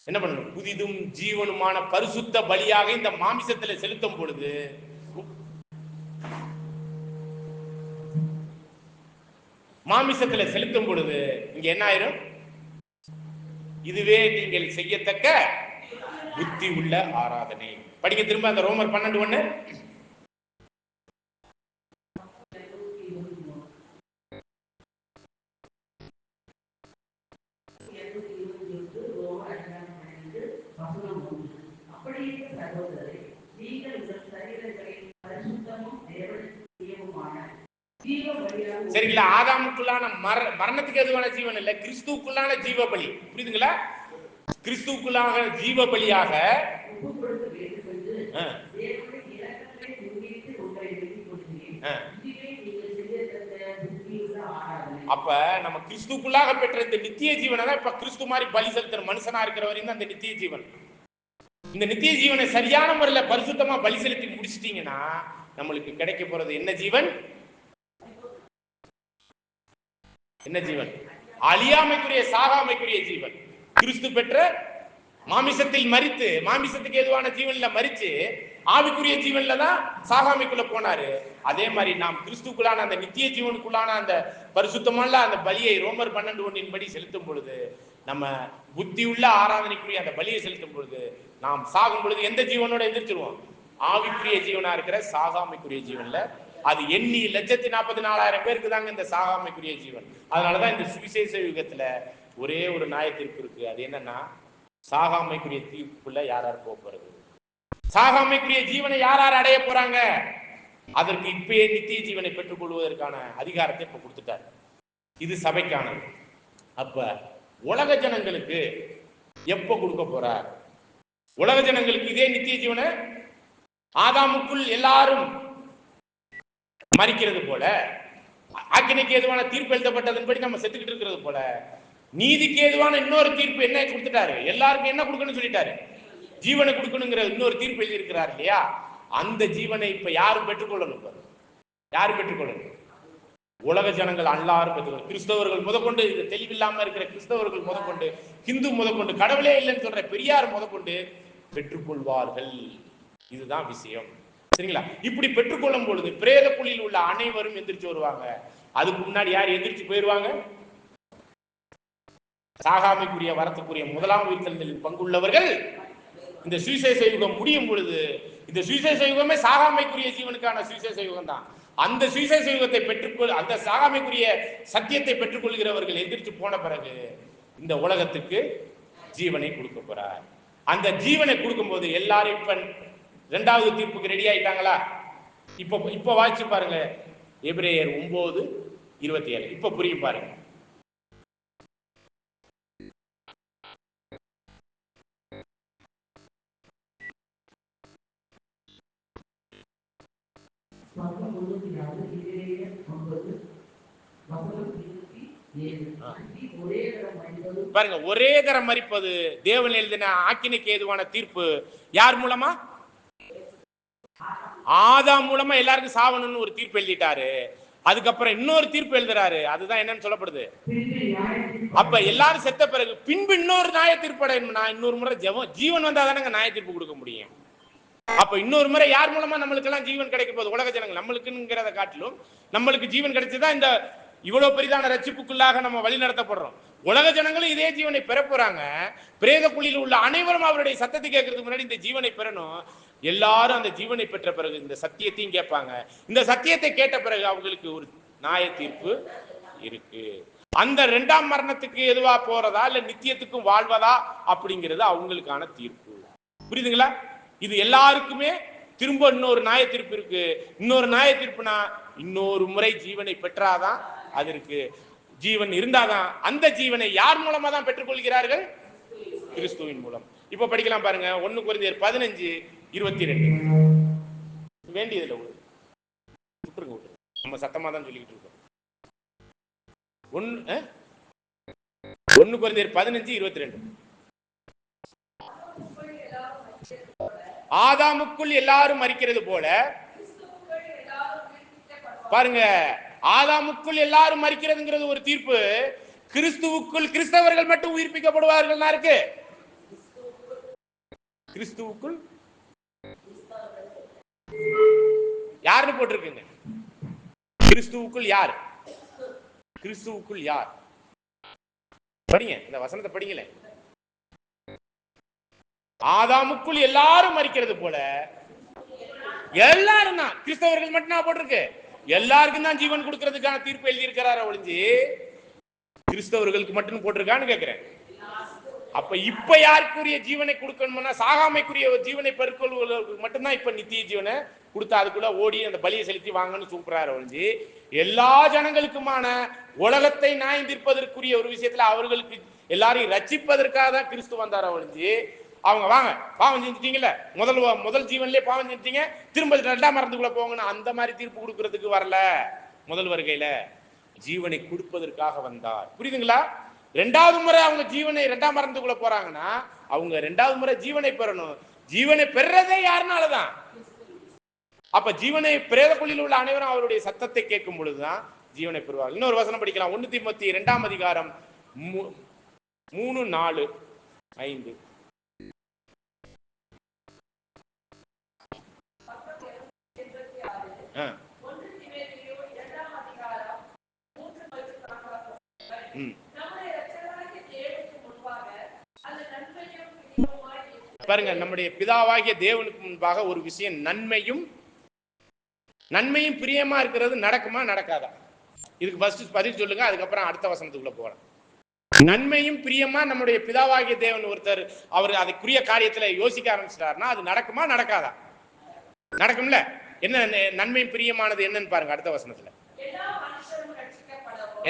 என்ன பண்ணணும்? புதிதும் ஜீவனுமான பரிசுத்த பலியாக இந்த மாமிசத்துல செலுத்தும் பொழுது இங்க என்ன ஆயிரும்? இதுவே நீங்கள் செய்யத்தக்க புத்தி உள்ள ஆராதனை. படிக்க திரும்ப அந்த ரோமர் 12:1. சகோதரரை, நீங்கள் உங்கள் சரீரங்களை பரிசுத்தமும் தேவனுக்குரியவுமான ஜீவ பலியாக சரிங்களா? ஆதாமுக்குள்ளான மரணத்துக்கு எதுவான ஜீவன் இல்ல, கிறிஸ்துவுக்குள்ளான ஜீவ பலி. புரியுதுங்களா? கிறிஸ்துவுக்குள்ளாக ஜீவ பலியாக ஒப்பு கொடுத்து வேண்டுமென்று தேவனுடைய இரக்கங்களை முன்னிட்டு உங்களை வேண்டிக் கொள்கிறேன். இதுவே நீங்கள் செய்யத்தக்க புத்தியுள்ள ஆராதனை. அப்ப நம்ம கிறிஸ்துக்குள்ளாக பெற்ற இந்த நித்திய ஜீவனை தான் இப்ப கிறிஸ்து மாதிரி பலி செலுத்துற மனுஷனா இருக்கிற வரையும் அந்த நித்திய ஜீவன். இந்த நித்திய ஜீவனை சரியான முறையில பரிசுத்தமா பலி செலுத்தி முடிச்சிட்டீங்கன்னா நம்மளுக்கு கிடைக்க போறது என்ன ஜீவன்? என்ன ஜீவன்? அழியாமைக்குரிய சாகாமைக்குரிய ஜீவன். கிறிஸ்து பெற்ற மாமிசத்தில் மரித்து, மாமிசத்துக்கு ஏதுவான ஜீவன்ல மரிச்சு ஆவிக்குரிய ஜீவன்ல தான் சாகாமைக்குள்ள போனாரு. அதே மாதிரி நாம் கிறிஸ்துக்குள்ளான அந்த நித்திய ஜீவனுக்குள்ளான அந்த பரிசுத்தமான அந்த பலியை ரோமர் 12:1 படி செலுத்தும் பொழுது, நம்ம புத்தி உள்ள ஆராதனைக்குரிய அந்த பலியை செலுத்தும் பொழுது, நாம் சாகும் பொழுது எந்த ஜீவனோட எந்திரிச்சிருவோம்? ஆவிக்குரிய ஜீவனா இருக்கிற சாகாமைக்குரிய ஜீவன்ல. அது எண்ணி 1,40,000 பேருக்கு தாங்க இந்த சாகாமைக்குரிய ஜீவன். அதனாலதான் இந்த சுவிசேஷ யுகத்துல ஒரே ஒரு நியாய தீர்ப்பு இருக்கு. அது என்னன்னா, சாகாமைக்குரிய தீர்ப்புக்குள்ள யார் யார் போறது, சாகாமைக்குரிய ஜீவனை யார் யார் அடைய போறாங்க, அதற்கு இப்பயே நித்திய ஜீவனை பெற்றுக் கொள்வதற்கான அதிகாரத்தை இப்ப கொடுத்துட்டார். இது சபைக்கானது. அப்ப உலக ஜனங்களுக்கு எப்ப கொடுக்க போறார்? உலக ஜனங்களுக்கு இதே நித்திய ஜீவனை ஆதாமுக்குள் எல்லாரும் மரிக்கிறது போல, ஆக்கினைக்கு ஏதுவான தீர்ப்பு எழுதப்பட்டதன்படி நம்ம செத்துக்கிட்டு இருக்கிறது போல, நீதிக்கு ஏதுவான இன்னொரு தீர்ப்பு என்ன கொடுத்துட்டாரு? எல்லாருக்கும் என்ன கொடுக்கணும்னு சொல்லிட்டாரு? ஜீவனை கொடுக்கணுங்கிற இன்னொரு தீர்ப்பு எழுதி இருக்கிறார் இல்லையா? அந்த ஜீவனை இப்ப யாரும் பெற்றுக்கொள்ளணும்? யாரும் பெற்றுக்கொள்ளணும்? உலக ஜனங்கள் எல்லாரும் பெற்றுக்கொள்ளணும். கிறிஸ்தவர்கள் முதற்கொண்டு, இது தெளிவில்லாம இருக்கிற கிறிஸ்தவர்கள் முதற்கொண்டு, ஹிந்து முதற்கொண்டு, கடவுளே இல்லைன்னு சொல்ற பெரியார் முதற்கொண்டு பெற்றுக்கொள்வார்கள். இதுதான் விஷயம். சரிங்களா? இப்படி பெற்றுக்கொள்ளும் பொழுது பிரேத குழியில் உள்ள அனைவரும் எந்திரிச்சு வருவாங்க. அதுக்கு முன்னாடி யார் எந்திரிச்சு போயிருவாங்க? சாகாமைக்குரிய வரத்துக்குரிய முதலாம் உயிர்த்தெழுதலில் பங்குள்ளவர்கள். இந்த சுவிசேஷ யுகம் முடியும் பொழுது, இந்த சுவிசேஷ யுகமே சாகாமைக்குரிய ஜீவனுக்கான சுவிசேஷ யுகம் தான். அந்த சுவிசேஷ யுகத்தை பெற்றுக்கொள், அந்த சாகாமைக்குரிய சத்தியத்தை பெற்றுக்கொள்கிறவர்கள் எந்திரிச்சு போன பிறகு இந்த உலகத்துக்கு ஜீவனை கொடுக்க போறார். அந்த ஜீவனை கொடுக்கும் போது எல்லாரும் இப்ப இரண்டாவது தீர்ப்புக்கு ரெடி ஆயிட்டாங்களா? இப்ப வாசிச்சு பாருங்க, எபிரேயர் 9:27. இப்ப புரியும் பாருங்க. பாருங்க, ஒரே தரம் மரிப்பது தேவன் எழுதின ஆக்கினைக்கு ஏதுவான தீர்ப்பு யார் மூலமா? ஆதாம் மூலமா எல்லாருக்கும் சாவணும்னு ஒரு தீர்ப்பு எழுதிட்டாரு. அதுக்கப்புறம் இன்னொரு தீர்ப்பு எழுதுறாரு. அதுதான் என்னன்னு சொல்லப்படுது. அப்ப எல்லாரும் செத்த பிறகு பின்பு இன்னொரு நியாய தீர்ப்பு அடையணும்னா இன்னொரு முறை ஜீவன் வந்தா தானங்க நியாய தீர்ப்பு கொடுக்க முடியும். அப்ப இன்னொரு முறை யார் மூலமா நம்மளுக்கு எல்லாம் ஜீவன் கிடைக்க போகுது? உலக ஜனங்கள். நம்மளுக்குங்கிறத காட்டிலும் நம்மளுக்கு ஜீவன் கிடைச்சதா இந்த இவ்வளவு பெரிதான ரட்சிப்புக்குள்ளாக நம்ம வழி நடத்தப்படுறோம். உலக ஜனங்களும் இதே ஜீவனை பெற போறாங்க. பிரேத குழியில் உள்ள அனைவரும் அவருடைய சத்தத்தை கேட்கறதுக்கு முன்னாடி இந்த ஜீவனை பெறணும். எல்லாரும் அந்த ஜீவனை பெற்ற பிறகு இந்த சத்தியத்தையும் கேட்பாங்க. இந்த சத்தியத்தை கேட்ட பிறகு அவங்களுக்கு ஒரு நியாய தீர்ப்பு இருக்கு. அந்த இரண்டாம் மரணத்துக்கு எதுவா போறதா இல்ல நித்தியத்துக்கும் வாழ்வதா அப்படிங்கிறது அவங்களுக்கான தீர்ப்பு. புரியுதுங்களா? இது எல்லாருக்குமே திரும்ப இன்னொரு நியாய தீர்ப்பு இருக்கு. இன்னொரு நியாய தீர்ப்புனா இன்னொரு முறை ஜீவனை பெற்றாதான் அது இருக்கு. ஜீவன் இருந்தாதான் அந்த ஜீவனை யார் மூலமா தான் பெற்றுக்கொள்கிறார்கள்? கிறிஸ்துவின் மூலம். இப்ப படிக்கலாம் பாருங்க, 1 கொரிந்தியர் 15:22. வேண்டியதில்லை, விட்டுருங்க. நம்ம சத்தமா தான் சொல்லிக்கிட்டு இருக்கோம். 1 கொரிந்தியர் 15:22. ஆதாமுக்குள் எல்லாரும் மரிக்கிறது போல, பாருங்க, ஆதாமுக்குள் எல்லாரும் மரிக்கிறதுங்கிறது ஒரு தீர்ப்பு. கிறிஸ்துவுக்குள் கிறிஸ்தவர்கள் மட்டும் உயிர்ப்பிக்கப்படுவார்கள் இருக்கு. கிறிஸ்துவுக்குள் யாருன்னு போட்டிருக்குங்க? கிறிஸ்துவுக்குள் யார்? கிறிஸ்துவுக்குள் யார்? படிங்க, இந்த வசனத்தை படிங்களே. ஆதாமுக்குள் எல்லாரும் மரிக்கிறது போல, எல்லாரும் தான். கிறிஸ்தவர்கள் மட்டும் போட்டிருக்கு. எல்லாருக்கும் தான் ஜீவன் கொடுக்கிறதுக்கான தீர்ப்பு எழுதி இருக்கிறார ஒழிஞ்சு கிறிஸ்தவர்களுக்கு மட்டும் போட்டிருக்கான்னு கேட்கிறேன். அப்ப இப்ப யாருக்குரிய ஜீவனை கொடுக்கணும்னா சாகாமைக்குரிய ஜீவனை பெருக்கொள்வதற்கு மட்டும்தான் இப்ப நித்திய ஜீவனை கொடுத்து அதுக்குள்ள ஓடி அந்த பலியை செலுத்தி வாங்கன்னு சூப்பராக ஒழிஞ்சு எல்லா ஜனங்களுக்குமான உலகத்தை நியாயந்திருப்பதற்குரிய ஒரு விஷயத்துல அவர்களுக்கு எல்லாரையும் ரட்சிப்பதற்காக தான் கிறிஸ்து வந்தார ஒழிஞ்சு அவங்க வாங்க பாவம் செஞ்சுட்டீங்கல்ல முதல் ஜீவன்லயே பாவம் செஞ்சுட்டீங்க திரும்ப ரெண்டாம் மரணத்துக்குள்ள போங்கன்னு அந்த மாதிரி தீர்ப்பு கொடுக்கறதுக்கு வரல. முதல் வருகையில ஜீவனை கொடுப்பதற்காக வந்தார். புரியுதுங்களா? ரெண்டாவது முறை அவங்க ஜீவனை ரெண்டாம் மரணத்துக்குள்ள போறாங்கன்னா அவங்க ரெண்டாவது முறை ஜீவனை பெறணும். ஜீவனை பெறதே யாருனாலதான். அப்ப ஜீவனை பிரேத குழியில் உள்ள அனைவரும் அவருடைய சத்தத்தை கேட்கும் பொழுதுதான் ஜீவனை பெறுவார். இன்னொரு வசனம் படிக்கலாம். 1 தீமோத்தேயு 2ஆம் அதிகாரம் 3, 4, 5. பாருங்க, நம்முடைய பிதாவாகிய தேவனுக்கு முன்பாக ஒரு விஷயம் நன்மையும் பிரியமா இருக்கிறது நடக்குமா நடக்காதா? இதுக்கு ஃபர்ஸ்ட் பதில் சொல்லுங்க, அதுக்கப்புறம் அடுத்த வசனத்துக்குள்ள போகலாம். நன்மையும் பிரியமா நம்முடைய பிதாவாகிய தேவன் ஒருத்தர் அவர் அதுக்குரிய காரியத்துல யோசிக்க ஆரம்பிச்சிட்டாருன்னா அது நடக்குமா நடக்காதா? நடக்கும்ல. என்ன நன்மையும் பிரியமானது என்னன்னு பாருங்க அடுத்த வசனத்துல.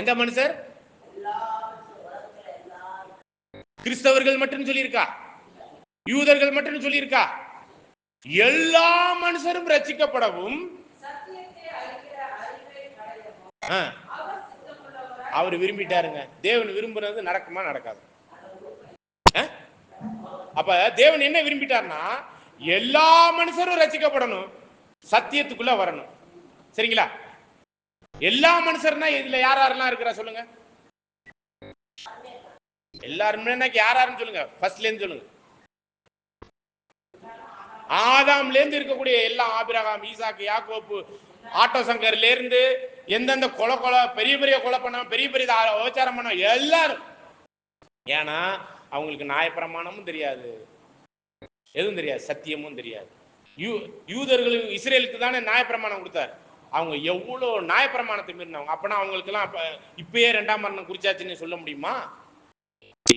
எந்த மனுஷர்? கிறிஸ்தவர்கள் மட்டும் சொல்லியிருக்கா? யூதர்கள் மட்டும் சொல்லியிருக்கா? எல்லா மனுஷரும் ரட்சிக்கப்படவும் அவர் விரும்பிட்டாருங்க. தேவன் விரும்புறது நடக்குமா நடக்காது? அப்ப தேவன் என்ன விரும்பிட்டார்னா எல்லா மனுஷரும் ரட்சிக்கப்படணும், சத்தியத்துக்குள்ள வரணும். சரிங்களா? எல்லா மனுஷர்னா இதுல யாரெல்லாம் இருக்கிறா சொல்லுங்க. எல்லாருமே யாராருன்னு சொல்லுங்க. ஃபர்ஸ்ட்ல இருந்து சொல்லுங்க. ஆதாம்ல இருந்து இருக்கக்கூடிய எல்லா ஆபிரகாம், ஈசாக்கு, யாக்கோப்பு, ஆட்டோ சங்கர்ல இருந்து எந்தெந்த கொலை பெரிய கொலை பண்ண பெரிய உபச்சாரம் பண்ண எல்லாரும். ஏன்னா அவங்களுக்கு நியாயப்பிரமாணமும் தெரியாது, எதுவும் தெரியாது, சத்தியமும் தெரியாது. யூதர்களுக்கு இஸ்ரேலுக்கு தானே நியாயப்பிரமாணம் கொடுத்தாரு. அவங்க எவ்வளவு நியாயப்பிரமாணத்தை மீறினவங்க. அப்பனா அவங்களுக்கு எல்லாம் இப்பயே 2ஆம் மரணம் குறிச்சாச்சுன்னு சொல்ல முடியுமா?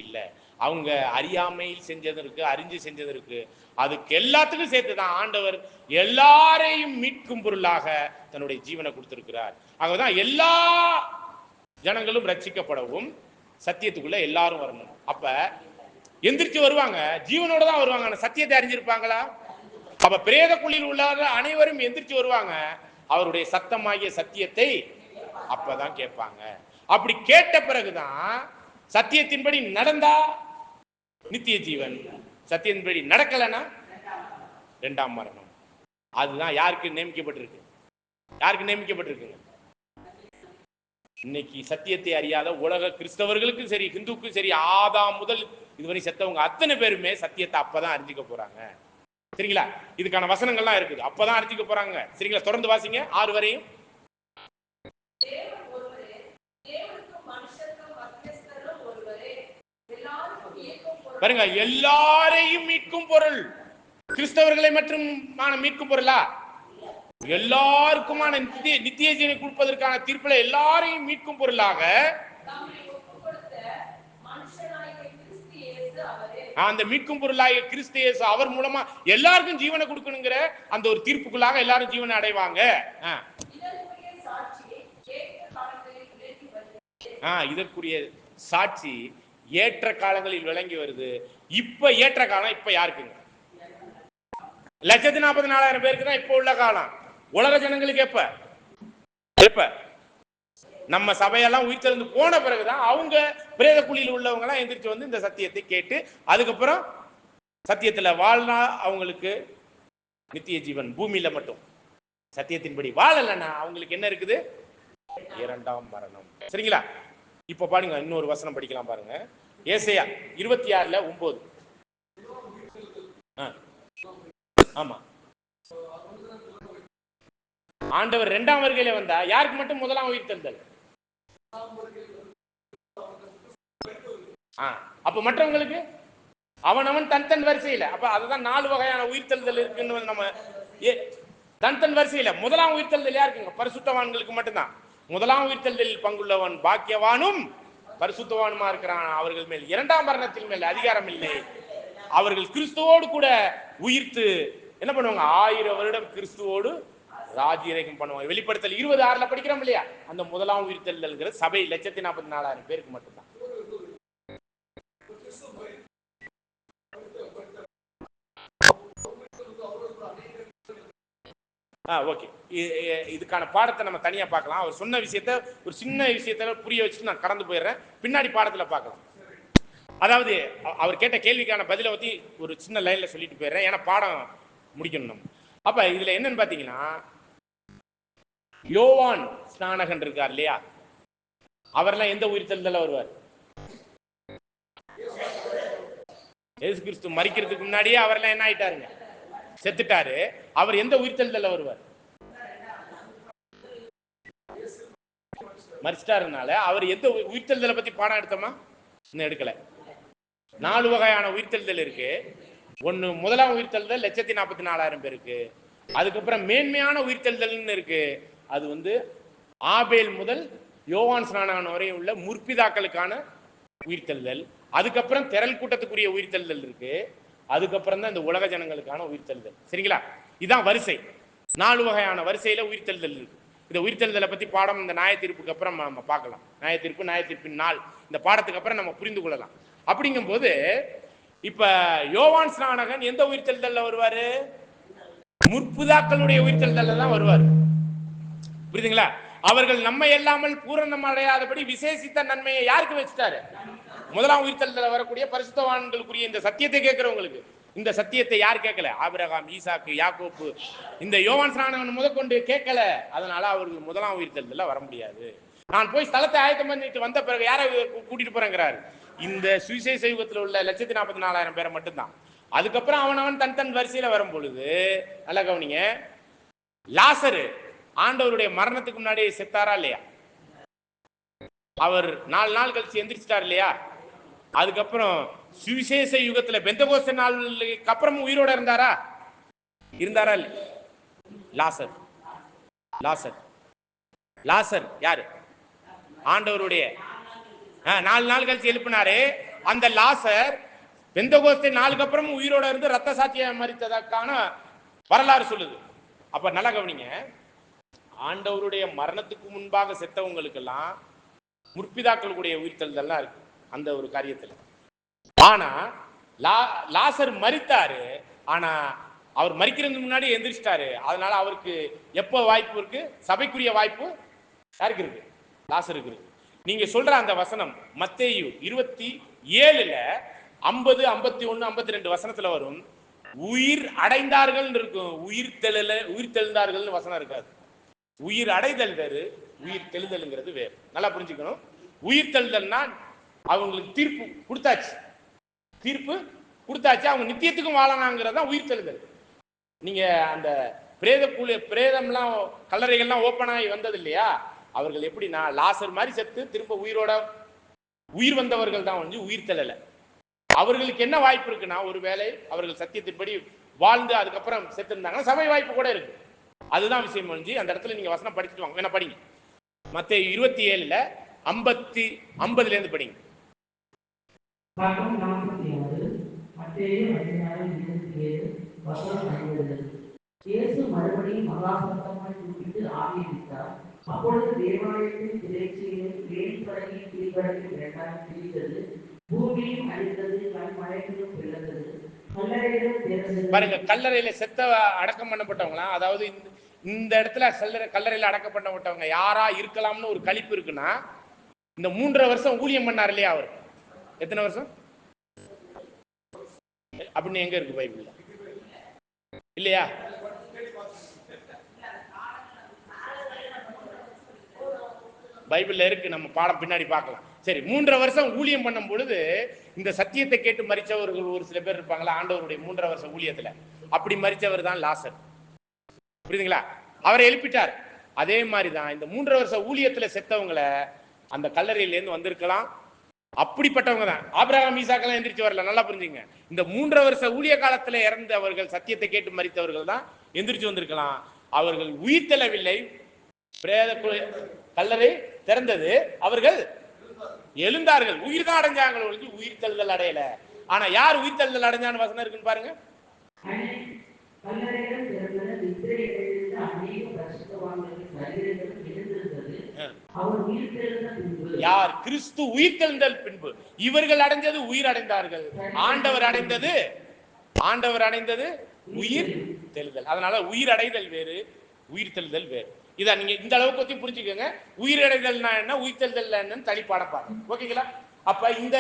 இல்ல. அவங்க அறியாமையில் செஞ்சது இருக்கு, அறிஞ்சு செஞ்சது இருக்கு. அதுக்கு எல்லாத்துக்கும் சேர்த்துதான் ஆண்டவர் எல்லாரையும் மீட்கும் பொருளாக தன்னுடைய ஜீவனை கொடுத்திருக்கிறார். ஆகதான் எல்லா ஜனங்களும் ரட்சிக்கப்படவும் சத்தியத்துக்குள்ள எல்லாரும் வரணும். அப்ப எந்திரிச்சு வருவாங்க, ஜீவனோட தான் வருவாங்க. சத்தியத்தை அறிஞ்சிருப்பாங்களா? அப்ப பிரேத குழியில் உள்ள அனைவரும் எந்திரிச்சு வருவாங்க, அவருடைய சத்தமாகிய சத்தியத்தை அப்பதான் கேட்பாங்க. அப்படி கேட்ட பிறகுதான் சத்தியத்தின்படி நடந்தா நித்திய ஜீவன், சத்தியத்தின்படி நடக்கலன்னா 2ஆம் மரணம். அதுதான் யாருக்கு நியமிக்கப்பட்டிருக்கு? யாருக்கு நியமிக்கப்பட்டிருக்குங்க? இன்னைக்கு சத்தியத்தை அறியாத உலக கிறிஸ்தவர்களுக்கும் சரி, ஹிந்துக்கும் சரி, ஆதாம் முதல் இதுவரை செத்தவங்க அத்தனை பேருமே சத்தியத்தை அப்பதான் அறிஞ்சிக்க போறாங்க. சரிங்களா? இதுக்கான வசனங்கள்லாம் இருக்குது. அப்பதான் அறிஞ்சிக்க போறாங்க. சரிங்களா? தொடர்ந்து வாசிங்க 6 வரையும். பாருங்க, எல்லாரையும் மீட்கும் பொருள். கிறிஸ்தவர்களை மற்றும் மீட்கும் பொருளா? எல்லாருக்குமான நித்திய ஜீவனை கொடுப்பதற்கான தீர்ப்புல எல்லாரையும் மீட்கும் பொருளாக அந்த மீட்கும் பொருளாகிய கிறிஸ்து இயேசு அவர் மூலமா எல்லாருக்கும் ஜீவனை கொடுக்கணுங்கிற அந்த ஒரு தீர்ப்புக்குள்ளாக எல்லாரும் ஜீவனை அடைவாங்க. இதற்குரிய சாட்சி ஏற்ற காலங்களில் விளங்கி வருது. இப்ப ஏற்ற காலம் இப்ப யாருக்குங்க? 1,44,000 பேருக்கு தான் இப்ப உள்ள காலம். உலக ஜனங்களுக்கு எப்ப நம்ம சபையெல்லாம் உயிர்த்தெழுந்து போன பிறகுதான் அவங்க பிரேத குழியில் உள்ளவங்க எல்லாம் எந்திரிச்சு வந்து இந்த சத்தியத்தை கேட்டு அதுக்கப்புறம் சத்தியத்துல வாழ்னா அவங்களுக்கு நித்திய ஜீவன். பூமியில மட்டும் சத்தியத்தின்படி வாழலன்னா அவங்களுக்கு என்ன இருக்குது? 2ஆம் மரணம். சரிங்களா? இப்ப பாருங்க, இன்னொரு வசனம் படிக்கலாம் பாருங்க. ஏசாயா 26:9. ஆமா, ஆண்டவர் 2ஆம் வருகையில வந்தா யாருக்கு மட்டும் முதலாம் உயிர்த்தெழுதல்? அப்ப மற்றவங்களுக்கு அவன் தன் வரிசையில. அப்ப அதுதான் 4 வகையான உயிர்த்தெழுதல் இருக்குன்னு நம்ம தன் வரிசையில. முதலாம் உயிர்த்தெழுதல் யாருக்குங்க? பரிசுத்தவான்களுக்கு மட்டும்தான். முதலாம் உயிர்த்தெழுதலில் பங்குள்ளவன் பாக்கியவானும் பரிசுத்தவானுமா இருக்கிறான் அவர்கள் மேல் இரண்டாம் மரணத்தின் மேல் அதிகாரம் இல்லை. அவர்கள் கிறிஸ்துவோடு கூட உயிர்த்து என்ன பண்ணுவாங்க? 1000 வருடம் கிறிஸ்துவோடு ராஜ்யரேகம் பண்ணுவாங்க. வெளிப்படுத்தல் 20:6 படிக்கிறோம் இல்லையா? அந்த முதலாம் உயிர்த்தெழுதல்ங்கிறது சபை 1,44,000 பேருக்கு மட்டும்தான். ஓகே, இதுக்கான பாடத்தை நம்ம தனியா பார்க்கலாம். அவர் சொன்ன விஷயத்த ஒரு சின்ன விஷயத்த புரிய வச்சுட்டு நான் கடந்து போயிடுறேன். பின்னாடி பாடத்துல பார்க்கலாம். அதாவது அவர் கேட்ட கேள்விக்கான பதிலை பத்தி ஒரு சின்ன லைன்ல சொல்லிட்டு போயிடுறேன், ஏன்னா பாடம் முடிக்கணும் நம்ம. அப்ப இதுல என்னன்னு பாத்தீங்கன்னா, யோவான் ஸ்நானகன் இருக்கார் இல்லையா, அவர்லாம் எந்த உயிர்த்தெழுதல்ல வருவார்? இயேசு கிறிஸ்து மரிக்கிறதுக்கு முன்னாடியே அவர்லாம் என்ன ஆயிட்டாருங்க? செத்துட்டாரு. அவர் எந்த உயிர்த்தெழுதல்ல வருவார்? மரிச்சிட்டாருனால அவர் எந்த உயிர்த்தெழுதலை பத்தி பாடம் எடுத்தோமா? இன்னும் எடுக்கல. 4 வகையான உயிர்த்தெழுதல் இருக்கு. ஒன்னு முதலாம் உயிர்த்தெழுதல் 1,44,000 பேருக்கு. அதுக்கப்புறம் மேன்மையான உயிர்த்தெழுதல்னு இருக்கு. அது வந்து ஆபேல் முதல் யோவான் ஸ்நானகன் வரை உள்ள முற்பிதாக்களுக்கான உயிர்த்தெழுதல். அதுக்கப்புறம் திரள் கூட்டத்துக்குரிய உயிர்த்தெழுதல் இருக்கு. அதுக்கப்புறம் தான் இந்த உலக ஜனங்களுக்கான உயிர்த்தெழுதல். சரிங்களா? இதுதான் வரிசை. 4 வகையான வரிசையில உயிர்த்தெழுதல் இருக்கு. இந்த உயிர்த்தெழுதலை பத்தி பாடம் இந்த நியாயத்தீர்ப்புக்கு அப்புறம் நம்ம பார்க்கலாம். நியாயத்தீர்ப்பின் நாள் இந்த பாடத்துக்கு அப்புறம் நம்ம புரிந்து கொள்ளலாம். அப்படிங்கும் போது இப்ப யோவான் ஸ்நானகன் எந்த உயிர்த்தெழுதல்ல வருவாரு? முற்பிதாக்களுடைய உயிர்த்தெழுதல்ல தான் வருவார். புரியுதுங்களா? அவர்கள் நம்மை இல்லாமல் பூரணம் அடையாதபடி விசேஷித்த நன்மையை யாருக்கு வச்சுட்டாரு? முதலாம் உயிர்த்தெழுதல்ல வரக்கூடிய பரிசுத்தவான்களுக்குரிய இந்த சத்தியத்தை கேட்கிறவங்களுக்கு. இந்த சத்தியத்தை யார் கேட்கல? ஆபிரகாம், ஈசாக்கு, யாக்கோப்பு, இந்த யோவான் ஸ்நானகன் முதற்கொண்டு கேட்கல. அதனால அவர்கள் முதலாம் உயிர்த்தெழுதல்ல வர முடியாது. நான் போய் ஸ்தலத்தை ஆயத்தம் பண்ணிட்டு வந்த பிறகு யாரை கூட்டிட்டு போறேங்கிறாரு? இந்த சுவிசேஷ யுகத்தில் உள்ள 1,44,000 பேரை மட்டும்தான். அதுக்கப்புறம் அவனவன் தன் வரிசையில வரும் பொழுது நல்லா கவனிங்க, லாசரு ஆண்டவருடைய மரணத்துக்கு முன்னாடி செத்தாரா இல்லையா? அவர் 4 நாள் கழிச்சு எந்திரிச்சிட்டார் இல்லையா? அதுக்கப்புறம் சுவிசேஷ யுகத்துல பெந்தகோஸ்தே நாளுக்கு அப்புறமும் உயிரோட இருந்தாரா? லாசர் லாசர் லாசர் யாரு? ஆண்டவருடைய 4 நாள் கழிச்சு எழுப்பினாரு. அந்த லாசர் பெந்தகோஸ்தே நாளுக்கு அப்புறமும் உயிரோட இருந்து ரத்த சாட்சியம் மரித்ததற்கான வரலாறு சொல்லுது. அப்ப நல்லா கவனிங்க, ஆண்டவருடைய மரணத்துக்கு முன்பாக செத்தவங்களுக்கெல்லாம் முற்பிதாக்களுடைய உயிர்த்தெழுதல்லாம் இருக்கு அந்த ஒரு காரியத்துல. ஆனா லாசர் மரித்தாரு. ஆனா அவர் மரிக்கிறதுக்கு முன்னாடி எந்திரிச்சிட்டாரு. அதனால அவருக்கு எப்போ வாய்ப்பு இருக்கு? சபைக்குரிய வாய்ப்பு யாருக்கு இருக்கு? லாசருக்கு இருக்கு. நீங்க சொல்ற அந்த வசனம் மத்தேயு 27ல 50, 51, 52 வசனத்துல வரும். உயிர் அடைந்தார்கள் இருக்கும், உயிர்த்தெழுந்தார்கள் வசனம் இருக்காது. உயிர் அடைதல் வேறு, உயிர் தெழுதல்ங்கிறது வேறு. நல்லா புரிஞ்சுக்கணும். உயிர் தெழுதல்னா அவங்களுக்கு தீர்ப்பு கொடுத்தாச்சு, அவங்க நித்தியத்துக்கும் வாழனாங்கிறது தான் உயிர் தெழுதல். நீங்க அந்த பிரேதம்லாம் கல்லறைகள்லாம் ஓப்பன் ஆகி வந்தது இல்லையா? அவர்கள் எப்படின்னா லாசர் மாதிரி செத்து திரும்ப உயிர் வந்தவர்கள் தான் வந்து உயிர் தெழல. அவர்களுக்கு என்ன வாய்ப்பு இருக்குன்னா, ஒருவேளை அவர்கள் சத்தியத்தின்படி வாழ்ந்து அதுக்கப்புறம் செத்து இருந்தாங்கன்னா சபை வாய்ப்பு கூட இருக்கு. அதுதான் விஷயம் முடிஞ்சு. அந்த இடத்துல நீங்க வசனம் படிச்சுட்டு வாங்க, வேணா படிங்க. மத்தேயு 27ல 50ல இருந்து படிங்க. இயேசு மறுபடியும் மகா சத்தமாய் கூப்பிட்டு ஆவியை விட்டார். அப்பொழுது தேவாலயத்தின் திரைச்சீலை வேலிப்படகின் கீழ்படகில் 2ஆக பிரித்தது. பூமியும் அழிந்தது, கல்மழைகளும் பிளந்தது, கல்லறைகளும் திறந்தது. பாருங்க, கல்லறையில செத்த அடக்கம் பண்ணப்பட்டவங்களா, அதாவது இந்த இடத்துல கல்லறையில அடக்கப்பட்டவங்க யாரா இருக்கலாம்னு ஒரு கணிப்பு இருக்குன்னா, இந்த 3.5 வருஷம் ஊழியம் பண்ணார் இல்லையா? அவர் எத்தனை வருஷம் அப்படின்னு எங்க இருக்கு பைபிள்ல? இல்லையா? பைபிள்ல இருக்கு, நம்ம பாடம் பின்னாடி பார்க்கலாம். சரி, 3.5 வருஷம் ஊழியம் பண்ணும் பொழுது இந்த சத்தியத்தை கேட்டு மரிச்சவர்கள் ஒரு சில பேர் இருப்பாங்களா? ஆண்டவருடைய 3.5 வருஷம் ஊழியத்துல அப்படி மரிச்சவர் தான் லாசர். புரியுதுங்களா? அவரை எழுப்பிட்டார். அதே மாதிரிதான் இந்த 3.5 வருஷம் ஊழியத்துல செத்தவங்களை அந்த கல்லறையில இருந்து வந்திருக்கலாம். அப்படிப்பட்டவங்க தான். ஆபிரகாம், ஈசாக்கெல்லாம் எந்திரிச்சு வரல. நல்லா புரிஞ்சுங்க. இந்த 3.5 வருஷ ஊழிய காலத்துல இறந்தவர்கள், சத்தியத்தை கேட்டு மரித்தவர்கள் தான் எந்திரிச்சு வந்திருக்கலாம். அவர்கள் உயிர் தெழவில்லை. கல்லறை திறந்தது, அவர்கள் எழுந்தார்கள், உயிர் தான் அடைஞ்சாங்க, உயிர் தழுதல் அடையல. ஆனா யார் உயிர் தழுதல் அடைஞ்சான்னு வசனம் இருக்குன்னு பாருங்க. யார்? கிறிஸ்து உயிர் தெழுந்தல் பின்பு இவர்கள் அடைந்தது உயிர் அடைந்தார்கள். ஆண்டவர் அடைந்தது உயிர் தெழுதல். அதனால உயிர் அடைதல் வேறு, உயிர் தெழுதல் வேறு. இதை நீங்க இந்த அளவுக்கு பத்தி புரிஞ்சுக்கோங்க. உயிர் அடைதல்னா என்ன, உயிர் தெழுதல் என்னன்னு தனிப்பாடம் பாருங்க. ஓகேங்களா? அப்ப இந்த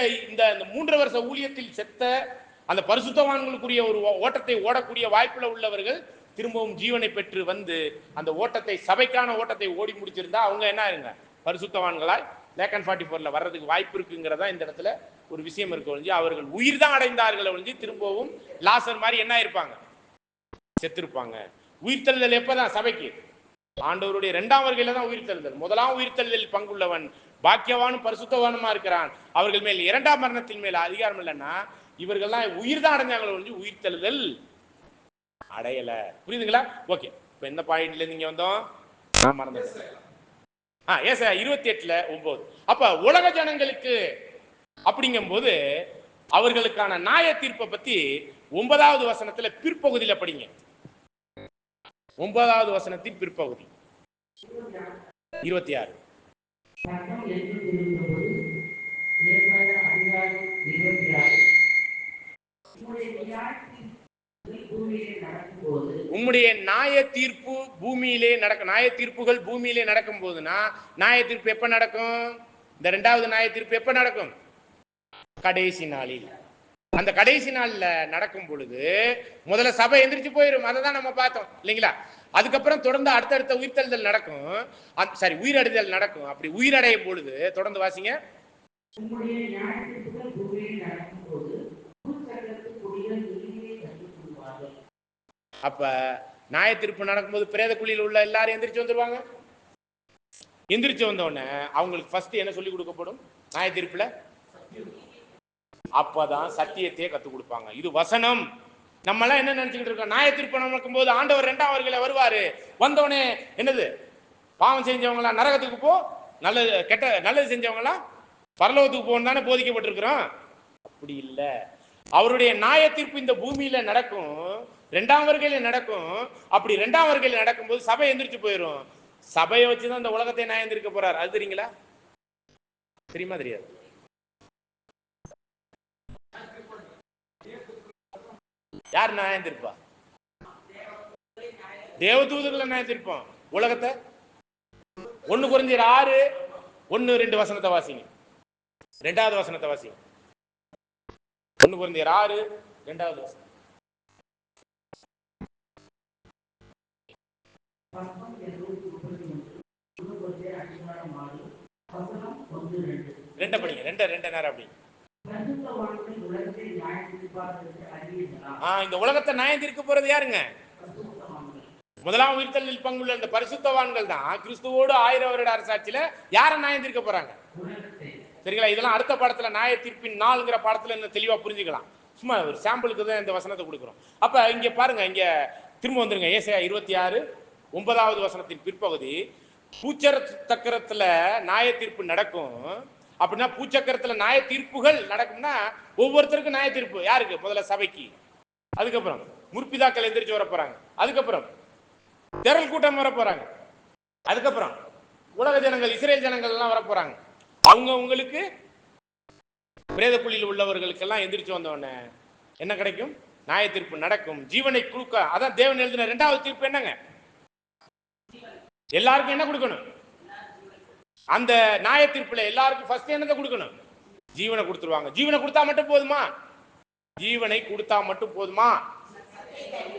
3 வருஷ ஊழியத்தில் செத்த அந்த பரிசுத்தவான்களுக்குரிய ஒரு ஓட்டத்தை ஓடக்கூடிய வாய்ப்புல உள்ளவர்கள் திரும்பவும் ஜீவனை பெற்று வந்து அந்த ஓட்டத்தை, சபைக்கான ஓட்டத்தை ஓடி முடிச்சிருந்தா அவங்க என்ன ஆயிருங்க? பரிசுத்தவான்களாய் லேக்கன் 44ல வர்றதுக்கு வாய்ப்பு இருக்குங்கிறதா இந்த இடத்துல ஒரு விஷயம் இருக்கு ஒழிஞ்சு அவர்கள் உயிர் தான் அடைந்தார்கள் ஒழிஞ்சு திரும்பவும் லாசர் மாதிரி என்ன இருப்பாங்க? செத்திருப்பாங்க. உயிர்த்தெழுதல் எப்பதான் சபைக்கு? ஆண்டவருடைய 2ஆம் வருகையில தான் உயிர்த்தெழுதல். முதலாம் உயிர்த்தெழுதலில் பங்குள்ளவன் பாக்கியவானும் பரிசுத்தவானுமா இருக்கிறான். அவர்கள் மேல் 2ஆம் மரணத்தின் மேல் அதிகாரம் இல்லைன்னா இவர்கள்லாம் உயிர் தான் அடைஞ்சாங்களோ ஒழிஞ்சு உயிர்த்தெழுதல் அடையல. புரியுதுங்களா? ஓகே. இப்ப எந்த பாயிண்ட்ல நீங்க வந்தோம்? நான் மறந்துட்டேன். ஏசாயா 28:9. அப்ப உலக ஜனங்களுக்கு அப்படிங்கும் போது அவர்களுக்கான நியாய தீர்ப்பை பத்தி 9வது வசனத்துல பிற்பகுதியில படிங்க. 9வது வசனத்தின் பிற்பகுதி 26. உம்முடைய நியாய தீர்ப்பு பூமியிலே நடக்கும். நியாய தீர்ப்புகள் பூமியிலே நடக்கும் போதுனா நியாய தீர்ப்பு எப்ப நடக்கும்? இந்த 2வது நியாய தீர்ப்பு எப்ப நடக்கும்? கடைசி நாளில். அந்த கடைசி நாள்ல நடக்கும் பொழுது முதல்ல சபை எந்திரிச்சு போயிடும். அதை தான் நம்ம பார்த்தோம் இல்லைங்களா? அதுக்கப்புறம் தொடர்ந்து அடுத்தடுத்த உயிர்த்தெழுதல் நடக்கும். சாரி, உயிரடைதல் நடக்கும். அப்படி உயிரடையும் பொழுது தொடர்ந்து வாசிங்க. அப்ப நியாய தீர்ப்பு நடக்கும்போது பிரேத குழியில் உள்ள எல்லாரும் எந்திரிச்சு வந்துருவாங்க. எந்திரிச்சு வந்த உடனே அவங்களுக்கு ஃபர்ஸ்ட் என்ன சொல்லி கொடுக்கப்படும்? நியாய தீர்ப்புல அப்பதான் சத்தியத்தையே கத்துக் கொடுப்பாங்க. இது வசனம். நம்ம எல்லாம் என்ன நினைச்சுக்கிட்டு இருக்கோம்? நியாய தீர்ப்பு நடக்கும் போது ஆண்டவர் 2ஆம் வருகையில வருவாரு. வந்தவனே என்னது? பாவம் செஞ்சவங்களா நரகத்துக்கு போ, நல்லது செஞ்சவங்களா பரலோகத்துக்கு போன்னு தானே போதிக்கப்பட்டிருக்கிறோம். அப்படி இல்லை. அவருடைய நியாய தீர்ப்பு இந்த பூமியில நடக்கும், 2ஆம் வருகையில நடக்கும். அப்படி 2ஆம் வருகையில நடக்கும் போது சபை எந்திரிச்சு போயிடும். சபையை வச்சுதான் இந்த உலகத்தை நியாயம் தீர்க்க போறாரு. அது தெரியுங்களா? தெரியுமா? தெரியாது. யார் நியாயம் தீர்ப்பா? தேவதூதர்களை நியாயம் தீர்ப்போம். உலகத்தை 1 கொரிந்தியர் 6:1-2 வசனத்தை வாசிங்க. 2வது வசனத்தை வாசிங்க. 1 கொரிந்தியர் 6:2 வசனம். ரெண்ட படிங்க. ரெண்டு நேரம் அப்படி. இந்த உலகத்தை நியாயம் தீர்க்க போறது யாருங்க? முதலாம் உயிர்த்தெழுதலில் பங்குள்ள இந்த பரிசுத்தவான்கள் தான் கிறிஸ்துவோடு 1000 வருட அரசாட்சியில யாரை நியாயம் தீர்க்க போறாங்க? சரிங்களா? இதெல்லாம் அடுத்த பாடத்துல நியாய தீர்ப்பின் நாள்ங்கிற பாடத்துல என்ன தெளிவா புரிஞ்சுக்கலாம். சும்மா ஒரு சாம்பிளுக்கு தான் இந்த வசனத்தை கொடுக்குறோம். அப்ப இங்க பாருங்க, இங்க திரும்ப வந்துருங்க. ஏசாயா 26:9வது வசனத்தின் பிற்பகுதி. பூச்சக்கரத்துல நியாய தீர்ப்பு நடக்கும். அப்படின்னா பூச்சக்கரத்துல நியாய தீர்ப்புகள் நடக்கும்னா ஒவ்வொருத்தருக்கும் நியாய தீர்ப்பு யாருக்கு? முதல்ல சபைக்கு, அதுக்கப்புறம் முற்பிதாக்கள் எந்திரிச்சு வர போறாங்க, அதுக்கப்புறம் திரள் கூட்டம் வர போறாங்க, அதுக்கப்புறம் உலக ஜனங்கள், இஸ்ரேல் ஜனங்கள் எல்லாம் வர போறாங்க. அவங்க உங்களுக்கு பிரேத குழியில் உள்ளவர்களுக்கெல்லாம் எந்திரிச்சு வந்தவொடனே என்ன கிடைக்கும்? நியாய தீர்ப்பு நடக்கும். ஜீவனை கொடுக்க. அதான் தேவன் எழுதின 2வது தீர்ப்பு என்னங்க? எல்லாருக்கும் என்ன கொடுக்கணும்? அந்த நியாய தீர்ப்புல எல்லாருக்கும் ஃபர்ஸ்ட் என்னத்தை கொடுக்கணும்? ஜீவனை கொடுத்துருவாங்க. ஜீவனை கொடுத்தா மட்டும் போதுமா? ஜீவனை கொடுத்தா மட்டும் போதுமா?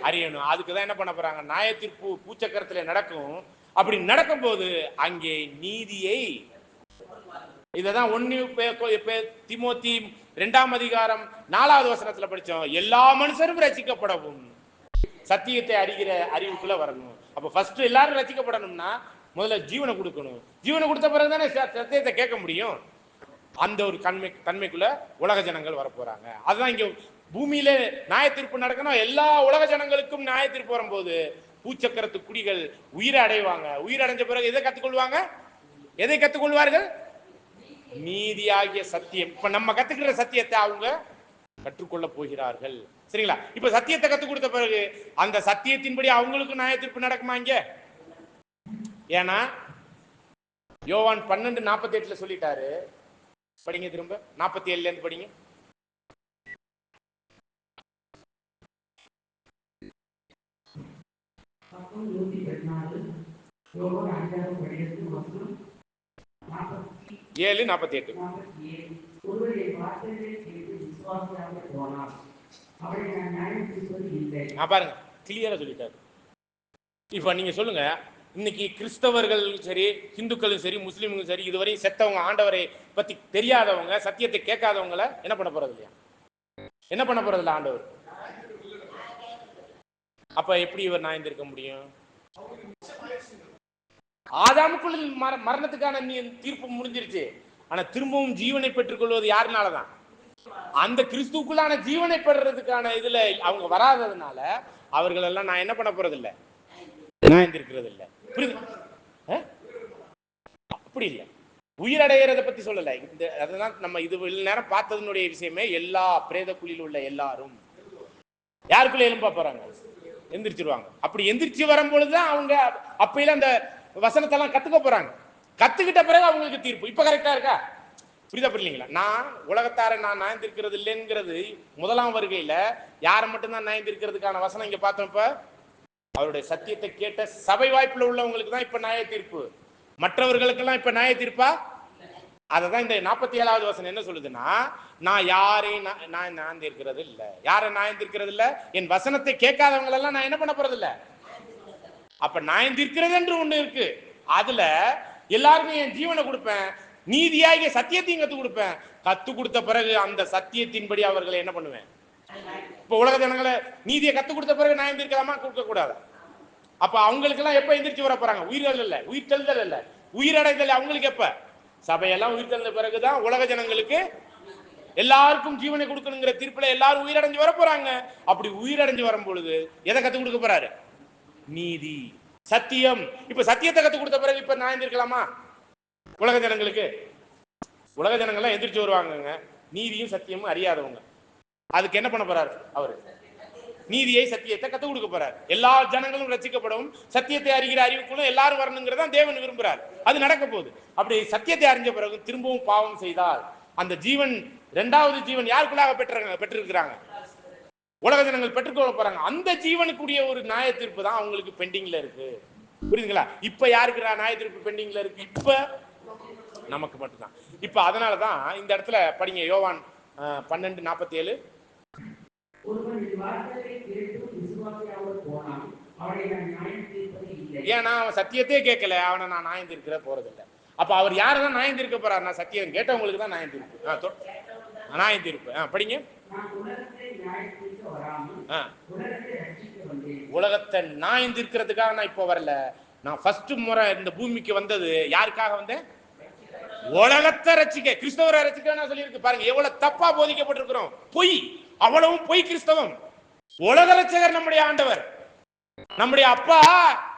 அறியணும். அதுக்குதான் என்ன பண்ண போறாங்க? நியாய தீர்ப்பு பூச்சக்கரத்துல நடக்கும். அப்படி நடக்கும் போது அங்கே நீதியை, இததான் 1 தீமோத்தி 2ஆம் அதிகாரம் 4வது வசனத்துல படிச்சோம். எல்லா மனுஷரும் ரட்சிக்கப்படவும் சத்தியத்தை அறிகிற அறிவுக்குள்ள வரணும். அப்ப ஃபர்ஸ்ட் எல்லாரும் ரட்சிக்கப்படணும்னா முதல்ல ஜீவனை கொடுக்கணும். ஜீவனை கொடுத்த பிறகுதானே சத்தியத்தை கேட்க முடியும். அந்த ஒரு தன்மைக்குள்ள உலக ஜனங்கள் வர போறாங்க. அதுதான் இங்க பூமியில நியாய தீர்ப்பு நடக்கணும். எல்லா உலக ஜனங்களுக்கும் நியாய தீர்ப்பு வரும்போது பூச்சக்கரத்து குடிகள் உயிரை அடைவாங்க. உயிரடைஞ்ச பிறகு எதை கத்துக்கொள்வாங்க? எதை கத்துக்கொள்வார்கள்? நீதியாகிய சத்தியம். இப்ப நம்ம கத்துக்கிற சத்தியத்தை அவங்க கற்றுக்கொள்ள போகிறார்கள். சரிங்களா? இப்ப சத்தியத்தை கத்துக் கொடுத்த பிறகு அந்த சத்தியத்தின்படி அவங்களுக்கு நியாய தீர்ப்பு நடக்குமா இங்க? ஏன்னா யோவான் 12:48 சொல்லிட்டாரு. படிங்க, திரும்ப 47 இருந்து படிங்க. ஏழு 48. பாருங்க, கிளியரா சொல்லிட்டாரு. இப்ப நீங்க சொல்லுங்க, இன்னைக்கு கிறிஸ்தவர்கள் சரி, இந்துக்களும் சரி, முஸ்லீம்களும் சரி, இதுவரை செத்தவங்க, ஆண்டவரை பத்தி தெரியாதவங்க, சத்தியத்தை கேட்காதவங்களை என்ன பண்ண போறது இல்லையா? என்ன பண்ண போறது இல்லை ஆண்டவர். அப்ப எப்படி இவர் நியாயந்திருக்க முடியும்? ஆதாமுக்குள்ள மரணத்துக்கான தீர்ப்பு முடிஞ்சிருச்சு. ஆனா திரும்பவும் ஜீவனை பெற்றுக் கொள்வது யாருனாலதான்? அந்த கிறிஸ்துக்குள்ளான ஜீவனை பெறுறதுக்கான இதுல அவங்க வராததுனால அவர்கள் எல்லாம் நான் என்ன பண்ண போறது இல்லை, நியாயந்திருக்கிறது இல்லை. புரியுது? அப்படி இல்லை, உயிரடைகிறத பத்தி சொல்லல. இந்த அதெல்லாம் நம்ம இது நேரம் பார்த்ததனுடைய விஷயமே, எல்லா பிரேத குழியில் உள்ள எல்லாரும் யாருக்குள்ள எலும்பா போறாங்க, எந்திரிச்சிருவாங்க. அப்படி எந்திரிச்சு வரும்பொழுதுதான் அவங்க அப்பையில அந்த வசனத்தெல்லாம் கத்துக்க போறாங்க. கத்துக்கிட்ட பிறகு அவங்களுக்கு தீர்ப்பு. இப்ப கரெக்டா இருக்கா? புரியுதா புரியலீங்களா? நான் உலகத்தார நான் நியாயந்திருக்கிறது இல்லைங்கிறது முதலாம் வருகையில யாரை மட்டும்தான் நியாயந்திருக்கிறதுக்கான வசனம் இங்க பார்த்தோம். இப்ப அவருடைய சத்தியத்தை கேட்ட சபை வாய்ப்புல உள்ளவங்களுக்கு தான் இப்ப நியாய தீர்ப்பு. மற்றவர்களுக்கெல்லாம் இப்ப நியாய தீர்ப்பா? அததான் இந்த 47வது வசனம் என்ன சொல்லுதுன்னா, நான் யாரையும் நான் நியாயந்திருக்கிறது இல்லை. யாரை நியாயந்திருக்கிறது இல்லை? என் வசனத்தை கேட்காதவங்க எல்லாம் நான் என்ன பண்ண போறது இல்லை. அப்ப நியாயந்திருக்கிறது என்று ஒண்ணு இருக்கு. அதுல எல்லாருக்கும் என் ஜீவனை கொடுப்பேன், நீதியாகிய சத்தியத்தையும் கத்து கொடுப்பேன். கத்து கொடுத்த பிறகு அந்த சத்தியத்தின்படி அவர்களை என்ன பண்ணுவேன்? இப்ப உலக ஜனங்களை நீதியை கத்து கொடுத்த பிறகு நியாயந்திருக்கலாமா, கொடுக்க கூடாது? அப்ப அவங்களுக்கு எல்லாம் எப்ப எந்திரிச்சு வர போறாங்க? உயிர்கள் இல்ல, உயிர்த்தெழுதல் இல்ல, உயிரடைதல் அவங்களுக்கு எப்ப? சபையெல்லாம் உயிர்த்தெழுந்த பிறகுதான் உலக ஜனங்களுக்கு எல்லாருக்கும் ஜீவனை கொடுக்கணுங்கிற தீர்ப்புல எல்லாரும் உயிரடைஞ்சு வர போறாங்க. அப்படி உயிரடைஞ்சு வரும் பொழுது எதை கத்து கொடுக்க போறாரு? நீதி, சத்தியம். இப்ப சத்தியத்தை கத்து கொடுத்த பிறகு இப்ப நியாயந்திருக்கலாமா உலக ஜனங்களுக்கு? உலக ஜனங்கள்லாம் எந்திரிச்சு வருவாங்க, நீதியும் சத்தியமும் அறியாதவங்க. அதுக்கு என்ன பண்ண போறாரு அவரு? நீதியை சத்தியத்தை கத்து கொடுக்க போறாரு. எல்லா ஜனங்களும் ரசிக்கப்படும், சத்தியத்தை அறிகிற அறிவுக்குள்ள எல்லாரும் வரணுங்கிறதா தேவன் விரும்புறாரு. அது நடக்க போகுது. அப்படி சத்தியத்தை அறிஞ்ச பிறகு திரும்பவும் பாவம் செய்தால் அந்த ஜீவன், இரண்டாவது ஜீவன் யாருக்குள்ளாக பெற்றிருக்கிறாங்க? உலக ஜனங்கள் பெற்றுக்கொள்ள போறாங்க. அந்த ஜீவனுக்குரிய ஒரு நியாய தீர்ப்பு தான் அவங்களுக்கு பெண்டிங்ல இருக்கு. புரியுதுங்களா? இப்ப யாருக்கு நியாய தீர்ப்பு பெண்டிங்ல இருக்கு? இப்ப நமக்கு மட்டும்தான். இப்ப அதனாலதான் இந்த இடத்துல படிங்க, யோவான் 12:47. ஏன்னா அவன் சத்தியத்தையே கேட்கல, அவனை நான் நியாயம் தீர்க்கிற போறதில்லை. அப்ப அவர் யாரதான் நியாயம் தீர்க்க போறாரு? நான் சத்தியம் கேட்டவங்களுக்கு தான் நியாயம் தீர்ப்பு. நியாயம் தீர்ப்பு படிங்க. உலகத்தை நியாயம் தீர்க்கிறதுக்காக நான் இப்போ வரல. நான் ஃபர்ஸ்ட் முறை இந்த பூமிக்கு வந்தது யாருக்காக வந்தேன்? உலகத்தை ரட்சிக்க, கிறிஸ்தவரை ரட்சிக்க சொல்லியிருக்கு. பாருங்க எவ்வளவு தப்பா போதிக்கப்பட்டிருக்கிறோம். பொய், அவ்வளவும் பொய் கிறிஸ்தவம். உலக ரட்சகர் நம்முடைய ஆண்டவர், நம்முடைய அப்பா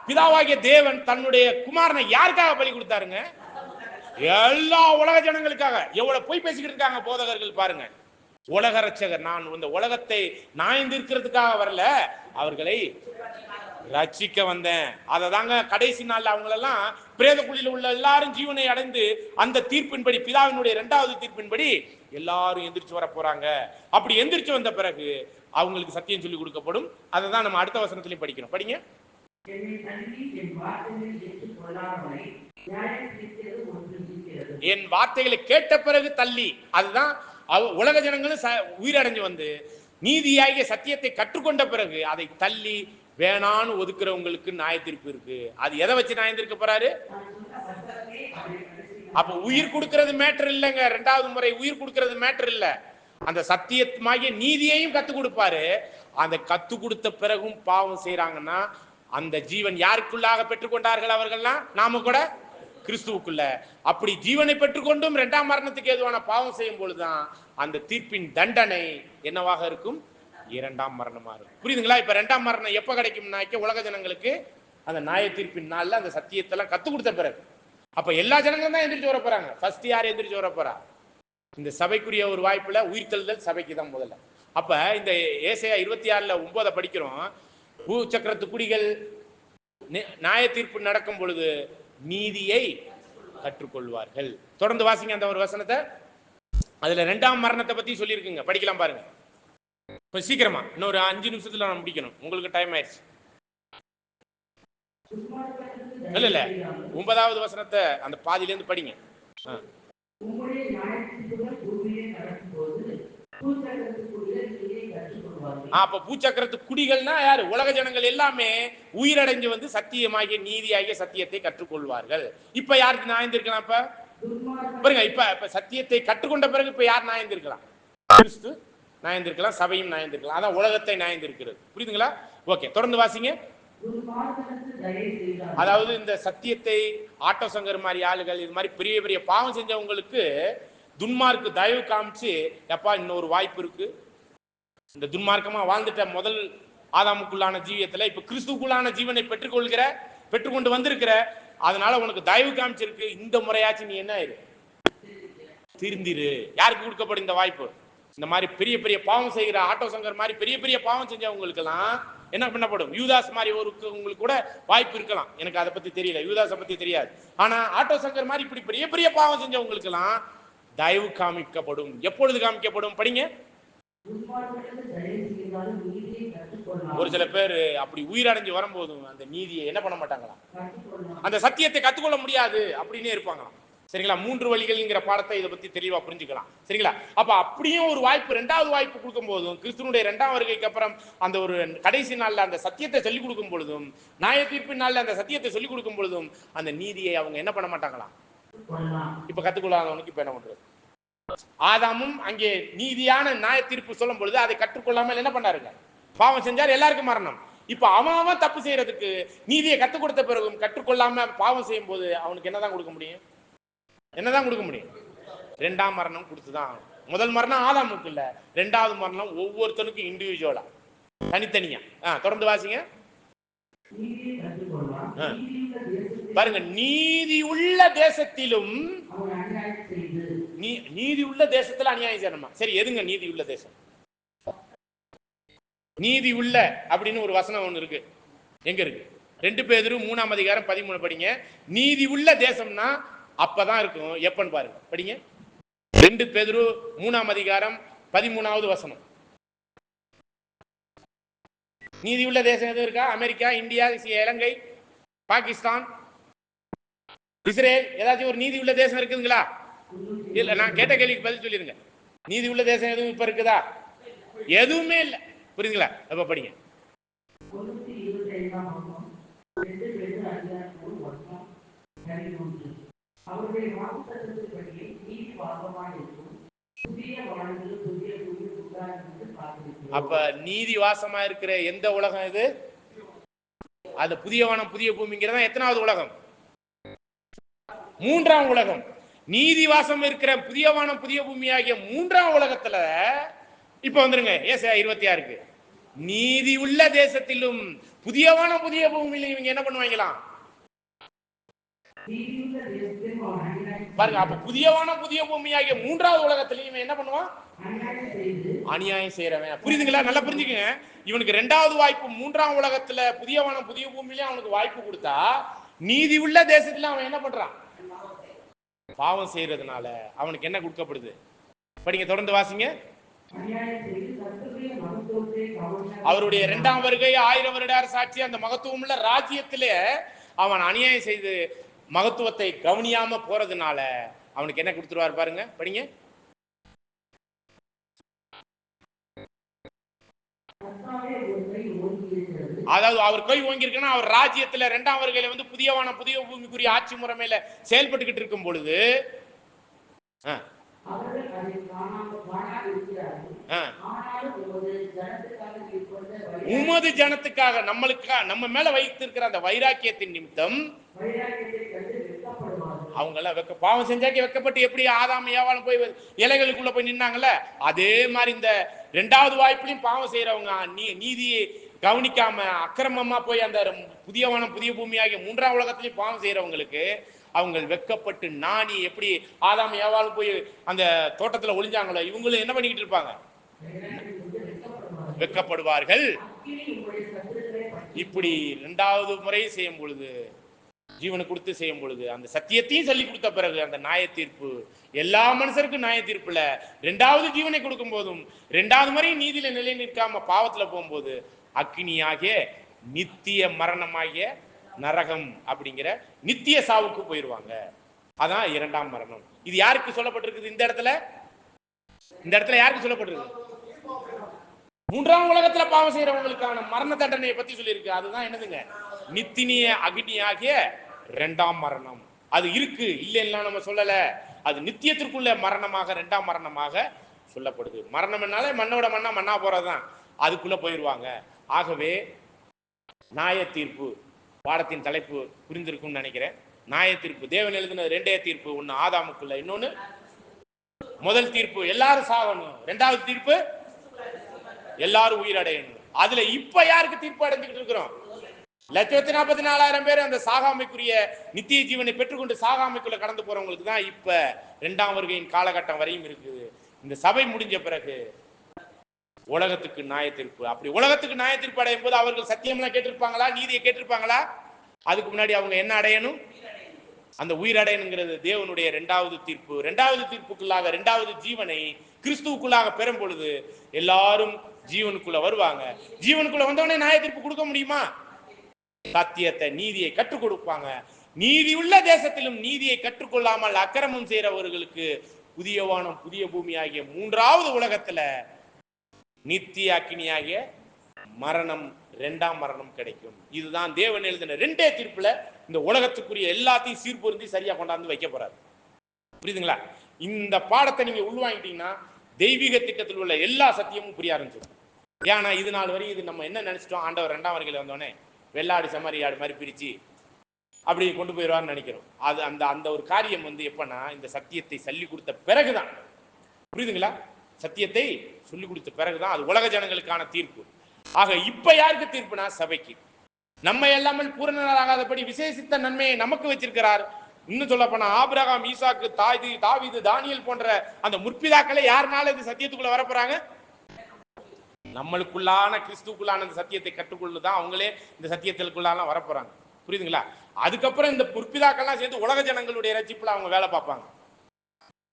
பிதாவாகிய தேவன் தன்னுடைய குமாரனை யாருக்காக பலி கொடுத்தாருங்க? எல்லா உலக ஜனங்களுக்காக. எவ்வளவு பொய் பேசிக்கிட்டு இருக்காங்க போதகர்கள் பாருங்க. உலக ரட்சகர், நான் இந்த உலகத்தை நியாயந்திருக்கிறதுக்காக வரல, அவர்களை ரட்சிக்க வந்தேன். அதை தாங்க கடைசி நாள்ல அவங்களெல்லாம் பிரேத குழியில் உள்ள எல்லாரும் ஜீவனை அடைந்து அந்த தீர்ப்பின்படி, பிதாவினுடைய இரண்டாவது தீர்ப்பின்படி எல்லாரும் எந்திரிச்சு வர போறாங்க. அப்படி எந்திரிச்சு வந்த பிறகு அவங்களுக்கு சத்தியம் சொல்லி கொடுக்கப்படும். அதை தான் நம்ம அடுத்த வசனத்திலையும் படிக்கிறோம். படிங்க. என் வார்த்தைகளை கேட்ட பிறகு தள்ளி, அதுதான் உலக ஜனங்களும் உயிரடைஞ்சு வந்து நீதியாகிய சத்தியத்தை கற்றுக்கொண்ட பிறகு அதை தள்ளி வேணான்னு ஒதுக்குறவங்களுக்கு நியாய தீர்ப்பு இருக்கு. அது எதை வச்சு நியாயம் தீர்க்க போறாரு? அப்ப உயிர் கொடுக்கிறது மேட்டர் இல்லைங்க. இரண்டாவது முறை உயிர் கொடுக்கிறது மேட்டர் இல்ல. அந்த சத்தியமாகிய நீதியையும் கத்து கொடுப்பாரு. அந்த கத்து கொடுத்த பிறகும் பாவம் செய்யறாங்கன்னா அந்த ஜீவன் யாருக்குள்ளாக பெற்றுக்கொண்டார்கள்? அவர்கள்லாம் நாம கூட கிறிஸ்துவுக்குள்ள. அப்படி ஜீவனை பெற்றுக்கொண்டும் இரண்டாம் மரணத்துக்கு ஏதுவான பாவம் செய்யும் பொழுதுதான் அந்த தீர்ப்பின் தண்டனை என்னவாக இருக்கும்? இரண்டாம் மரணமா இருக்கும். புரியுதுங்களா? இப்ப இரண்டாம் மரணம் எப்ப கிடைக்கும்னாக்க உலக ஜனங்களுக்கு அந்த நியாய தீர்ப்பின் நாள்ல அந்த சத்தியத்தெல்லாம் கத்து கொடுத்த பிறகு. அப்ப எல்லா ஜனங்களும் தான் எந்திரிச்சு வர போறாங்க. ஃபர்ஸ்ட் யார் எந்திரிச்சு வர போறா? இந்த சபைக்குரிய ஒரு வாய்ப்புல உயிர்த்தெழுதல் சபைக்கு தான் முதல்ல. அப்ப இந்த ஏசாயா 26:9 படிக்கிறோம். பூச்சக்கரத்து குடிகள் நியாய தீர்ப்பு நடக்கும் பொழுது நீதியை கற்றுக்கொள்வார்கள். தொடர்ந்து வாசிங்க அந்த ஒரு வசனத்தை. அதுல 2ஆம் மரணத்தை பத்தி சொல்லியிருக்குங்க, படிக்கலாம் பாருங்க. இப்ப சீக்கிரமா இன்னொரு 5 நிமிஷத்துல நான் முடிக்கணும், உங்களுக்கு டைம் ஆயிடுச்சு. இல்ல 9வது வசனத்தை அந்த பாதியில இருந்து படிங்க. அப்ப பூச்சக்கரத்து குடிகள்னா யாரு? உலக ஜனங்கள் எல்லாமே உயிரடைஞ்சு வந்து சத்தியமாகிய நீதியாகிய சத்தியத்தை கற்றுக்கொள்வார்கள். இப்ப யாருக்கு நாயந்திருக்கலாம்? இப்ப பாருங்க, இப்ப சத்தியத்தை கற்றுக்கொண்ட பிறகு இப்ப யார் நாயந்திருக்கலாம்? கிறிஸ்து நாயந்திருக்கலாம், சபையும் நாயந்திருக்கலாம். அதான் உலகத்தை நாயந்திருக்கிறது. புரியுதுங்களா? ஓகே, தொடர்ந்து வாசிங்க. அதாவது இந்த சத்தியத்தை ஆட்டோ சங்கர் மாதிரி ஆளுகள், இது மாதிரி பெரிய பெரிய பாவம் செஞ்சவங்களுக்கு துன்மார்க்கு தயவு காமிச்சு, எப்பா இன்னொரு வாய்ப்பு இருக்கு, இந்த துன்மார்க்கமா வாழ்ந்துட்ட முதல் ஆதாமுக்குள்ளான ஜீவியத்துல இப்ப கிறிஸ்துக்குள்ளான ஜீவனை பெற்றுக்கொண்டு வந்திருக்கிற, அதனால உனக்கு தயவு காமிச்சிருக்கு, இந்த முறையாச்சு நீ என்ன ஆயிரு, திருந்திரு. யாருக்கு கொடுக்கப்படும் இந்த வாய்ப்பு? இந்த மாதிரி பெரிய பெரிய பாவம் செய்கிற ஆட்டோ சங்கர் மாதிரி பெரிய பெரிய பாவம் செஞ்சவங்களுக்கு எல்லாம் என்ன பண்ணப்படும்? யூதாஸ் மாதிரி உங்களுக்கு கூட வாய்ப்பு இருக்கலாம், எனக்கு அதை பத்தி தெரியல, யூதாஸை பத்தி தெரியாது. ஆனா ஆட்டோ சங்கர் மாதிரி இப்படி பெரிய பெரிய பாவம் செஞ்சவங்களுக்கு எல்லாம் தயவு காமிக்கப்படும். எப்பொழுது காமிக்கப்படும்? படிங்க. ஒரு சில பேர் அப்படி உயிரடைஞ்சு வரும்போதும் அந்த நீதியை என்ன பண்ண மாட்டாங்களாம், அந்த சத்தியத்தை கத்துக்கொள்ள முடியாது அப்படின்னே இருப்பாங்களாம். சரிங்களா? 3 வழிகள்ங்கிற பாடத்தை இதை பத்தி தெளிவா புரிஞ்சுக்கலாம். சரிங்களா? அப்ப அப்படியும் ஒரு வாய்ப்பு, 2வது வாய்ப்பு கொடுக்கும் போதும், கிறிஸ்துவனுடைய 2ஆம் வருகைக்கு அப்புறம் அந்த ஒரு கடைசி நாள்ல அந்த சத்தியத்தை சொல்லிக் கொடுக்கும் பொழுதும், நியாய தீர்ப்பின் நாள்ல அந்த சத்தியத்தை சொல்லிக் கொடுக்கும் பொழுதும் அந்த நீதியை அவங்க என்ன பண்ண மாட்டாங்களாம். இப்ப கத்துக்கொள்ளாதவனுக்கு இப்ப என்ன பண்றது? ஆதாமும் அங்கே நீதியான நியாய தீர்ப்பு சொல்லும் பொழுது அதை கற்றுக்கொள்ளாமல் என்ன பண்ணாருங்க? பாவம் செஞ்சார், எல்லாருக்கும் மரணம். இப்ப அவன் தப்பு செய்யறதுக்கு நீதியை கற்றுக் கொடுத்த பிறகும் கற்றுக்கொள்ளாம பாவம் செய்யும் போது அவனுக்கு என்னதான் கொடுக்க முடியும்? என்னதான் கொடுக்க முடியும்? 2ஆம் மரணம் கொடுத்துதான். முதல் மரணம் ஆதாமுக்கு இல்ல, 2வது மரணம் ஒவ்வொருத்தருக்கும் இண்டிவிஜுவலா, தனித்தனியா. தொடர்ந்து வாசிங்க. பாருங்க, நீதி உள்ள தேசத்திலும், நீதி உள்ள தேசத்துல அநியாயம் செய்யணுமா? சரி, எதுங்க நீதி உள்ள தேசம்? நீதி உள்ள அப்படின்னு ஒரு வசனம் ஒண்ணு இருக்கு, எங்க இருக்கு? 2 பேதுரு 3ஆம் அதிகாரம் 13 படிங்க. நீதி உள்ள தேசம்னா அப்பதான் இருக்கும், எப்பன்னு பாருங்க, படிங்க. 2 பேதுரு 3ஆம் அதிகாரம் 13வது வசனம். நீதி உள்ள தேசம் எதுவும் இருக்கா? அமெரிக்கா, இந்தியா, இலங்கை, பாகிஸ்தான், இஸ்ரேல், ஏதாச்சும் ஒரு நீதி உள்ள தேசம் இருக்குதுங்களா? இல்ல, நான் கேட்ட கேள்விக்கு பதில் சொல்லிருங்க. நீதி உள்ள தேசம் எதுவும் இப்ப இருக்குதா? எதுவுமே இல்ல. புரியுதுங்களா? அப்ப படிங்க. அப்ப நீதி வாசமா இருக்கிற எந்த உலகம் இது? அது புதிய வானம் புதிய பூமிங்கிறதா எத்தனாவது உலகம்? 3ஆம் உலகம். நீதி வாசம் இருக்கிற புதிய வானம் புதிய பூமி ஆகிய 3ஆம் உலகத்துல இப்ப வந்துருங்க ஏசாயா 26க்கு. நீதி உள்ள தேசத்திலும் புதிய வானம் புதிய பூமியிலும் இவங்க என்ன பண்ணுவாங்களாம் பாருங்க. அப்ப புதிய வானம் புதிய பூமி ஆகிய 3ஆவது உலகத்திலையும் இவன் என்ன பண்ணுவான்? அநியாயம் செய்யறவன். புரியுதுங்களா? நல்லா புரிஞ்சுக்கங்க. இவனுக்கு 2வது வாய்ப்பு 3ஆம் உலகத்துல புதிய வானம் புதிய பூமியில அவனுக்கு வாய்ப்பு கொடுத்தா, நீதி உள்ள தேசத்துல அவன் என்ன பண்றான்? பாவம் செய்யறதுனால அவனுக்கு என்ன கொடுக்கப்படுது? படிங்க, தொடர்ந்து வாசிங்க. அவருடைய 2ஆம் வருகை 1000 வருட சாட்சி அந்த மகத்துவம் உள்ள ராஜ்யத்திலே அவன் அநியாயம் செய்து மகத்துவத்தை கவனியாம போறதுனால அவனுக்கு என்ன கொடுத்துருவாரு பாருங்க, படிங்க. அதாவது அவர் கை ஓங்கிருக்குன்னா அவர் ராஜ்யத்துல 2ஆம் வருகையில வந்து புதிய வானம் புதிய பூமிக்குரிய ஆட்சி முறைமையில செயல்பட்டுக்கிட்டு இருக்கும் பொழுது உமது ஜனத்துக்காக நம்ம மேல வைத்திருக்கிற அந்த வைராக்கியத்தின் நிமித்தம் அவங்க எல்லாம் பாவம் செஞ்சாக்கி வெக்கப்பட்டு எப்படி ஆதாம் ஏவாளும் போய் இலைகளுக்குள்ள போய் நின்னாங்கல்ல, அதே மாதிரி இந்த 2வது வாய்ப்புலையும் பாவம் செய்யறவங்க நீதியை கவனிக்காம அக்கிரமமா போய் அந்த புதிய வானம் புதிய பூமி ஆகிய 3ஆம் உலகத்திலையும் பாவம் செய்யறவங்களுக்கு அவங்க வெக்கப்பட்டு நாணி, எப்படி ஆதாம் ஏவாளும் போய் அந்த தோட்டத்துல ஒளிஞ்சாங்களோ, இவங்களும் என்ன பண்ணிக்கிட்டு இருப்பாங்க? வெக்கப்படுவார்கள். இப்படி 2வது முறை செய்யும் பொழுது, ஜீவனை கொடுத்து செய்யும் பொழுது, அந்த சத்தியத்தையும் சொல்லி கொடுத்த பிறகு அந்த நியாய தீர்ப்பு, எல்லா மனுஷருக்கும் நியாய தீர்ப்புல 2வது ஜீவனை கொடுக்கும் போதும் 2வது முறை நீதியில நிலை நிற்காம பாவத்துல போகும்போது அக்கினியாகிய நித்திய மரணமாகிய நரகம் அப்படிங்கிற நித்திய சாவுக்கு போயிருவாங்க. அதான் 2ஆம் மரணம். இது யாருக்கு சொல்லப்பட்டிருக்குது? இந்த இடத்துல யாருக்கு சொல்லப்பட்டிருக்கு? 3ஆம் உலகத்துல பாவம் செய்யறவங்களுக்கான மரண தண்டனையை பத்தி சொல்லியிருக்கு. அதுதான் என்னதுங்க? நித்திய அக்னியாகிய 2ஆம் மரணம். அது இருக்கு, இல்லைன்னா நம்ம சொல்லல. அது நித்தியத்திற்குள்ள மரணமாக 2ஆம் மரணமாக சொல்லப்படுது. மரணம் என்னாலே மண்ணோட மண்ணா மண்ணா போறதுதான், அதுக்குள்ள போயிருவாங்க. ஆகவே நியாய தீர்ப்பு பாடத்தின் தலைப்பு புரிந்திருக்கும்னு நினைக்கிறேன். நியாய தீர்ப்பு தேவன் எழுதின 2 தீர்ப்பு. ஒன்னு ஆதாமுக்குள்ள, இன்னொன்னு முதல் தீர்ப்பு எல்லாரும் சாகணும், 2வது தீர்ப்பு எல்லாரும் உயிரடையணும். அதுல இப்ப யாருக்கு தீர்ப்பு அடைஞ்சுக்கிட்டு இருக்கிறோம்? 1,44,000 பேர் அந்த சாகாமைக்குரிய நித்திய ஜீவனை பெற்றுக்கொண்டு சாகாமைக்குள்ள கடந்து போறவங்களுக்கு தான் இப்ப 2ஆம் வருகையின் காலகட்டம் வரையும் இருக்குது. இந்த சபை முடிஞ்ச பிறகு உலகத்துக்கு நியாய தீர்ப்பு. அப்படி உலகத்துக்கு நியாய தீர்ப்பு அடையும் போது அவர்கள் சத்தியம்லாம் கேட்டிருப்பாங்களா? நீதியை கேட்டிருப்பாங்களா? அதுக்கு முன்னாடி அவங்க என்ன அடையணும்? அந்த உயிர் அடையணுங்கிறது தேவனுடைய 2வது தீர்ப்பு. 2வது தீர்ப்புக்குள்ளாக 2வது ஜீவனை கிறிஸ்துவுக்குள்ளாக பெறும் பொழுது எல்லாரும் ஜீவனுக்குள்ள வருவாங்க. ஜீவனுக்குள்ள வந்தவனே நியாய தீர்ப்பு கொடுக்க முடியுமா? சத்தியத்தை, நீதியை கற்றுக் கொடுப்பாங்க. நீதி உள்ள தேசத்திலும் நீதியை கற்றுக்கொள்ளாமல் அக்கிரமம் செய்யறவர்களுக்கு புதிய வானம் புதிய பூமி ஆகிய 3வது உலகத்துல நித்திய அக்கினியாகிய மரணம், 2ஆம் மரணம் கிடைக்கும். இதுதான் தேவன் எழுதின 2 தீர்ப்புல இந்த உலகத்துக்குரிய எல்லாத்தையும் சீர்பொருந்தி சரியா கொண்டாந்து வைக்க போறாரு. புரியுதுங்களா? இந்த பாடத்தை நீங்க உள்வாங்கிட்டீங்கன்னா தெய்வீக திட்டத்தில் உள்ள எல்லா சத்தியமும் புரிய ஆரம்பிச்சிடும். ஏன்னா இது நாள் வரை இது நம்ம என்ன நினைச்சிட்டோம்? ஆண்டவர் 2ஆம் வருகையில வந்தோடனே வெள்ளாடு செம்மறி ஆடு மாதிரி பிரிச்சு அப்படி கொண்டு போயிடுவார்னு நினைக்கிறோம். அது அந்த அந்த ஒரு காரியம் எப்பன்னா இந்த சத்தியத்தை சொல்லி கொடுத்த பிறகுதான். புரியுதுங்களா? சத்தியத்தை சொல்லி கொடுத்த பிறகுதான் அது உலக ஜனங்களுக்கான தீர்ப்பு. ஆக இப்ப யாருக்கு தீர்ப்புனா சபைக்கு. நம்ம எல்லாமல் பூரணராகாதபடி விசேஷித்த நன்மையை நமக்கு வச்சிருக்கிறார். இன்னும் சொல்ல போனா ஆபிரகாம், ஈசாக்கு, தாவீது, தானியல் போன்ற அந்த முற்பிதாக்களை யாருனால இந்த சத்தியத்துக்குள்ள வரப்போறாங்க? நம்மளுக்குள்ளான கிறிஸ்துக்குள்ளான இந்த சத்தியத்தை கற்றுக்கொள்ளுதான் அவங்களே இந்த சத்தியத்திற்குள்ளான வரப்போறாங்க. புரியுதுங்களா? அதுக்கப்புறம் இந்த முற்பிதாக்கள்லாம் சேர்ந்து உலக ஜனங்களுடைய ரட்சிப்புல அவங்க வேலை பார்ப்பாங்க.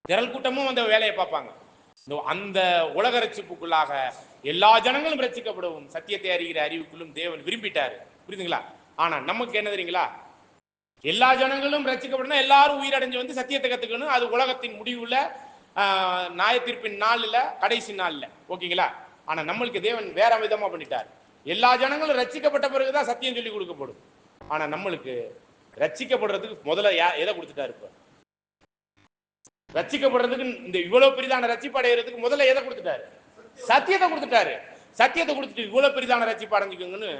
திரள் கூட்டமும் அந்த வேலையை பார்ப்பாங்க. அந்த உலக ரட்சிப்புக்குள்ளாக எல்லா ஜனங்களும் ரட்சிக்கப்படவும் சத்தியத்தை அறிகிற அறிவுக்குள்ளும் தேவன் விரும்பிட்டாரு. புரியுதுங்களா? ஆனா நமக்கு என்ன தெரியுங்களா? எல்லா ஜனங்களும் ரட்சிக்கப்படணும், எல்லாரும் உயிரடைஞ்சு வந்து சத்தியத்தை கத்துக்கணும். அது உலகத்தின் முடிவுல நியாய தீர்ப்பின் நாள்ல, கடைசி நாள்ல. ஓகேங்களா? ஆனா நம்மளுக்கு தேவன் வேற விதமா பண்ணிட்டார். எல்லா ஜனங்களும் ரட்சிக்கப்பட்ட பிறகுதான் சத்தியம் சொல்லி கொடுக்கப்படும். ஆனா நம்மளுக்கு ரட்சிக்கப்படுறதுக்கு முதல்ல எதை கொடுத்துட்டாரு? இப்ப ரட்சிக்கப்படுறதுக்கு இந்த இவ்வளவு பெரிதான ரட்சிப்பு அடைகிறதுக்கு முதல்ல எதை கொடுத்துட்டாரு? சத்தியத்தை கொடுத்துட்டாரு. சத்தியத்தை கொடுத்துட்டு இவ்வளவு பெரிதான ரட்சிப்பு அடைஞ்சுக்கோங்கன்னு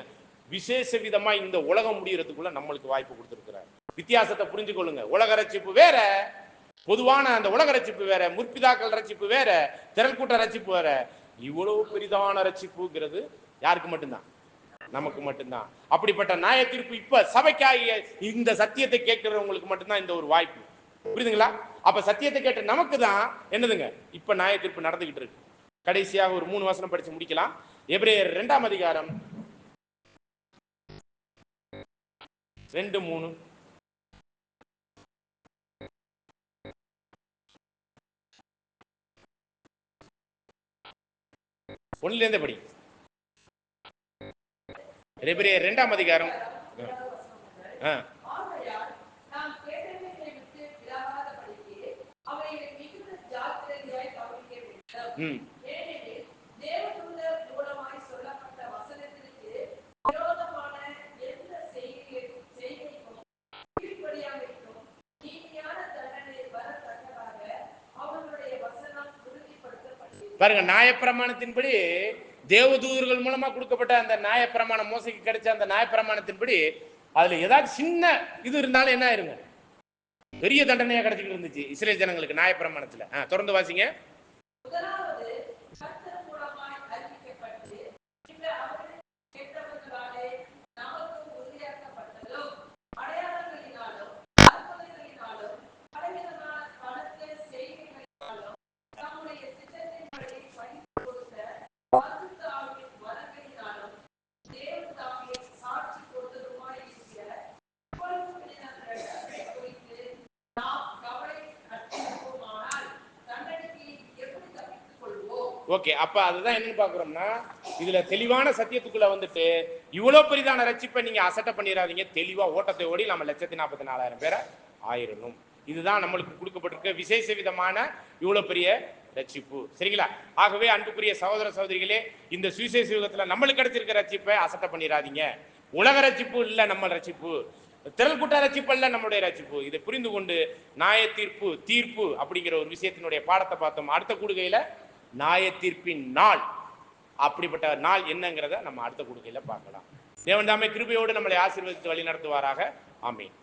விசேஷ விதமா இந்த உலகம் முடியறதுக்குள்ள நம்மளுக்கு வாய்ப்பு கொடுத்திருக்கிறார். வித்தியாசத்தை புரிஞ்சு கொள்ளுங்க. உலக ரட்சிப்பு வேற, பொதுவான அந்த உலக ரட்சிப்பு வேற, முற்பிதாக்கள் ரட்சிப்பு வேற, திரள் கூட்ட ரட்சிப்பு வேற. இவ்வளவு பெரிதான ரட்சிப்புங்கிறது யாருக்கு மட்டும்தான்? நமக்கு மட்டும்தான். அப்படிப்பட்ட நியாய தீர்ப்பு இப்ப சபைக்காகிய இந்த சத்தியத்தை கேட்கிறவங்களுக்கு மட்டும்தான் இந்த ஒரு வாய்ப்பு. புரியுதுங்களா? அப்ப சத்தியத்தை கேட்ட நமக்கு தான் என்னதுங்க இப்ப நியாய தீர்ப்பு நடந்துகிட்டு இருக்கு. கடைசியாக ஒரு 3 வசனம் படிச்சு முடிக்கலாம். எபிரேயர் 2ஆம் அதிகாரம் 2:3. ஒன்னுல இருந்தே படி. எபிரேயர் 2ஆம் அதிகாரம். பாருங்க, நியாயப்பிரமாணத்தின்படி தேவதூதர்கள் மூலமா கொடுக்கப்பட்ட அந்த நியாயப்பிரமாணம், மோசைக்கு கிடைச்ச அந்த நியாயப்பிரமாணத்தின்படி அதுல ஏதாவது சின்ன இது இருந்தாலும் என்ன ஆயிருங்க? பெரிய தண்டனையா கிடைச்சிட்டு இருந்துச்சு இஸ்ரேல் ஜனங்களுக்கு நியாயப்பிரமாணத்துல. தொடர்ந்து வாசிங்க. ஓகே, அப்ப அதுதான் என்னன்னு பாக்குறோம்னா, இதுல தெளிவான சத்தியத்துக்குள்ள வந்துட்டு இவ்வளவு பெரிதான ரட்சிப்பை நீங்க அசட்டை பண்ணிடாதீங்க. தெளிவா ஓட்டத்தை ஓடி நம்ம 1,44,000 பேரை ஆயிரணும். இதுதான் நம்மளுக்கு கொடுக்கப்பட்டிருக்க விசேஷ விதமான இவ்வளவு பெரிய ரட்சிப்பு. சரிங்களா? ஆகவே அன்புக்குரிய சகோதர சகோதரிகளே, இந்த சுவிசேஷ யுகத்துல நம்மளுக்கு கிடைச்சிருக்க ரட்சிப்பை அசட்டை பண்ணிடாதீங்க. உலக ரட்சிப்பு இல்ல நம்ம ரட்சிப்பு, திரள் கூட்ட ரட்சிப்பு அல்ல நம்முடைய ரட்சிப்பு. இதை புரிந்து கொண்டு நியாய தீர்ப்பு தீர்ப்பு அப்படிங்கிற ஒரு விஷயத்தினுடைய பாடத்தை பார்த்தோம். அடுத்த கூடுகையில நியாய தீர்ப்பின் நாள், அப்படிப்பட்ட நாள் என்னங்கிறத நம்ம அடுத்த கூடுகையில பார்க்கலாம். தேவன் தாமே கிருபையோடு நம்மளை ஆசீர்வதித்து வழி நடத்துவாராக. ஆமென்.